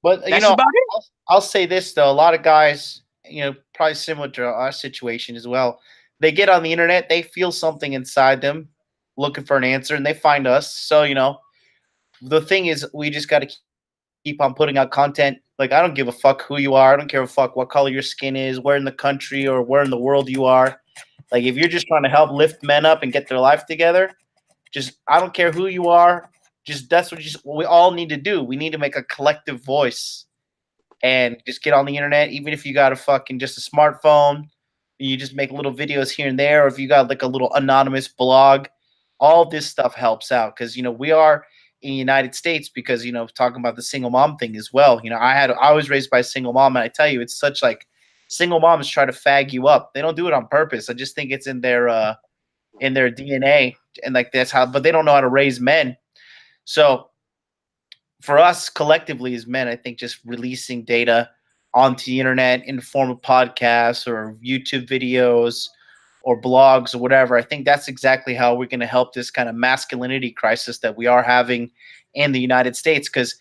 But that's about it. I'll say this though, a lot of guys, you know, probably similar to our situation as well. They get on the internet, they feel something inside them, looking for an answer, and they find us. So, you know, the thing is, we just got to keep on putting out content. Like, I don't give a fuck who you are. I don't care a fuck what color your skin is, where in the country or where in the world you are. Like, if you're just trying to help lift men up and get their life together, just, I don't care who you are. Just, that's what we all need to do. We need to make a collective voice and just get on the internet. Even if you got a fucking just a smartphone, you just make little videos here and there, or if you got like a little anonymous blog, all this stuff helps out. Because, you know, we are in the United States because, you know, talking about the single mom thing as well. You know, I was raised by a single mom, and I tell you, it's such like single moms try to fag you up. They don't do it on purpose. I just think it's in their DNA, and like that's how. But they don't know how to raise men. So for us collectively as men, I think just releasing data onto the internet in the form of podcasts or YouTube videos or blogs or whatever, I think that's exactly how we're going to help this kind of masculinity crisis that we are having in the United States, because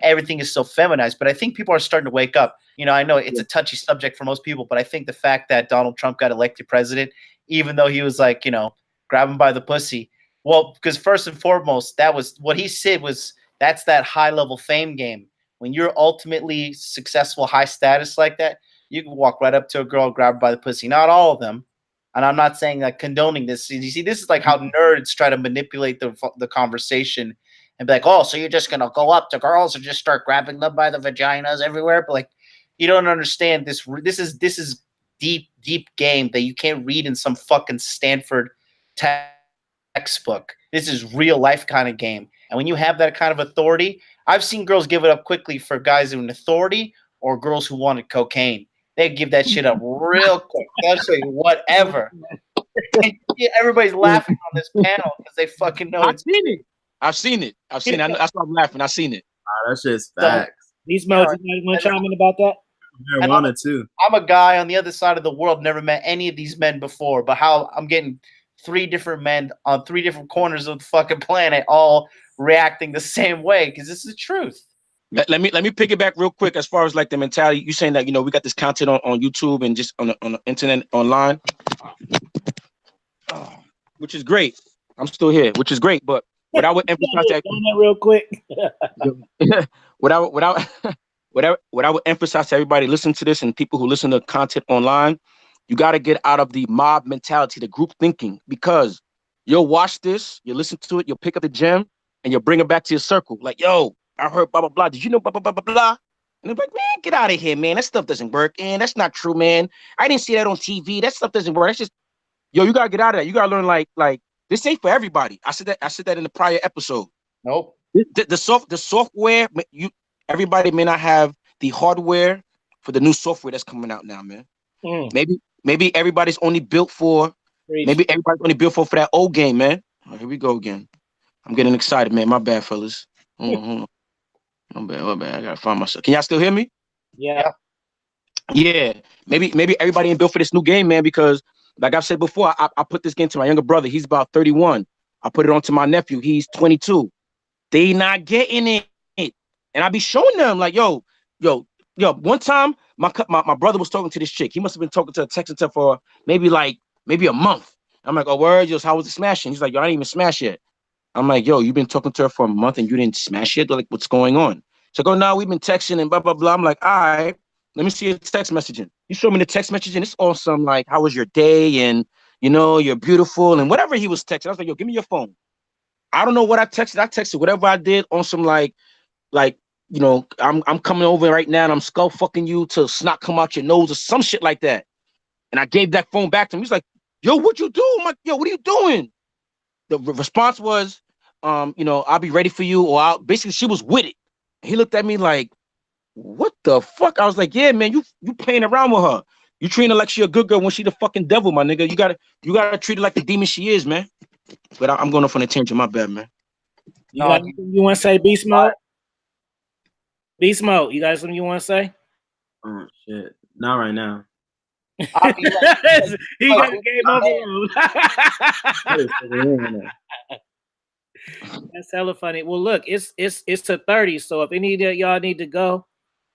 everything is so feminized. But I think people are starting to wake up. You know, I know it's a touchy subject for most people, but I think the fact that Donald Trump got elected president, even though he was like, you know, grab him by the pussy. Well, because first and foremost, that was what he said was that's that high level fame game. When you're ultimately successful, high status like that, you can walk right up to a girl, grab her by the pussy. Not all of them. And I'm not saying like condoning this. You see, this is like how nerds try to manipulate the conversation and be like, oh, so you're just going to go up to girls and just start grabbing them by the vaginas everywhere. But like, you don't understand this. This is deep, deep game that you can't read in some fucking Stanford textbook. This is real life kind of game. And when you have that kind of authority, I've seen girls give it up quickly for guys in authority or girls who wanted cocaine. They give that shit up real quick. They'll say whatever. Everybody's laughing on this panel because they fucking know I've seen it. That's why I'm laughing. I've seen it. That's just facts. These modes, you want to chime in about that? Marijuana too. I'm a guy on the other side of the world, never met any of these men before, but how I'm getting 3 different men on 3 different corners of the fucking planet all reacting the same way, because this is the truth. Let me pick it back real quick as far as like the mentality. You saying that, you know, we got this content on YouTube and just on the internet online, which is great. I'm still here, which is great. But what I would emphasize that real quick. what I would emphasize to everybody listening to this and people who listen to content online, you got to get out of the mob mentality, the group thinking, because you'll watch this, you listen to it, you'll pick up the gem, and you'll bring it back to your circle. Like, yo, I heard blah blah blah. Did you know blah blah blah blah blah? And they're like, man, get out of here, man. That stuff doesn't work, and that's not true, man. I didn't see that on TV. That stuff doesn't work. That's just, yo, you gotta get out of that. You gotta learn like this ain't for everybody. I said that in the prior episode. Nope. The software, everybody may not have the hardware for the new software that's coming out now, man. Maybe everybody's only built for for that old game, man. Oh, here we go again. I'm getting excited, man. My bad, fellas. Hold on. My bad. I gotta find myself. Can y'all still hear me? Yeah. Yeah. Maybe everybody ain't built for this new game, man, because like I've said before, I put this game to my younger brother. He's about 31. I put it on to my nephew. He's 22. They not getting it. And I be showing them like, yo. One time, my brother was talking to this chick. He must have been texting to her for maybe a month. I'm like, oh, word, just how was it smashing? He's like, yo, I didn't even smash yet. I'm like, yo, you've been talking to her for a month and you didn't smash it? They're like, what's going on? So I go, no, we've been texting and blah, blah, blah. I'm like, all right, let me see your text messaging. You show me the text messaging. It's awesome. Like, how was your day? And, you're beautiful and whatever he was texting. I was like, yo, give me your phone. I don't know what I texted. I texted whatever I did on some I'm coming over right now and I'm skull fucking you till snot come out your nose or some shit like that. And I gave that phone back to him. He's like, yo, what you do? I'm like, yo, what are you doing? The response was, I'll be ready for you. Or basically she was with it. He looked at me like, what the fuck? I was like, yeah, man, you playing around with her. You treating her like she a good girl when she the fucking devil, my nigga. You gotta treat her like the demon she is, man. But I'm going off on a tangent, my bad, man. You want to say Beast Mode? Beast Mode, you got something you want to say? Oh shit, not right now. He got the game over. That's hella funny. Well, look, it's to 30. So if any of y'all need to go,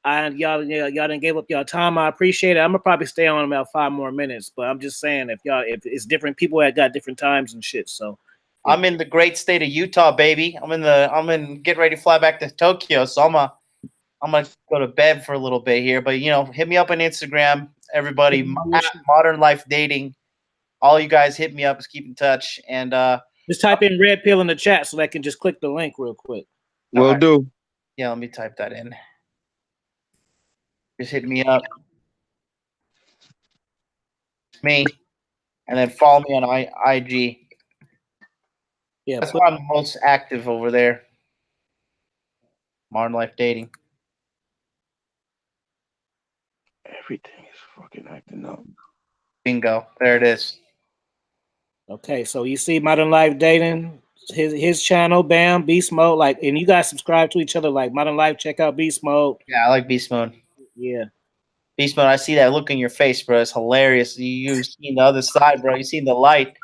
and y'all done gave up y'all time, I appreciate it. I'm gonna probably stay on about 5 more minutes, but I'm just saying if it's different people that got different times and shit. So I'm in the great state of Utah, baby. I'm getting ready to fly back to Tokyo, so I'm gonna go to bed for a little bit here. But hit me up on Instagram, everybody. Modern Life Dating. All you guys hit me up. Just keep in touch and just type in Red Pill in the chat so I can just click the link real quick. Will do. Yeah, let me type that in. Just hit me up. Me. And then follow me on IG. Yeah, that's why I'm most active over there. Modern Life Dating. Everything is fucking acting up. Bingo. There it is. Okay, so you see Modern Life Dating, his channel, bam, Beast Mode, and you guys subscribe to each other, like Modern Life, check out Beast Mode. Yeah, I like Beast Mode. Yeah. Beast Mode, I see that look in your face, bro. It's hilarious. You've seen the other side, bro. You've seen the light.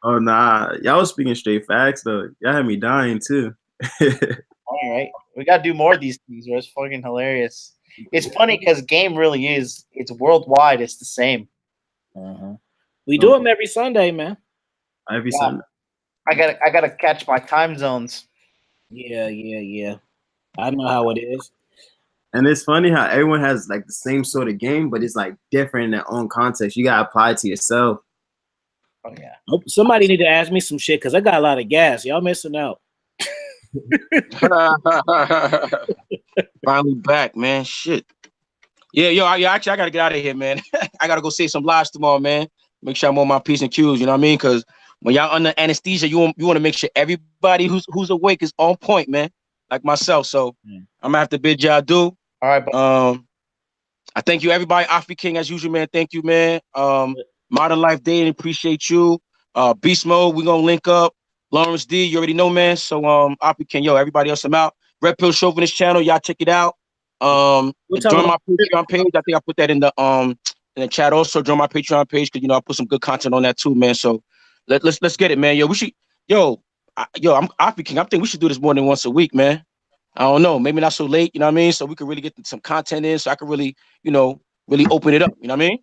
Oh, nah. Y'all was speaking straight facts, though. Y'all had me dying, too. All right. We got to do more of these things, bro. It's fucking hilarious. It's funny because game really is. It's worldwide. It's the same. We do them every Sunday, man. Every Sunday. I gotta catch my time zones. Yeah. I know how it is. And it's funny how everyone has the same sort of game, but it's different in their own context. You gotta apply it to yourself. Oh yeah. Somebody need to ask me some shit because I got a lot of gas. Y'all missing out. Finally back, man. Shit. Yeah, actually, I gotta get out of here, man. I gotta go save some lives tomorrow, man. Make sure I'm on my P's and Q's. You know what I mean? Because when y'all under anesthesia, you want to make sure everybody who's awake is on point, man. Like myself. So I'm gonna have to bid y'all do. All right. I thank you, everybody. Afi King, as usual, man. Thank you, man. Modern Life Dating, appreciate you. Beast Mode, we gonna link up. Lawrence D, you already know, man. So Afi King, everybody else, I'm out. Red Pill Chauvinist channel, y'all check it out. Join my Patreon page. I think I put that in the chat also. Join my Patreon page because I put some good content on that too, man. So let's get it, man. Yo, we should. I'm Afi King. I think we should do this more than once a week, man. I don't know, maybe not so late, you know what I mean? So we could really get some content in, so I could really, really open it up, you know what I mean?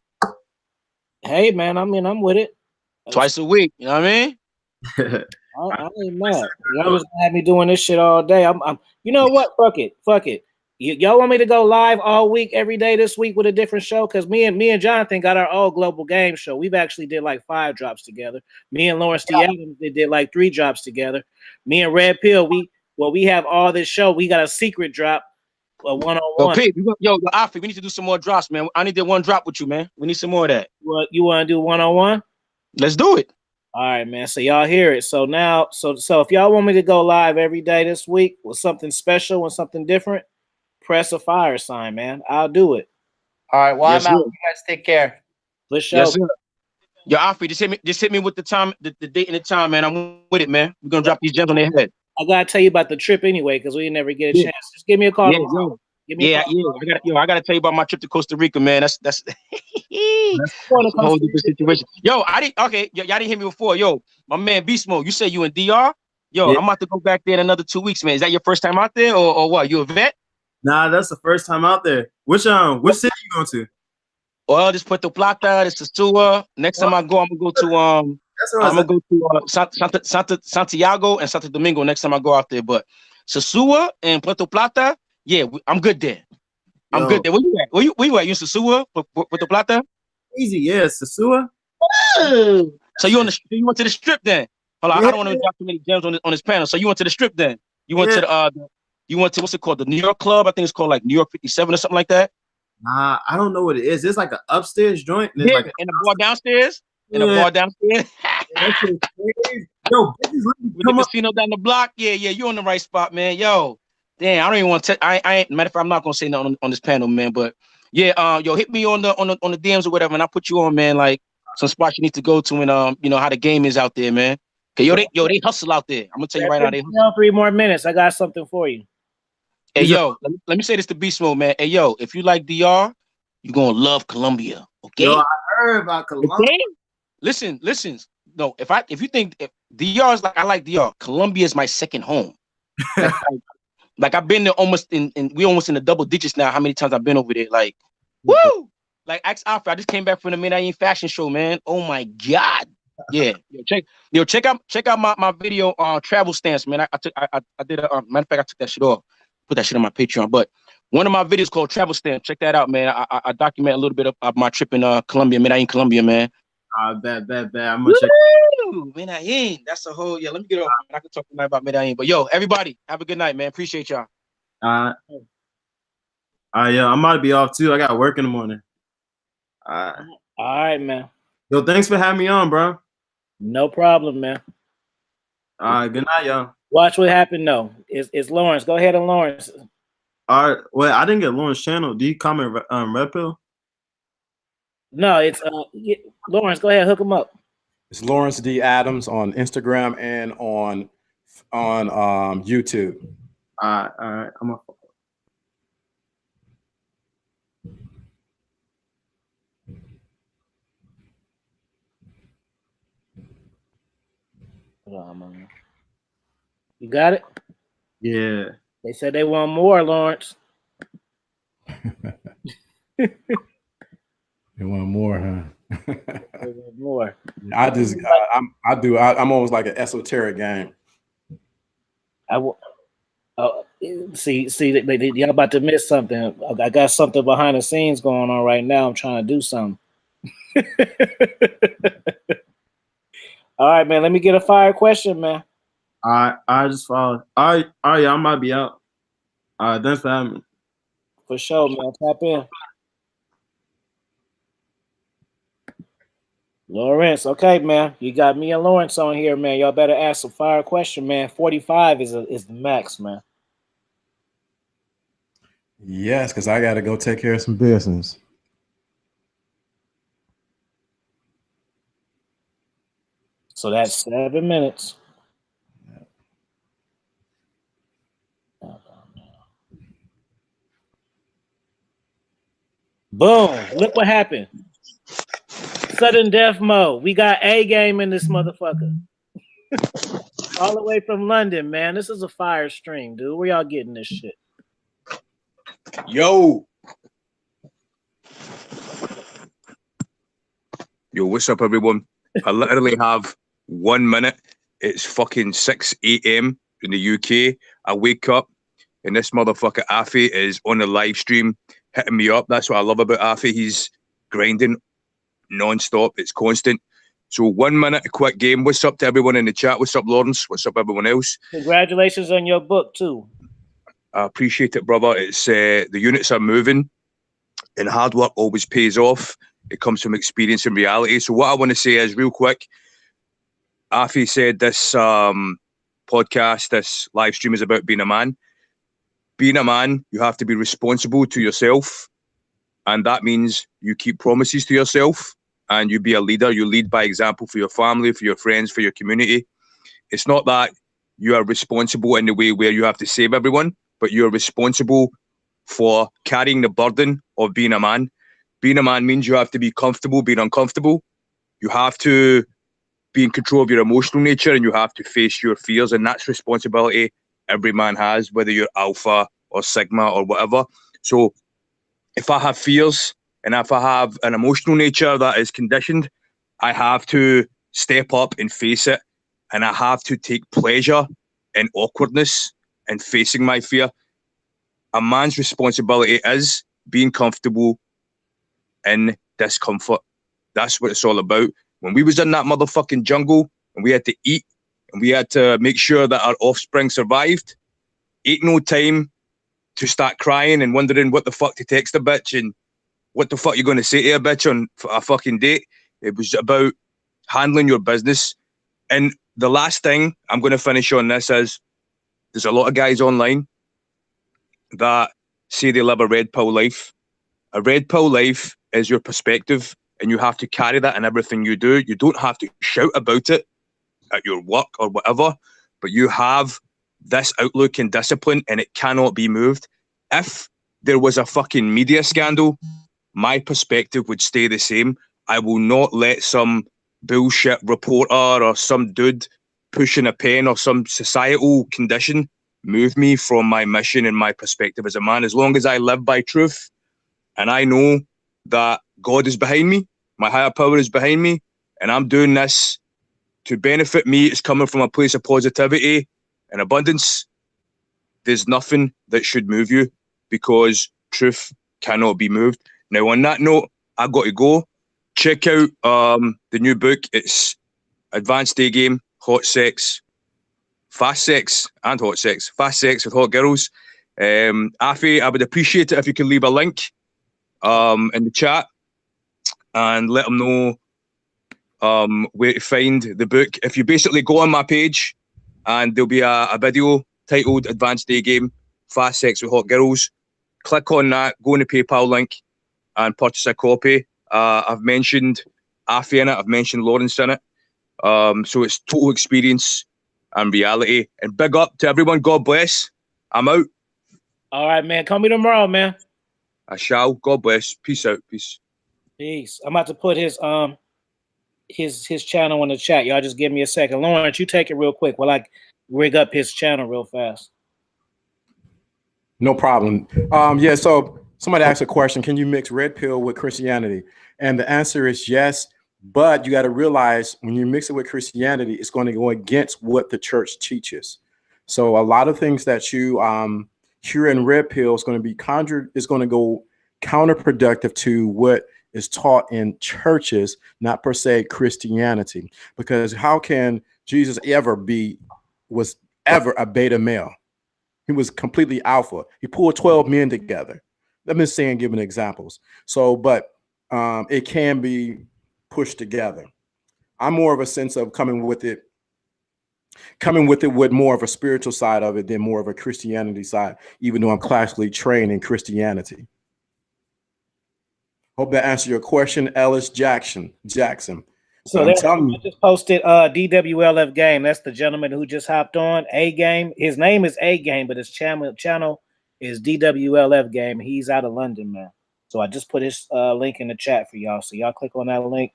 Hey, man, I'm with it. Twice a week, you know what I mean? I ain't mad. Y'all was gonna have me doing this shit all day. I'm you know what? Fuck it. Y'all want me to go live all week, every day this week with a different show? Because me and Jonathan got our old global game show. We've actually did like 5 drops together. Me and Lawrence D. Adams did like 3 drops together. Me and Red Pill, we have all this show. We got a secret drop, a one-on-one. Pete, yo, Afi, we need to do some more drops, man. I need to one drop with you, man. We need some more of that. You want to do one-on-one? Let's do it. All right, man. So y'all hear it. So now, so if y'all want me to go live every day this week with something special and something different, press a fire sign, man. I'll do it. All right. Well, yes, I'm out. Sir. You guys take care. Let's show. Yes, sir. Yo, Afi, just hit me with the time, the date and the time, man. I'm with it, man. We're gonna drop these gems on their head. I gotta tell you about the trip anyway, because we didn't ever get a chance. Just give me a call. I gotta tell you about my trip to Costa Rica, man. That's a whole different situation. Yo, y'all didn't hear me before. Yo, my man Beast Mode, you say you in DR? Yo, I'm about to go back there in another 2 weeks, man. Is that your first time out there, or what? You a vet? Nah, that's the first time out there. Which city you going to? Well, this Puerto Plata, this Sosua. Next time I go, I'm gonna go to Santiago and Santo Domingo next time I go out there. But Sosua and Puerto Plata, yeah, I'm good there. I'm good there. Where you at? Where you at? You in Sosua, Puerto Plata? Easy, yeah, Sosua. So you went to the strip then? Hold on, I don't want to drop too many gems on this panel. So you went to the strip then? You went to you went to what's it called? The New York Club? I think it's called like New York 57 or something like that. Nah, I don't know what it is. It's like an upstairs joint. And like in the bar downstairs. In the bar downstairs. Yo, with the casino down the block. Yeah, you're on the right spot, man. Yo, damn, I don't even want to. I ain't. Matter of fact, I'm not gonna say nothing on this panel, man. But yeah, yo, hit me on the DMs or whatever, and I'll put you on, man. Like some spots you need to go to, and you know how the game is out there, man. Okay, they hustle out there. I'm gonna tell you right now, they hustle. 3 more minutes. I got something for you. Hey, yo, let me say this to Beast Mode, man. Hey, yo, if you like DR, you're gonna love Colombia. Okay. Yo, I heard about Colombia. Okay? Listen. No, if you think DR is like I like DR, Colombia is my second home. like I've been there we almost in the double digits now. How many times I've been over there? Like, woo! Like I just came back from the Medellin fashion show, man. Oh my god. Yeah. Check out my video on travel stamps, man. I did a matter of fact, I took that shit off. Put that shit on my Patreon. But one of my videos called Travel Stamp. Check that out, man. I document a little bit of my trip in Colombia, Medellin, Colombia, man. Bet. I'm gonna check. Medellin. That's a whole Let me get off. I can talk tonight about Medellin. But yo, everybody, have a good night, man. Appreciate y'all. Yeah, I'm about to be off too. I got work in the morning. All right, man. Yo, thanks for having me on, bro. No problem, man. All right, good night, y'all. Watch what happened though. It's Lawrence. Go ahead and Lawrence. All right. Well, I didn't get Lawrence channel. Do you comment Red Pill? No, it's Lawrence. Go ahead, hook him up. It's Lawrence D. Adams on Instagram and on YouTube. All right. I'm up. You got it? Yeah. They said they want more, Lawrence. They want more, huh? They want more. I'm almost like an esoteric game. See, y'all about to miss something. I got something behind the scenes going on right now. I'm trying to do something. All right, man. Let me get a fire question, man. I just followed. All right, yeah, I might be out. Thanks for having me. For sure, man. Tap in. Lawrence, okay, man. You got me and Lawrence on here, man. Y'all better ask a fire question, man. 45 is the max, man. Yes, because I got to go take care of some business. So that's 7 minutes. Boom. Look what happened. Sudden death mode. We got A game in this motherfucker. All the way from London, man. This is a fire stream, dude. Where y'all getting this shit? Yo, what's up, everyone? I literally have 1 minute. It's fucking 6 a.m. in the UK. I wake up, And this motherfucker Afi is on the live stream hitting me up. That's what I love about Afi. He's grinding non-stop. It's constant. So 1 minute, a quick game. What's up to everyone in the chat? What's up, Lawrence? What's up, everyone else? Congratulations on your book, too. I appreciate it, brother. It's the units are moving, and hard work always pays off. It comes from experience and reality. So what I want to say is, real quick, Afi said this podcast, this live stream is about being a man. Being a man, you have to be responsible to yourself. And that means you keep promises to yourself and you be a leader. You lead by example for your family, for your friends, for your community. It's not that you are responsible in the way where you have to save everyone, but you're responsible for carrying the burden of being a man. Being a man means you have to be comfortable being uncomfortable. You have to be in control of your emotional nature and you have to face your fears. And that's responsibility every man has, whether you're alpha or sigma or whatever. So if I have fears and if I have an emotional nature that is conditioned, I have to step up and face it. And I have to take pleasure in awkwardness and facing my fear. A man's responsibility is being comfortable in discomfort. That's what it's all about. When we was in that motherfucking jungle and we had to eat and we had to make sure that our offspring survived, ain't no time to start crying and wondering what the fuck to text a bitch and what the fuck you're going to say to a bitch on a fucking date. It was about handling your business. And the last thing I'm going to finish on this is there's a lot of guys online that say they live a red pill life. A red pill life is your perspective and you have to carry that in everything you do. You don't have to shout about it at your work or whatever, but you have this outlook and discipline and it cannot be moved. If there was a fucking media scandal, my perspective would stay the same. I will not let some bullshit reporter or some dude pushing a pen or some societal condition move me from my mission and my perspective as a man. As long as I live by truth and I know that God is behind me, my higher power is behind me, and I'm doing this to benefit me, it's coming from a place of positivity and abundance, there's nothing that should move you because truth cannot be moved. Now, on that note, I got to go. Check out the new book. It's Advanced Day Game, Hot Sex, Fast Sex and Hot Sex. Fast Sex with Hot Girls. Afi, I would appreciate it if you could leave a link in the chat and let them know where to find the book. If you basically go on my page and there'll be a video titled Advanced Day Game, Fast Sex with Hot Girls, click on that, go on the PayPal link and purchase a copy. I've mentioned Afi in it, I've mentioned Lawrence in it. So it's total experience and reality. And big up to everyone. God bless. I'm out. All right, man. Call me tomorrow, man. I shall. God bless. Peace out. Peace. Peace. I'm about to put his channel in the chat. Y'all just give me a second. Lawrence, you take it real quick while I rig up his channel real fast. No problem. Yeah, so somebody asked a question, can you mix red pill with Christianity? And the answer is yes, but you got to realize when you mix it with Christianity, it's going to go against what the church teaches. So a lot of things that you hear in red pill is going to be go counterproductive to what is taught in churches, not per se Christianity. Because how can Jesus was ever a beta male? He was completely alpha. He pulled 12 men together. I'm just saying, giving examples. So, but it can be pushed together. I'm more of a sense of coming with it with more of a spiritual side of it than more of a Christianity side, even though I'm classically trained in Christianity. Hope that answered your question, Ellis Jackson. So I just posted DWLF Game. That's the gentleman who just hopped on. A Game. His name is A Game, but his channel is DWLF Game. He's out of London, man. So I just put his link in the chat for y'all. So y'all click on that link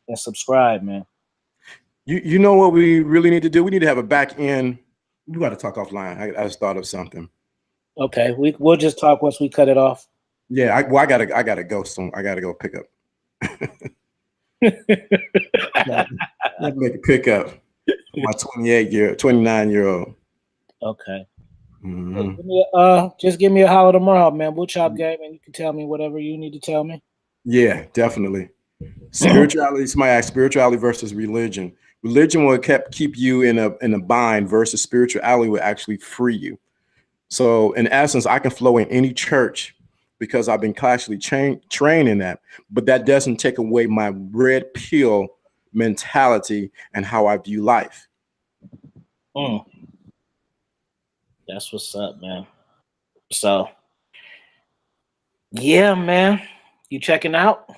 and subscribe, man. You know what we really need to do? We need to have a back end. We got to talk offline. I just thought of something. Okay, we'll just talk once we cut it off. Yeah, I gotta go soon. I gotta go pick up. Make a pickup. My 29-year-old. Okay. Just give me a holler tomorrow, man. We'll chop game, and you can tell me whatever you need to tell me. Yeah, definitely. Spirituality. Somebody asked spirituality versus religion. Religion will keep you in a bind versus spirituality will actually free you. So in essence, I can flow in any church because I've been classically trained in that. But that doesn't take away my red pill mentality and how I view life. That's what's up, man. So, yeah, man. You checking out?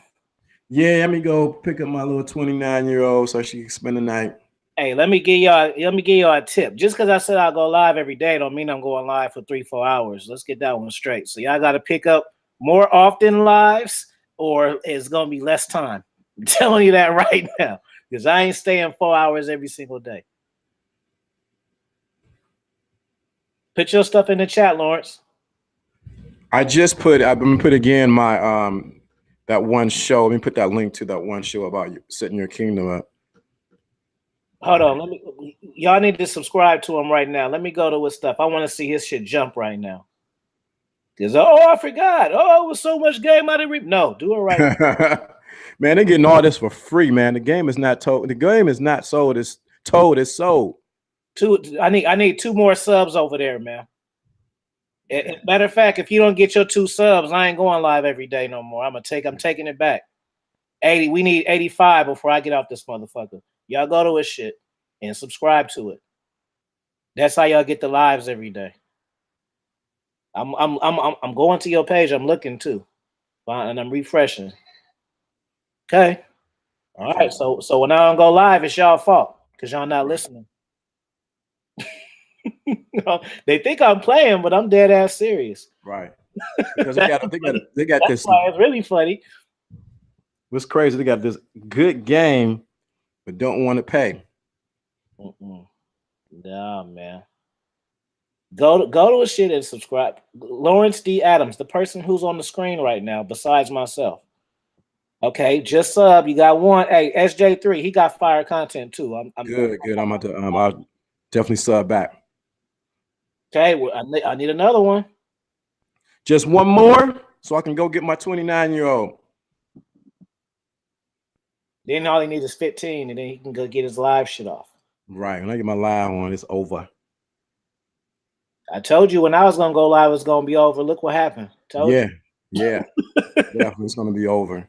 Yeah, let me go pick up my little 29-year-old so she can spend the night. Hey, let me give y'all a tip. Just because I said I'll go live every day don't mean I'm going live for 3-4 hours. Let's get that one straight. So y'all got to pick up more often lives or it's going to be less time. I'm telling you that right now because I ain't staying 4 hours every single day. Put your stuff in the chat, Lawrence. I've been put again my that one show. Let me put that link to that one show about you setting your kingdom up. Hold on, y'all need to subscribe to him right now. Let me go to his stuff. I want to see his shit jump right now. Because I forgot. Oh, it was so much game I didn't no, do it right now. Man, they're getting all this for free, man. The game is not told. The game is not sold. It's told. It's sold. I need 2 more subs over there, man. Matter of fact, if you don't get your 2 subs, I ain't going live every day no more. I'm taking it back. 80. We need 85 before I get off this motherfucker. Y'all go to his shit and subscribe to it. That's how y'all get the lives every day. I'm going to your page. I'm looking too, and I'm refreshing. Okay. All right. So when I don't go live, it's y'all fault because y'all not listening. They think I'm playing, but I'm dead ass serious. Right. Because they got this. Why it's really funny. What's crazy? They got this good game, but don't want to pay. Nah, man. Go to his shit and subscribe. Lawrence D. Adams, the person who's on the screen right now, besides myself. Okay, just sub. You got one. Hey, SJ3, he got fire content too. I'm good. I'm about to. I'll definitely sub back. Okay, well, I need another one. Just one more, so I can go get my 29-year-old. Then all he needs is 15, and then he can go get his live shit off. Right. When I get my live one, it's over. I told you when I was gonna go live, it's gonna be over. Look what happened. Yeah. Definitely, it's gonna be over.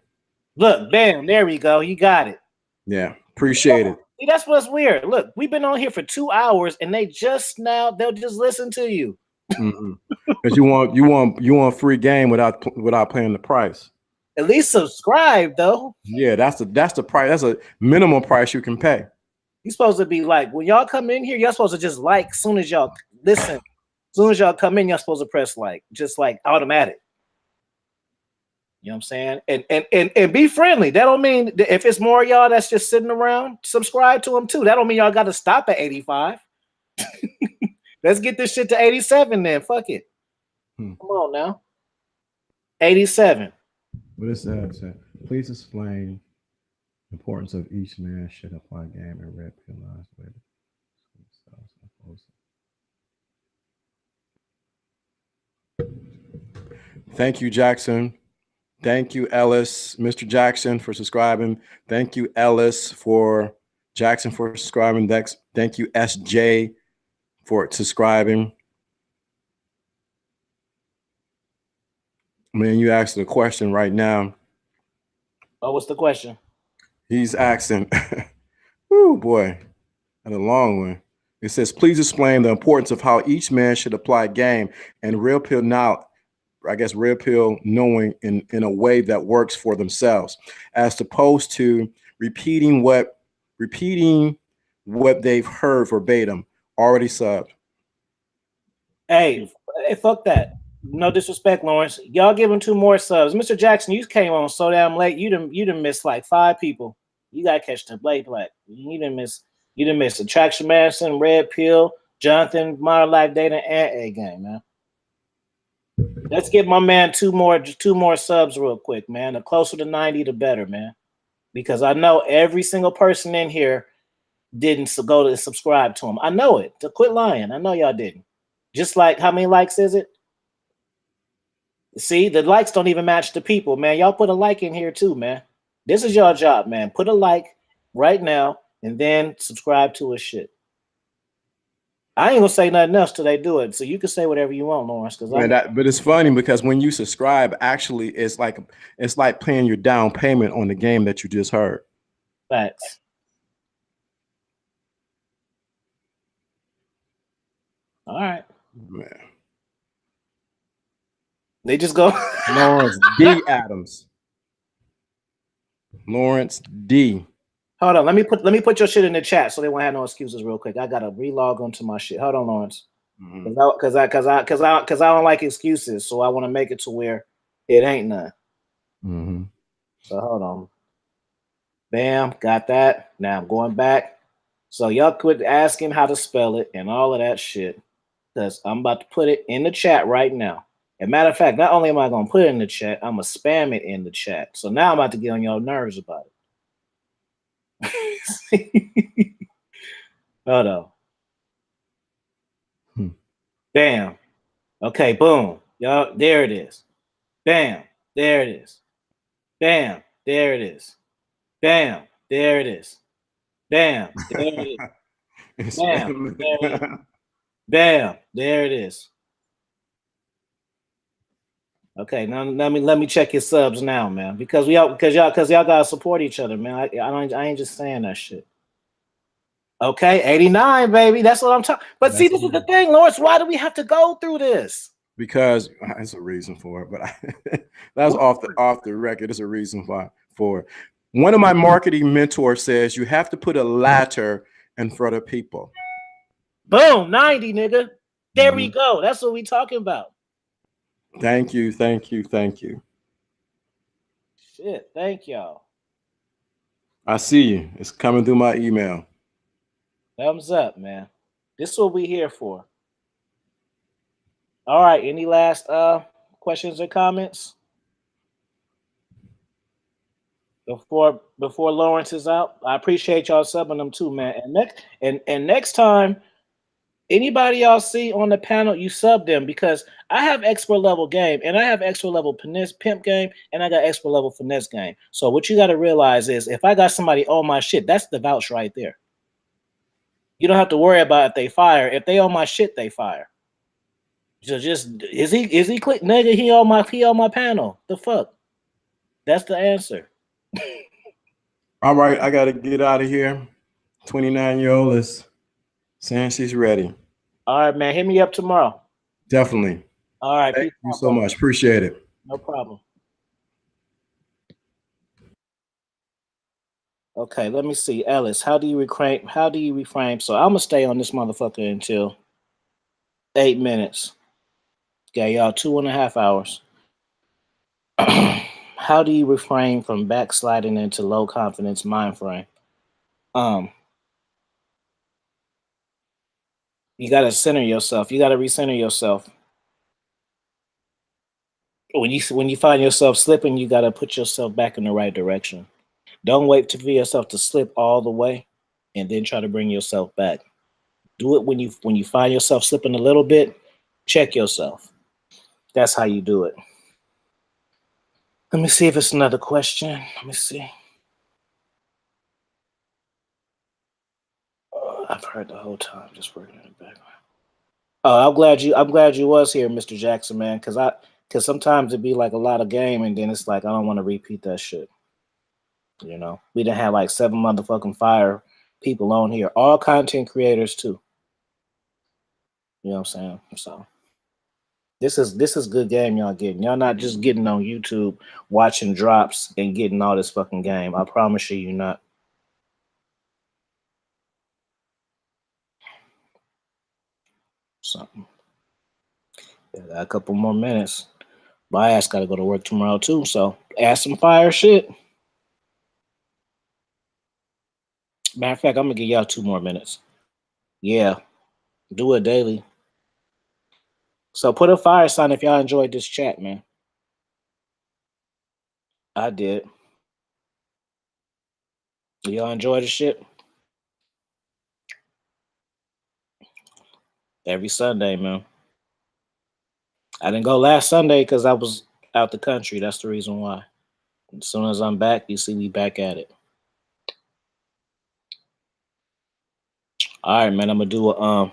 Look, bam, there we go. You got it. Yeah, appreciate it. See, that's what's weird. Look, we've been on here for 2 hours, and they'll just listen to you. Because you want free game without paying the price. At least subscribe though. Yeah, that's the price. That's a minimum price you can pay. You're supposed to be like when y'all come in here, you're supposed to just like as soon as y'all listen. As soon as y'all come in, you're supposed to press like, just like automatic. You know what I'm saying? And be friendly. That don't mean if it's more y'all that's just sitting around, subscribe to them too. That don't mean y'all got to stop at 85. Let's get this shit to 87 then. Fuck it. Come on now. 87. What is that? Please explain the importance of each man should apply game and red pill with. Thank you, Jackson. Thank you, Ellis, Mr. Jackson, for subscribing. Thank you, Ellis, for Jackson for subscribing. Thank you, SJ, for subscribing. Man, you asked the question right now. Oh, what's the question? He's asking. Oh boy, and a long one. It says, please explain the importance of how each man should apply game and red pill now. I guess red pill knowing in a way that works for themselves, as opposed to repeating what they've heard verbatim. Already subbed. Hey, fuck that. No disrespect, Lawrence. Y'all give him 2 more subs. Mr. Jackson, you came on so damn late. You done missed like 5 people. You gotta catch the Blade Black. You done miss Attraction Madison, Red Pill, Jonathan, Modern Life Data, and A Game, man. Let's get my man 2 more subs real quick, man. The closer to 90, the better, man. Because I know every single person in here didn't go to subscribe to him. I know it. To quit lying. I know y'all didn't. Just like how many likes is it? See, the likes don't even match the people, man. Y'all put a like in here too, man. This is your job, man. Put a like right now and then subscribe to his shit. I ain't gonna say nothing else till they do it. So you can say whatever you want, Lawrence. But it's funny because when you subscribe, actually, it's like paying your down payment on the game that you just heard. Facts. All right, man. They just go Lawrence D. Adams. Lawrence D. Hold on, let me put your shit in the chat so they won't have no excuses real quick. I gotta relog onto my shit. Hold on, Lawrence. Because I don't like excuses, so I want to make it to where it ain't none. So hold on. Bam, got that. Now I'm going back. So y'all quit asking how to spell it and all of that shit, because I'm about to put it in the chat right now. As a matter of fact, not only am I gonna put it in the chat, I'm gonna spam it in the chat. So now I'm about to get on your nerves about it. Hold on. Bam. Okay, boom. Y'all, there it is. Bam. There it is. Bam. There it is. Bam. There it is. Bam. There it is. Bam. There it is. Bam. There it is. Okay, now let me check your subs now, man. Because y'all gotta support each other, man. I ain't just saying that shit. Okay, 89, baby. That's what I'm talking. But see, this is the thing, Lawrence. Why do we have to go through this? Because there's a reason for it, but that's off the record. There's a reason for it. One of my marketing mentors says you have to put a ladder in front of people. Boom, 90, nigga. There we go. That's what we talking about. Thank you, thank you, thank you. Shit, thank y'all. I see you. It's coming through my email. Thumbs up, man. This is what we here for. All right. Any last questions or comments before Lawrence is out? I appreciate y'all subbing them too, man. And next time, anybody y'all see on the panel, you sub them, because I have expert level game and I have expert level pimp game and I got expert level finesse game. So what you got to realize is if I got somebody on my shit, that's the vouch right there. You don't have to worry about if they fire. If they on my shit, they fire. So just is he click nigga? He on my panel. The fuck? That's the answer. All right, I gotta get out of here. 29-year-old is saying she's ready. All right, man. Hit me up tomorrow. Definitely. All right. Thank you so much. Appreciate it. No problem. Okay, let me see. Ellis, how do you reframe? So I'm gonna stay on this motherfucker until 8 minutes. Okay, y'all, 2.5 hours. How do you refrain from backsliding into low confidence mind frame? You gotta center yourself. You gotta recenter yourself. When you find yourself slipping, you gotta put yourself back in the right direction. Don't wait for yourself to slip all the way and then try to bring yourself back. Do it when you find yourself slipping a little bit, check yourself. That's how you do it. Let me see if it's another question. Let me see. I've heard the whole time, just working in the background. Oh, I'm glad you was here, Mr. Jackson, man, because sometimes it'd be like a lot of game, and then it's like I don't want to repeat that shit. You know, we done had like 7 motherfucking fire people on here, all content creators too. You know what I'm saying? So this is good game y'all getting. Y'all not just getting on YouTube watching drops and getting all this fucking game. I promise you're not. Something. Yeah, got a couple more minutes. My ass got to go to work tomorrow too. So ask some fire shit. Matter of fact, I'm gonna give y'all 2 more minutes. Yeah, do it daily. So put a fire sign if y'all enjoyed this chat, man. I did. Y'all enjoy the shit? Every Sunday, man. I didn't go last Sunday because I was out the country. That's the reason why. As soon as I'm back, you see me back at it. All right, man. I'm gonna do a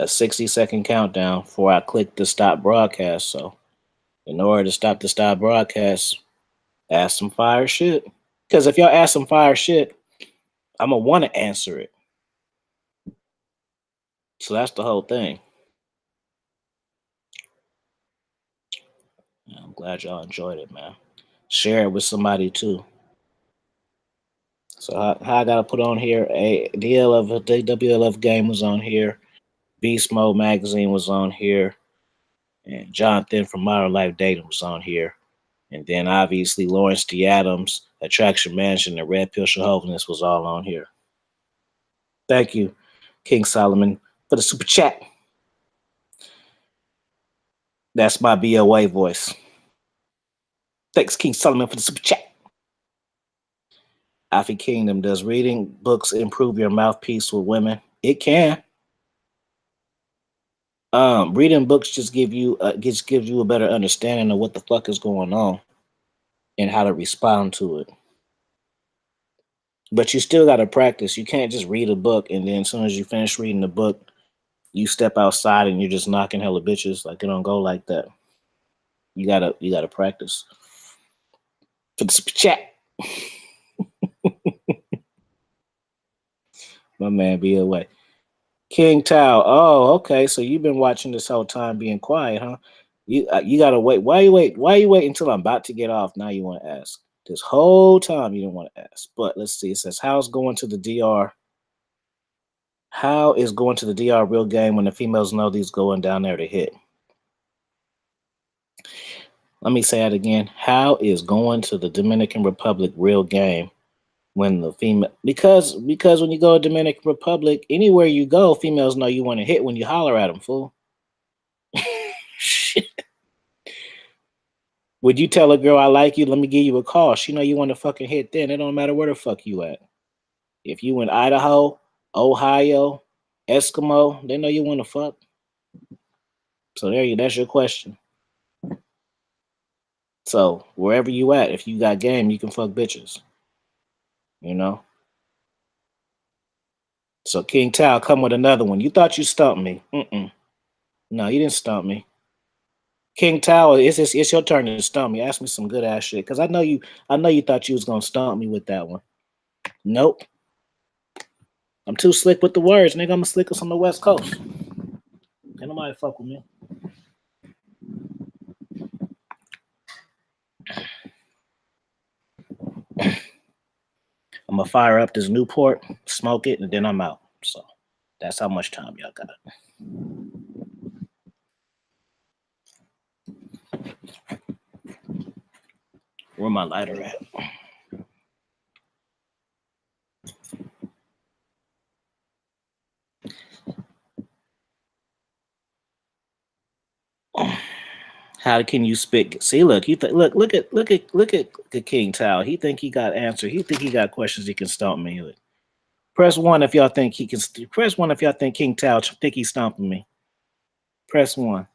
60-second countdown before I click the stop broadcast. So, in order to stop the stop broadcast, ask some fire shit. Because if y'all ask some fire shit, I'm gonna want to answer it. So that's the whole thing. I'm glad y'all enjoyed it, man. Share it with somebody too. So how I gotta put on here a WLF game was on here, Beast Mode magazine was on here, and Jonathan from Modern Life Dating was on here, and then obviously Lawrence D. Adams, Attraction Mansion, and Red Pill Chauvinist was all on here. Thank you, King Solomon, for the super chat. That's my BOA voice. Thanks, King Solomon, for the super chat. Afi Kingdom, does reading books improve your mouthpiece with women? It can. Reading books just gives you a better understanding of what the fuck is going on and how to respond to it. But you still gotta practice. You can't just read a book and then as soon as you finish reading the book, you step outside and you're just knocking hella bitches. Like it don't go like that. You gotta practice. For the super chat. My man be away. King Tao. Oh, okay. So you've been watching this whole time being quiet, huh? You gotta wait. Why you wait until I'm about to get off? Now you want to ask. This whole time you didn't want to ask. But let's see. It says, how's going to the DR? How is going to the DR real game when the females know these going down there to hit? Let me say that again. How is going to the Dominican Republic real game when the female, because when you go to Dominican Republic, anywhere you go, females know you want to hit when you holler at them, fool. Shit. Would you tell a girl I like you? Let me give you a call. She know you want to fucking hit. Then it don't matter where the fuck you at. If you in Idaho, Ohio, Eskimo, they know you want to fuck. So there you. That's your question. So wherever you at, if you got game, you can fuck bitches. You know. So King Tao, come with another one. You thought you stumped me. No, you didn't stump me. King Tao, it's your turn to stump me. Ask me some good ass shit. Cause I know you thought you was gonna stump me with that one. Nope. I'm too slick with the words, nigga. I'm the slickest on the West Coast. Ain't nobody fuck with me. I'm gonna fire up this Newport, smoke it, and then I'm out. So that's how much time y'all got. Where my lighter at? How can you spit? See, look, look at King Tao. He think he got answer. He think he got questions he can stump me with. Press 1 if y'all think he can. Press 1 if y'all think King Tao think he's stomping me. Press 1.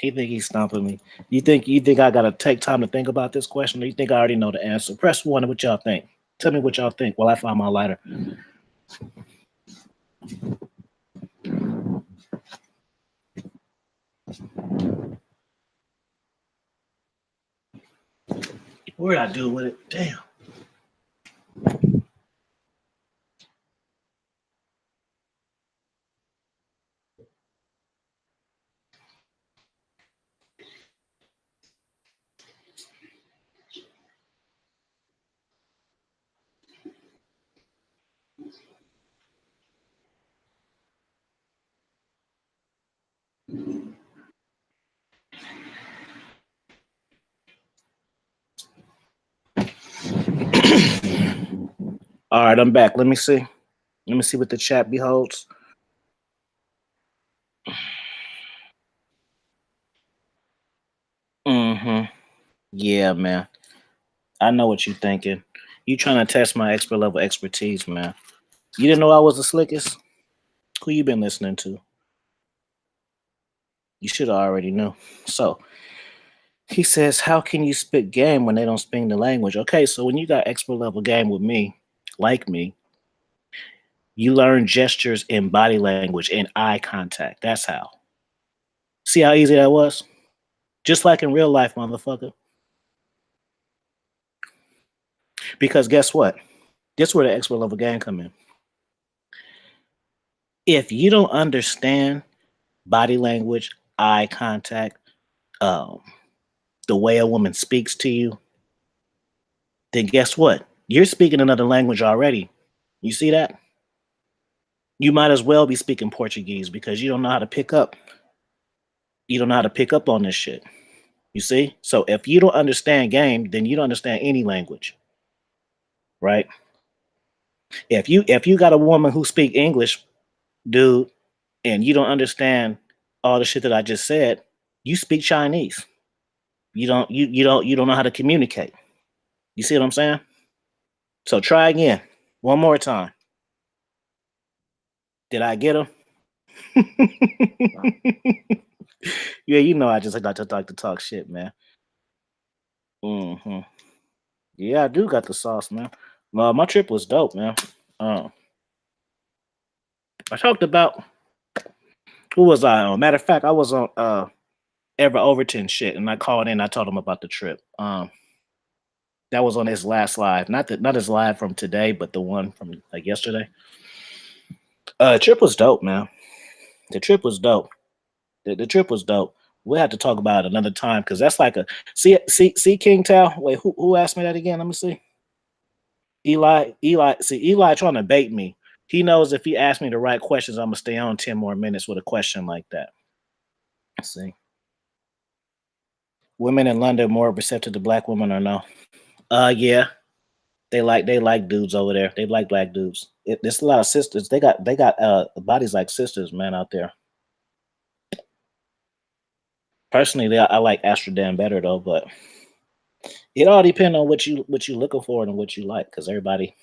He think he's stomping me. You think I gotta take time to think about this question, or you think I already know the answer? Press 1. What y'all think? Tell me what y'all think while I find my lighter. What did I do with it? Damn. All right, I'm back. Let me see. Let me see what the chat beholds. Yeah, man. I know what you're thinking. You trying to test my expert level expertise, man. You didn't know I was the slickest? Who you been listening to? You should have already know. So he says, how can you spit game when they don't speak the language? Okay, so when you got expert level game with me, like me, you learn gestures in body language and eye contact. That's how. See how easy that was? Just like in real life, motherfucker. Because guess what? This is where the expert level game come in. If you don't understand body language, eye contact, the way a woman speaks to you, then guess what? You're speaking another language already. You see that? You might as well be speaking Portuguese because you don't know how to pick up. You don't know how to pick up on this shit. You see? So if you don't understand game, then you don't understand any language. Right? If you got a woman who speak English, dude, and you don't understand all the shit that I just said, you speak Chinese. You don't know how to communicate. You see what I'm saying? So try again. One more time. Did I get him? Yeah, you know I just like to talk shit, man. Mm-hmm. Yeah, I do got the sauce, man. My trip was dope, man. I talked about who was I on? Matter of fact, I was on Ever Overton shit, and I called in. I told him about the trip. That was on his last live, not his live from today, but the one from like yesterday. Trip was dope, man. The trip was dope. The trip was dope. We'll have to talk about it another time because that's like a see King Tao. Wait, who asked me that again? Let me see. Eli trying to bait me. He knows if he asks me the right questions, I'm gonna stay on 10 more minutes with a question like that. Let's see. Women in London more receptive to black women or no? Yeah. They like dudes over there. They like black dudes. There's a lot of sisters. They got bodies like sisters, man, out there. Personally, I like Amsterdam better though, but it all depends on what you looking for and what you like, because everybody,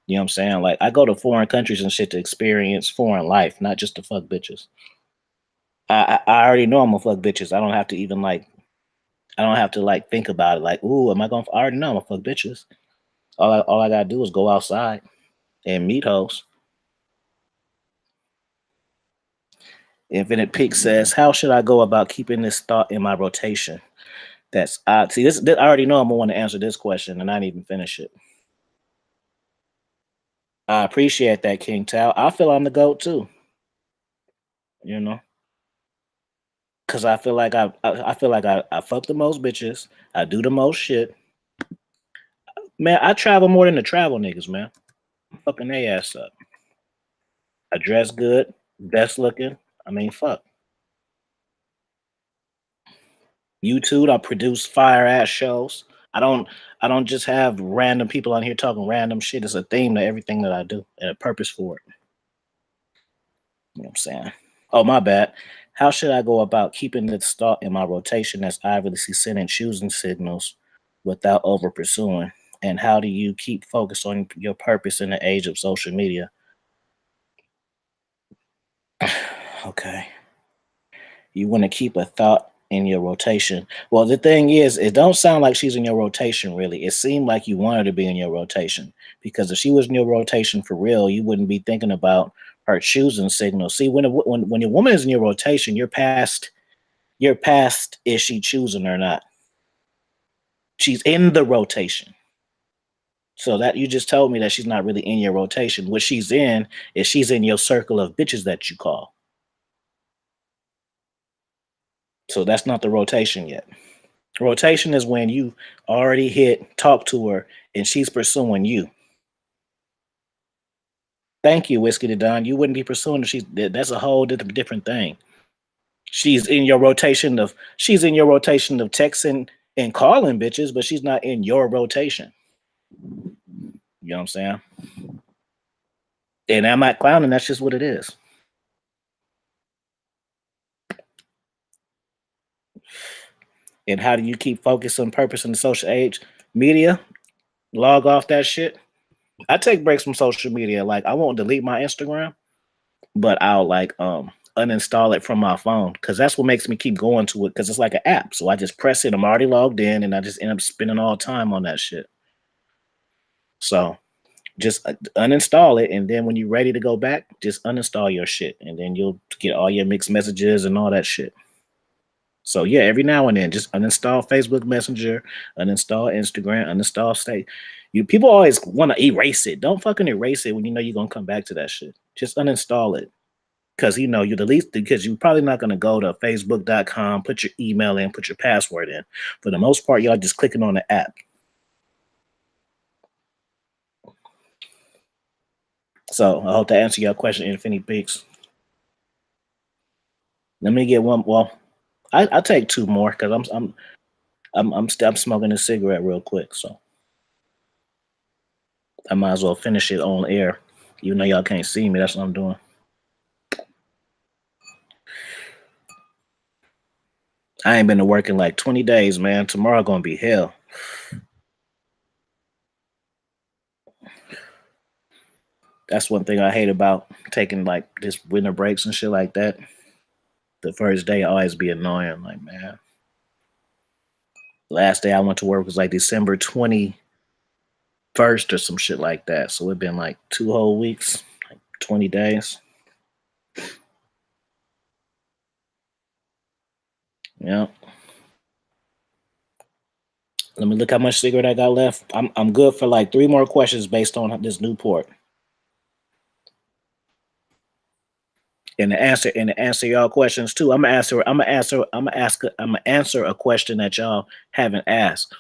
you know what I'm saying? Like I go to foreign countries and shit to experience foreign life, not just to fuck bitches. I already know I'm gonna fuck bitches. I don't have to even like think about it. Like, ooh, am I gonna? I already know I'm gonna fuck bitches. All I gotta do is go outside and meet hoes. Infinite Peak says, "How should I go about keeping this thought in my rotation?" That's odd. See, this I already know I'm gonna want to answer this question, and I didn't even finish it. I appreciate that, King Tao. I feel I'm the GOAT too. You know, because I feel like I fuck the most bitches. I do the most shit. Man, I travel more than the travel niggas, man. I'm fucking their ass up. I dress good, best looking. I mean, fuck. YouTube, I produce fire ass shows. I don't just have random people on here talking random shit. It's a theme to everything that I do and a purpose for it. You know what I'm saying? Oh, my bad. How should I go about keeping this thought in my rotation as I obviously sending choosing signals without over pursuing? And how do you keep focused on your purpose in the age of social media? Okay. You want to keep a thought in your rotation. Well, the thing is, it don't sound like she's in your rotation, really. It seemed like you want her to be in your rotation, because if she was in your rotation for real, you wouldn't be thinking about her choosing signals. See, when your woman is in your rotation, you're past is she choosing or not. She's in the rotation. So that you just told me that she's not really in your rotation. What she's in is she's in your circle of bitches that you call. So that's not the rotation yet. Rotation is when you already talk to her, and she's pursuing you. Thank you, Whiskey to Don. You wouldn't be pursuing her. That's a whole different thing. She's in your rotation of texting and calling bitches, but she's not in your rotation. You know what I'm saying? And I'm not clowning. That's just what it is. And how do you keep focus on purpose in the social age? Media, log off that shit. I take breaks from social media. Like I won't delete my Instagram, but I'll uninstall it from my phone because that's what makes me keep going to it because it's like an app. So I just press it. I'm already logged in, and I just end up spending all time on that shit. So just uninstall it, and then when you're ready to go back, just uninstall your shit, and then you'll get all your mixed messages and all that shit. So yeah, every now and then, just uninstall Facebook Messenger, uninstall Instagram, uninstall Stay. People always want to erase it. Don't fucking erase it when you know you're gonna come back to that shit. Just uninstall it. Because you know you're the least, because you're probably not gonna go to Facebook.com, put your email in, put your password in. For the most part, y'all just clicking on the app. So I hope that answered your question, Infinity Peaks. Let me get one. Well, I'll take two more because I'm smoking a cigarette real quick, so I might as well finish it on air. Even though y'all can't see me, that's what I'm doing. I ain't been to work in like 20 days, man. Tomorrow gonna be hell. That's one thing I hate about taking like this winter breaks and shit like that. The first day always be annoying. Like, man. Last day I went to work was like December 21st or some shit like that. So it's been like 2 whole weeks, like 20 days. Yeah. Let me look how much cigarette I got left. I'm good for like 3 more questions based on this Newport. And to answer y'all questions too, I'm gonna answer a question that y'all haven't asked.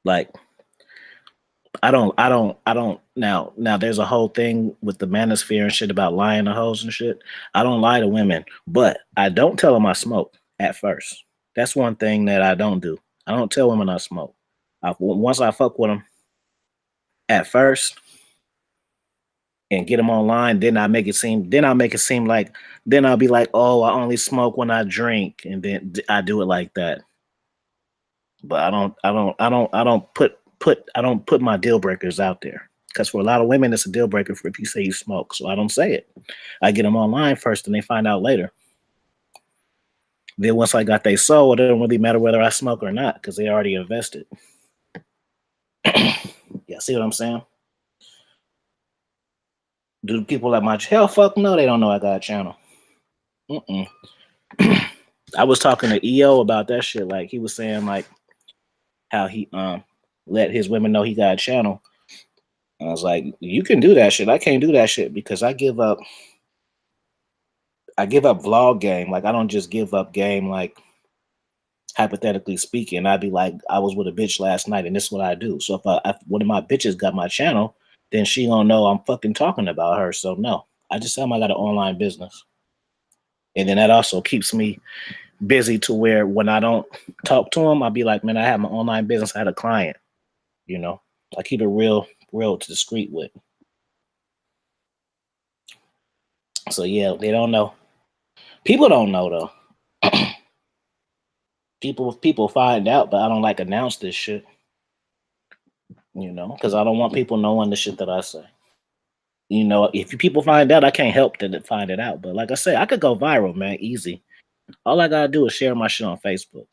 Like I don't now there's a whole thing with the manosphere and shit about lying to hoes and shit. I don't lie to women, but I don't tell them I smoke at first. That's one thing that I don't do. I don't tell women I smoke. Once I fuck with them at first and get them online, then I'll make it seem like, then I'll be like, oh, I only smoke when I drink, and then I do it like that. But I don't put my deal breakers out there, because for a lot of women it's a deal breaker for if you say you smoke. So I don't say it. I get them online first, and they find out later. Then once I got they soul, it doesn't really matter whether I smoke or not because they already invested. Yeah, see what I'm saying? Do people like my hell? Fuck no, they don't know I got a channel. I was talking to EO about that shit. Like he was saying like how he let his women know he got a channel. And I was like, you can do that shit. I can't do that shit because I give up vlog game. Like I don't just give up game like hypothetically speaking. I'd be like, I was with a bitch last night and this is what I do. So if one of my bitches got my channel, then she gonna know I'm fucking talking about her. So no, I just tell them I got an online business. And then that also keeps me busy to where when I don't talk to them, I'll be like, man, I have my online business. I had a client, you know, I keep it real discreet with. So yeah, they don't know. People don't know though. People find out, but I don't like announce this shit, you know, because I don't want people knowing the shit that I say. You know, if people find out, I can't help them to find it out. But like I said, I could go viral, man, easy. All I gotta do is share my shit on Facebook.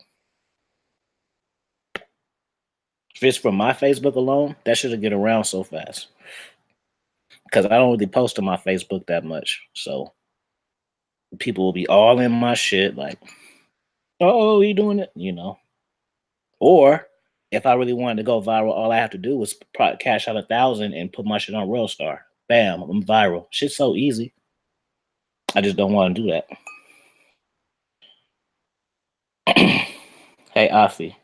If it's from my Facebook alone, that shit'll get around so fast. Because I don't really post on my Facebook that much. So people will be all in my shit like, oh, you doing it? You know. Or if I really wanted to go viral, all I have to do was cash out 1,000 and put my shit on Real Star. Bam, I'm viral. Shit's so easy. I just don't want to do that. Hey, Afi,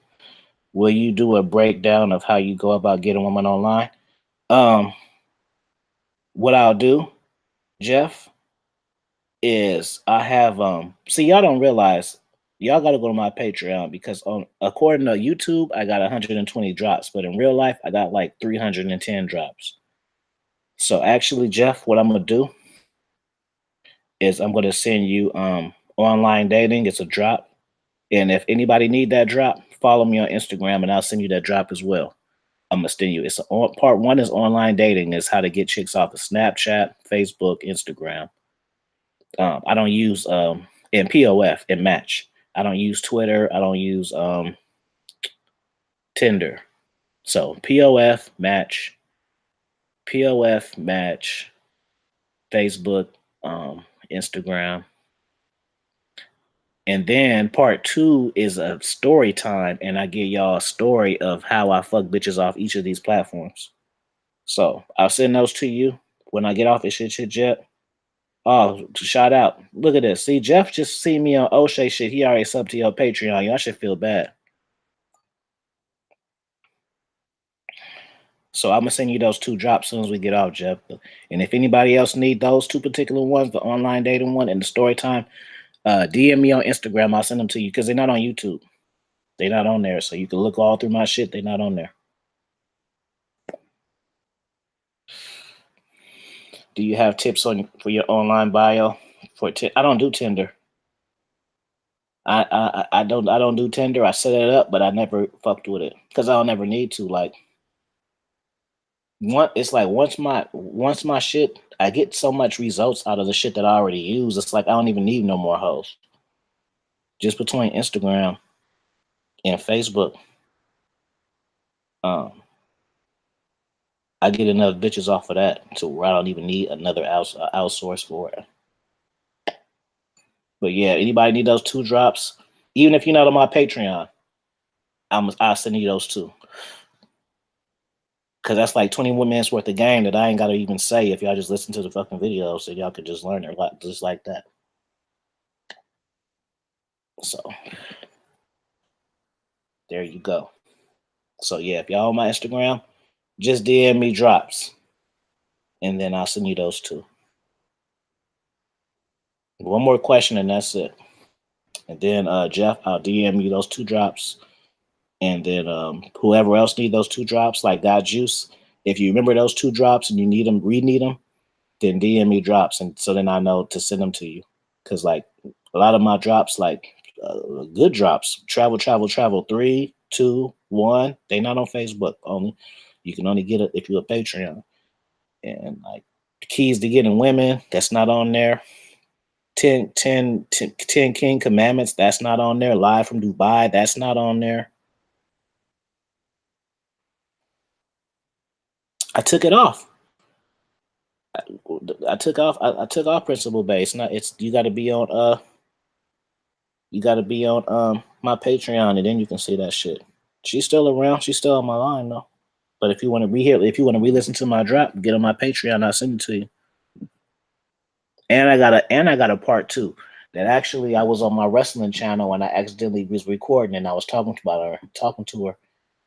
will you do a breakdown of how you go about getting women online? What I'll do, Jeff, is I have see, y'all don't realize, y'all got to go to my Patreon because according to YouTube, I got 120 drops, but in real life, I got like 310 drops. So actually, Jeff, what I'm gonna do is I'm gonna send you online dating. It's a drop, and if anybody need that drop, follow me on Instagram, and I'll send you that drop as well. I'm gonna send you. It's part 1 is online dating. Is how to get chicks off of Snapchat, Facebook, Instagram. I don't use in POF and Match. I don't use Twitter. I don't use Tinder. So POF, Match, Facebook, Instagram. And then part 2 is a story time, and I give y'all a story of how I fuck bitches off each of these platforms. So I'll send those to you when I get off this shit, Jeff. Oh, shout out. Look at this. See, Jeff just see me on O'Shea shit. He already subbed to your Patreon. Y'all should feel bad. So I'm gonna send you those 2 drops as soon as we get off, Jeff. And if anybody else need those 2 particular ones, the online dating one and the story time, DM me on Instagram. I'll send them to you because they're not on YouTube. They're not on there. So you can look all through my shit. They're not on there. Do you have tips for your online bio? I don't do Tinder. I don't do Tinder. I set it up, but I never fucked with it because I'll never need to. Like, it's like once my shit, I get so much results out of the shit that I already use. It's like I don't even need no more hoes. Just between Instagram and Facebook, I get enough bitches off of that to where I don't even need another outsource for it. But yeah, anybody need those 2 drops? Even if you're not on my Patreon, I'll send you those 2. Cause that's like 21 minutes worth of game that I ain't gotta even say if y'all just listen to the fucking videos, so y'all could just learn it just like that. So there you go. So yeah, if y'all on my Instagram, just DM me drops, and then I'll send you those 2. One more question, and that's it. And then Jeff, I'll DM you those 2 drops, and then whoever else need those 2 drops, like God Juice, if you remember those 2 drops and you need them, need them, then DM me drops, and so then I know to send them to you. Because like a lot of my drops, like good drops, travel 3, 2, 1. They not on Facebook only. You can only get it if you're a Patreon. And like keys to getting women, that's not on there. 10 King Commandments, that's not on there. Live from Dubai, that's not on there. I took it off. I took off principal base. You got to be on my Patreon, and then you can see that shit. She's still around. She's still on my line though. But if you want to re-listen to my drop, get on my Patreon. I'll send it to you. And I got a part 2 that actually I was on my wrestling channel and I accidentally was recording, and I was talking to her,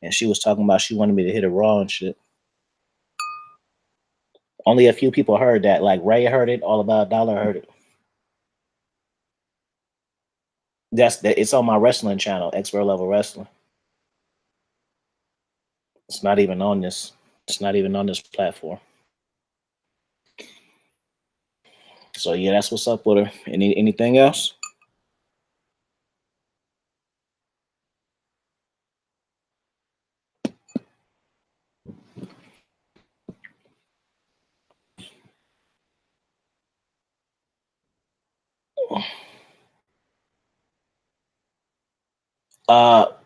and she was talking about she wanted me to hit her raw and shit. Only a few people heard that. Like Ray heard it. All About Dollar heard it. It's on my wrestling channel, Expert Level Wrestling. It's not even on this. It's not even on this platform. So yeah, that's what's up with her. Anything else?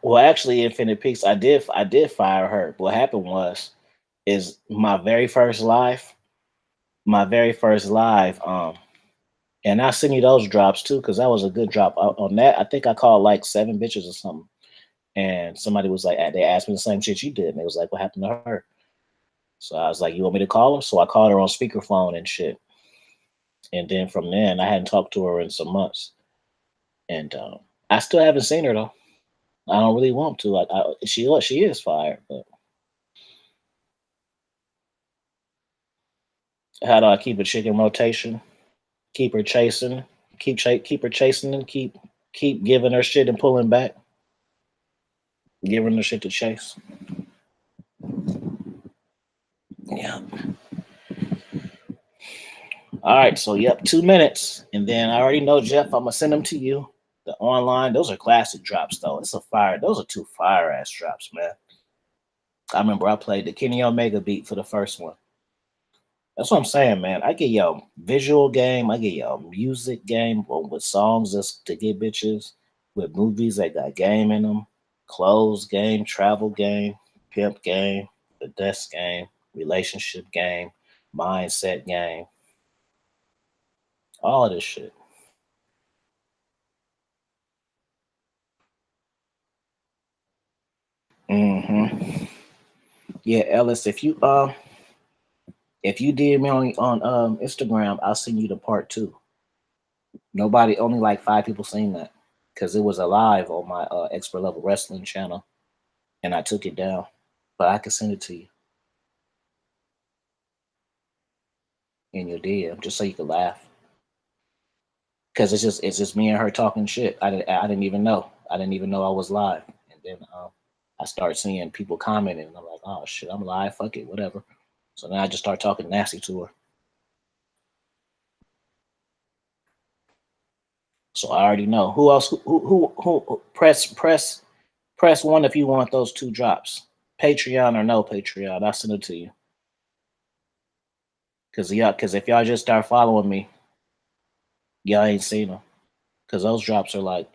Well, actually, Infinite Peaks, I did fire her. What happened is my very first live, and I'll send you those drops too, because that was a good drop. On that, I think I called like 7 bitches or something. And somebody was like, they asked me the same shit you did. And it was like, what happened to her? So I was like, you want me to call her? So I called her on speakerphone and shit. And then from then, I hadn't talked to her in some months. And I still haven't seen her though. I don't really want to. Like she is fired, but how do I keep a chick in rotation? Keep her chasing, keep her chasing, and keep giving her shit and pulling back, giving her shit to chase. Yeah. All right, so yep, 2 minutes, and then I already know, Jeff, I'm gonna send them to you. The online, those are classic drops though. It's a fire. Those are 2 fire ass drops, man. I remember I played the Kenny Omega beat for the first one. That's what I'm saying, man. I get y'all visual game. I get y'all music game with songs just to get bitches, with movies that got game in them, clothes game, travel game, pimp game, the desk game, relationship game, mindset game, all of this shit. Mm-hmm. Yeah, Ellis, if you DM me on Instagram, I'll send you the part 2. Nobody, only like 5 people seen that because it was alive on my expert level wrestling channel, and I took it down. But I can send it to you in your DM just so you can laugh. Because it's just me and her talking shit. I didn't even know. I didn't even know I was live, and then I start seeing people commenting, and I'm like, oh shit, I'm live. Fuck it, whatever. So then I just start talking nasty to her. So I already know who else. Who press 1 if you want those 2 drops. Patreon or no Patreon, I'll send it to you. Cause if y'all just start following me, y'all ain't seen them. Cause those drops are like,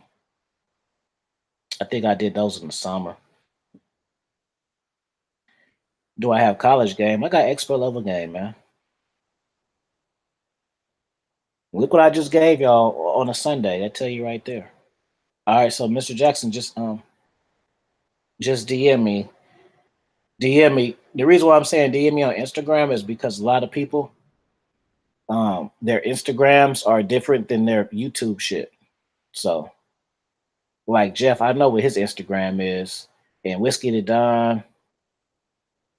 I think I did those in the summer. Do I have college game? I got expert level game, man. Look what I just gave y'all on a Sunday. I tell you right there. All right, so Mr. Jackson, just DM me. DM me. The reason why I'm saying DM me on Instagram is because a lot of people, their Instagrams are different than their YouTube shit. So, like Jeff, I know what his Instagram is, and Whiskey the Don,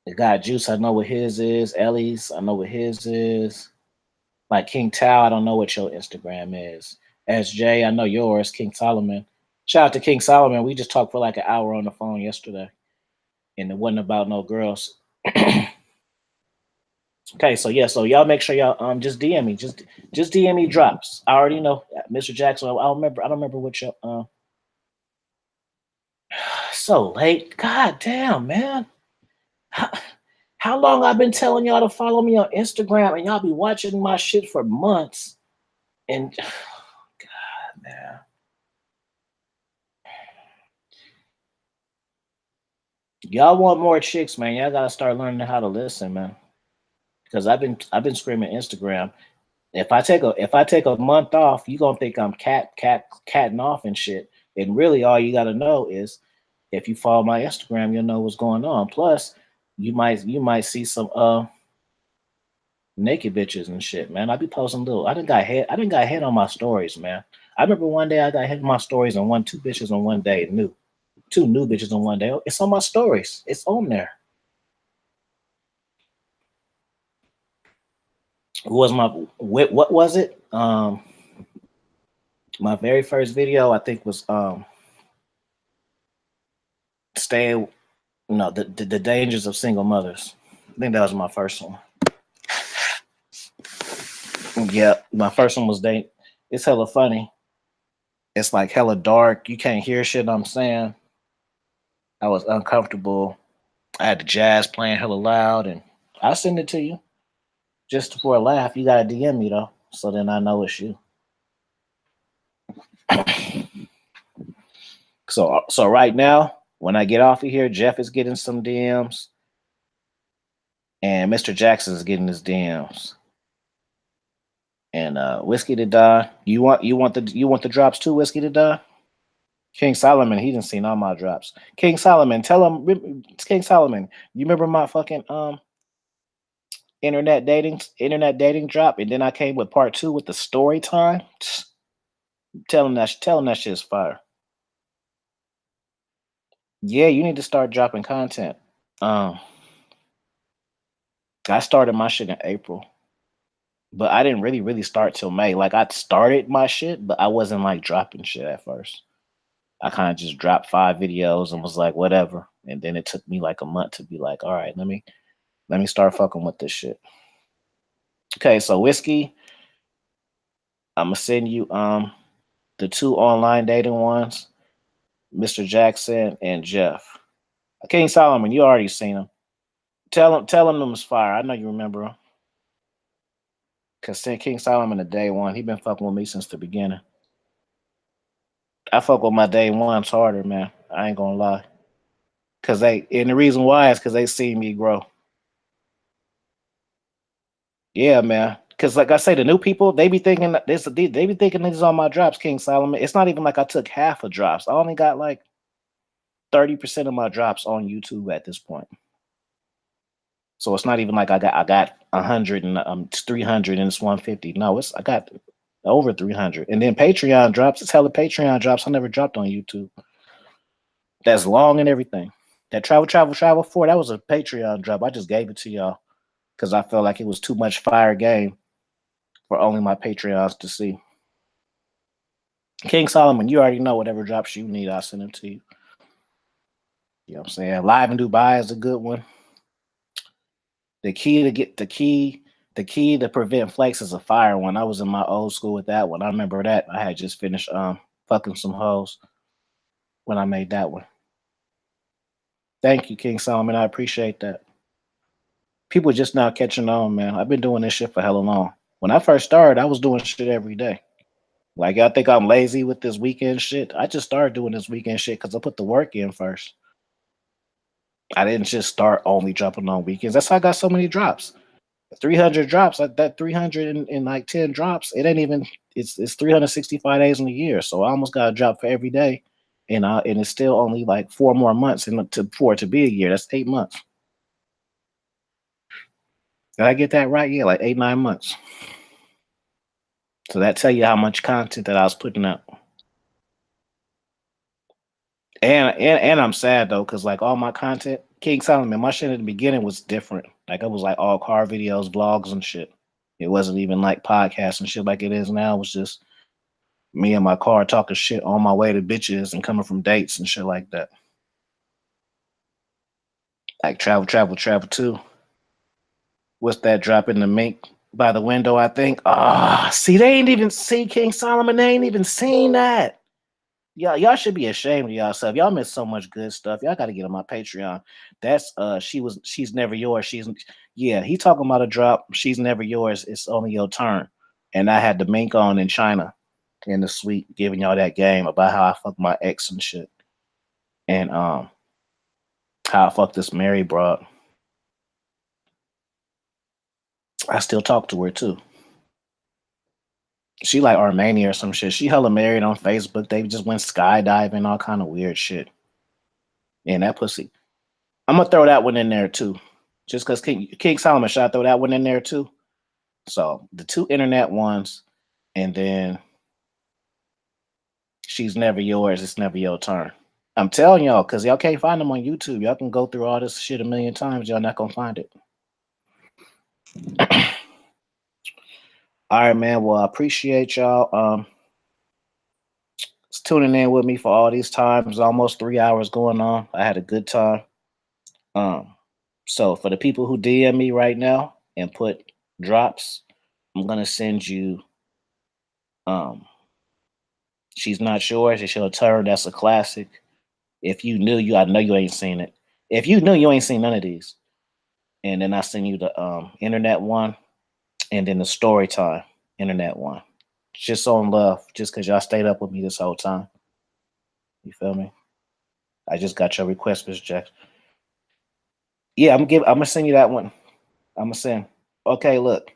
the guy Juice, I know what his is. Ellie's, I know what his is. Like King Tao, I don't know what your Instagram is. SJ, I know yours. King Solomon. Shout out to King Solomon. We just talked for like an hour on the phone yesterday, and it wasn't about no girls. Okay, so yeah, so y'all make sure y'all just DM me, just DM me drops. I already know, Mr. Jackson. I don't remember what your so late. God damn, man. How long I've been telling y'all to follow me on Instagram, and y'all be watching my shit for months, and God, man. Y'all want more chicks, man. Y'all gotta start learning how to listen, man. Because I've been screaming Instagram. If I take a month off, you gonna think I'm catting off and shit. And really, all you gotta know is if you follow my Instagram, you'll know what's going on. Plus, you might see some naked bitches and shit, man. I be posting little. I didn't got hit on my stories, man. I remember one day I got hit on my stories and 2 bitches on one day. 2 new bitches on one day. It's on my stories. It's on there. What was it? My very first video, I think, was the dangers of single mothers. I think that was my first one. Yeah, my first one was it's hella funny. It's like hella dark. You can't hear shit I'm saying. I was uncomfortable. I had the jazz playing hella loud, and I'll send it to you. Just for a laugh, you gotta DM me though, so then I know it's you. So right now, when I get off of here, Jeff is getting some DMs, and Mr. Jackson is getting his DMs. And Whiskey to Die. You want the drops too, Whiskey to Die? King Solomon, he didn't see all my drops. King Solomon, tell him. King Solomon, you remember my fucking internet dating drop, and then I came with part 2 with the story time. Tell him that shit is fire. Yeah, you need to start dropping content. I started my shit in April, but I didn't really start till May. Like I started my shit, but I wasn't like dropping shit at first. I kind of just dropped 5 videos and was like, whatever. And then it took me like a month to be like, all right, let me start fucking with this shit. Okay, so Whiskey, I'm gonna send you the 2 online dating ones, Mr. Jackson and Jeff. King Solomon, you already seen them. Tell him them was fire. I know you remember them. Cause King Solomon the day one, he been fucking with me since the beginning. I fuck with my day ones harder, man. I ain't gonna lie. Cause and the reason why is because they see me grow. Yeah, man. Cause like I say, the new people, they be thinking this. They be thinking this is on my drops, King Solomon. It's not even like I took half of drops. I only got like 30% of my drops on YouTube at this point. So it's not even like I got 100 and 300 and it's 150. No, I got over 300. And then Patreon drops. It's hella Patreon drops. I never dropped on YouTube. That's long and everything. That travel 4. That was a Patreon drop. I just gave it to y'all because I felt like it was too much fire game for only my Patreons to see. King Solomon, you already know whatever drops you need, I'll send them to you. You know what I'm saying? Live in Dubai is a good one. The key to prevent flakes is a fire one. I was in my old school with that one. I remember that. I had just finished fucking some hoes when I made that one. Thank you, King Solomon. I appreciate that. People just now catching on, man. I've been doing this shit for hella long. When I first started, I was doing shit every day. Like, y'all think I'm lazy with this weekend shit? I just started doing this weekend shit because I put the work in first. I didn't just start only dropping on weekends. That's how I got so many drops. 300 drops, like that 300 and like 10 drops. It ain't even. It's 365 days in a year, so I almost got a drop for every day, and it's still only like 4 more months for it to be a year. That's 8 months. Did I get that right? Yeah, like 8-9 months. So that tell you how much content that I was putting out. And I'm sad though, because like all my content, King Solomon, my shit at the beginning was different. Like it was like all car videos, vlogs, and shit. It wasn't even like podcasts and shit like it is now. It was just me in my car talking shit on my way to bitches and coming from dates and shit like that. Like travel too. What's that drop in the mink by the window, I think? See, they ain't even see King Solomon. They ain't even seen that. Y'all should be ashamed of yourself. Y'all miss so much good stuff. Y'all got to get on my Patreon. That's she's never yours. He talking about a drop. She's never yours. It's only your turn. And I had the mink on in China in the suite, giving y'all that game about how I fucked my ex and shit, and how I fucked this Mary broad. I still talk to her too. She like Armenia or some shit. She hella married on Facebook. They just went skydiving, all kind of weird shit. And that pussy. I'm gonna throw that one in there too. Just because King Solomon, should I throw that one in there too? So the 2 internet ones, and then she's never yours, it's never your turn. I'm telling y'all, because y'all can't find them on YouTube. Y'all can go through all this shit a million times. Y'all not gonna find it. All right, man. Well, I appreciate y'all tuning in with me for all these times. Almost 3 hours going on. I had a good time. So for the people who DM me right now and put drops, I'm gonna send you She's Not Yours. It's your turn. That's a classic. If you knew, I know you ain't seen it. If you knew, you ain't seen none of these. And then I send you the internet one, and then the story time internet one. Just on love, just because y'all stayed up with me this whole time. You feel me? I just got your request, Mr. Jack. Yeah, I'm gonna send you that one. I'm gonna send. Okay, look,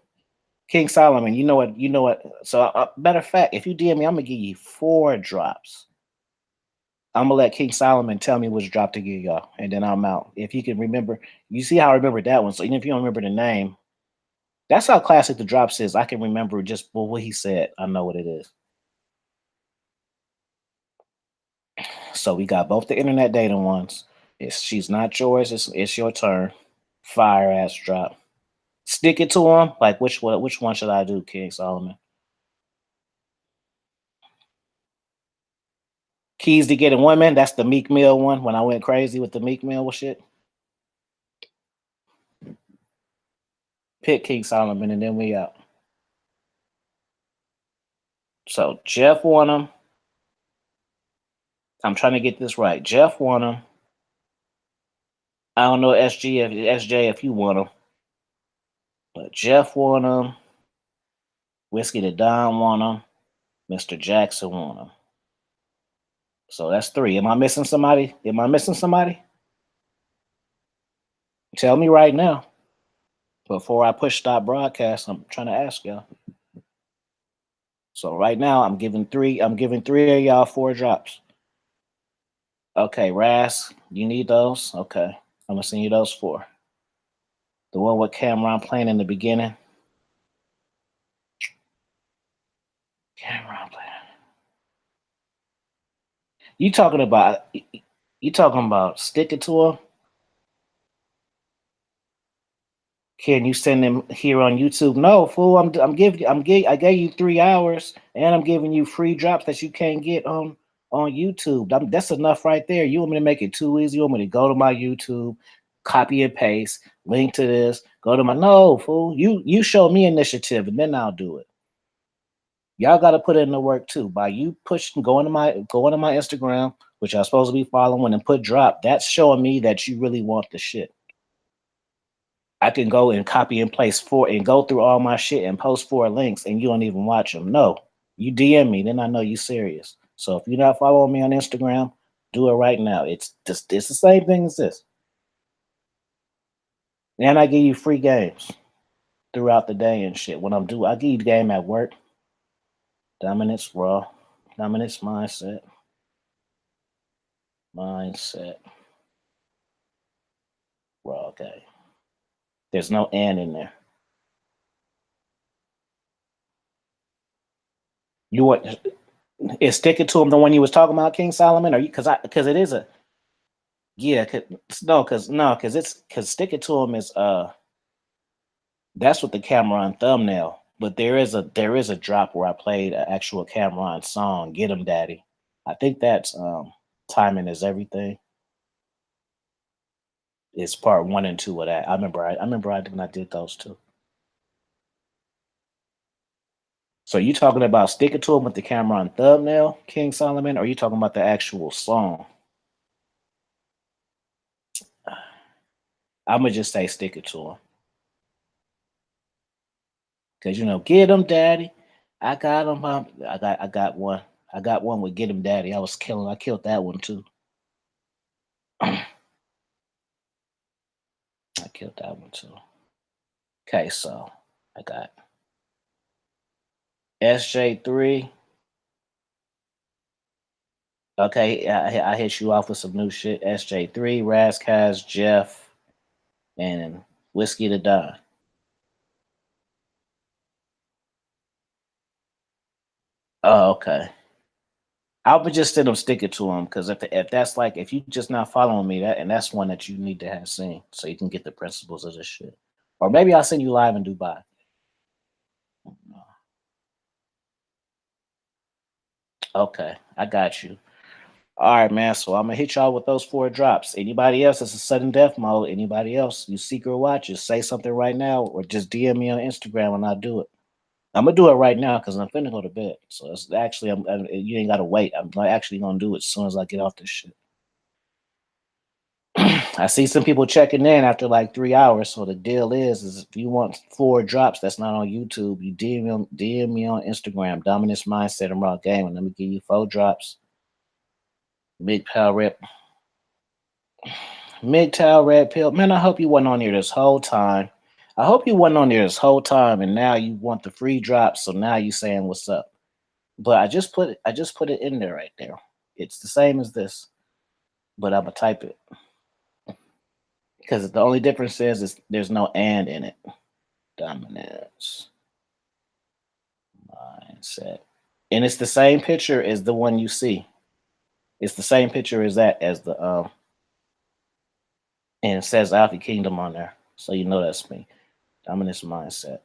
King Solomon. You know what? So, matter of fact, if you DM me, I'm gonna give you 4 drops. I'm gonna let King Solomon tell me which drop to give y'all, and then I'm out. If you can remember, you see how I remembered that one. So even if you don't remember the name, that's how classic the drops is. I can remember just what he said. I know what it is. So we got both the internet data ones. She's Not Yours. It's your turn. Fire ass drop. Stick it to him. Like which one should I do, King Solomon? Keys to Getting Women. That's the Meek Mill one. When I went crazy with the Meek Mill shit. Pick King Solomon and then we out. So Jeff won him. I'm trying to get this right. Jeff won him. I don't know SJ if you won him. But Jeff won him. Whiskey the Don want them. Mr. Jackson want them. So that's 3. Am I missing somebody? Am I missing somebody? Tell me right now. Before I push stop broadcast, I'm trying to ask y'all. So right now, I'm giving 3 of y'all 4 drops. Okay, Ras, you need those? Okay. I'm gonna send you those 4. The one with Cameron playing in the beginning. Cameron playing. You talking about stick it to him? Can you send them here on YouTube? No, fool. I gave you 3 hours, and I'm giving you free drops that you can't get on YouTube. That's enough right there. You want me to make it too easy? You want me to go to my YouTube, copy and paste, link to this, go to my no, fool. You show me initiative, and then I'll do it. Y'all got to put in the work too. By you pushing, going to my Instagram, which I'm supposed to be following, and put drop. That's showing me that you really want the shit. I can go and copy and paste 4 and go through all my shit and post 4 links, and you don't even watch them. No, you DM me, then I know you serious. So if you're not following me on Instagram, do it right now. It's the same thing as this. And I give you free games throughout the day and shit. When I give you the game at work. Dominance raw, dominance mindset, raw. Okay. There's no and in there. You want is sticking to him the one you was talking about, King Solomon? Or you because it is a because sticking to him is that's with the Cameron thumbnail. But there is a drop where I played an actual Cameron song, Get 'Em Daddy. I think that's Timing Is Everything. It's part 1 and 2 of that. I remember I did those 2. So you talking about sticking to him with the Cameron thumbnail, King Solomon, or are you talking about the actual song? I'm gonna just say stick it to him. Cause get him, daddy. I got him. I got one. I got one with Get Him Daddy. I killed that one too. I killed that one too. Okay, so I got SJ3. Okay, I hit you off with some new shit. SJ3, Razzcast, Jeff, and Whiskey the Don. Oh, okay. I would just send them stick it to them because if that's like if you just not following me that's one that you need to have seen so you can get the principles of this shit. Or maybe I'll send you live in Dubai. Okay, I got you. All right, man. So I'm gonna hit y'all with those 4 drops. Anybody else? It's a sudden death mode. Anybody else? You secret watchers, say something right now, or just DM me on Instagram and I'll do it. I'm gonna do it right now because I'm finna go to bed. So it's actually you ain't gotta wait. I'm actually gonna do it as soon as I get off this shit. I see some people checking in after like 3 hours. So the deal is if you want 4 drops that's not on YouTube, you DM me on Instagram, Dominance Mindset and Raw Game, and let me give you 4 drops. MGTOW Red Pill. Man, I hope you wasn't on here this whole time. And now you want the free drops, so now you saying what's up. But I just put it in there right there. It's the same as this, but I'm gonna type it. Because the only difference is there's no and in it. Dominance mindset. And it's the same picture as the one you see. It's the same picture as that as the and it says Afi Kingdom on there. So you know that's me. Dominance mindset.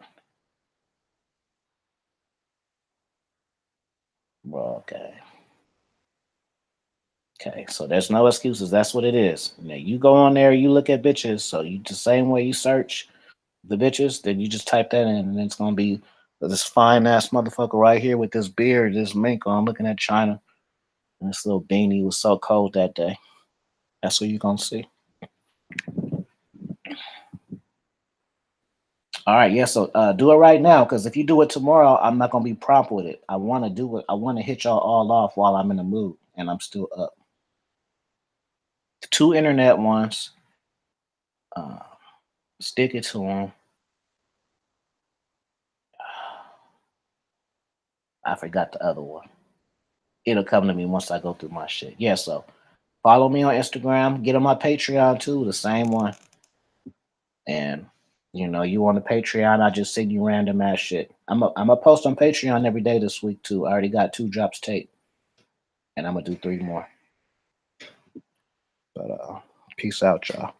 Okay. Okay, so there's no excuses. That's what it is. Now you go on there, you look at bitches. So you the same way you search the bitches, then you just type that in, and it's gonna be this fine ass motherfucker right here with this beard, this mink on, looking at China, and this little beanie was so cold that day. That's what you're gonna see. All right, yeah. So do it right now, because if you do it tomorrow, I'm not gonna be prompt with it. I want to do it. I want to hit y'all all off while I'm in the mood and I'm still up. 2 internet ones. Stick it to them. I forgot the other one. It'll come to me once I go through my shit. Yeah, so follow me on Instagram. Get on my Patreon too, the same one. And you know, you on the Patreon, I just send you random ass shit. I'm a post on Patreon every day this week too. I already got 2 drops taped. And I'm gonna do 3 more. But peace out, y'all.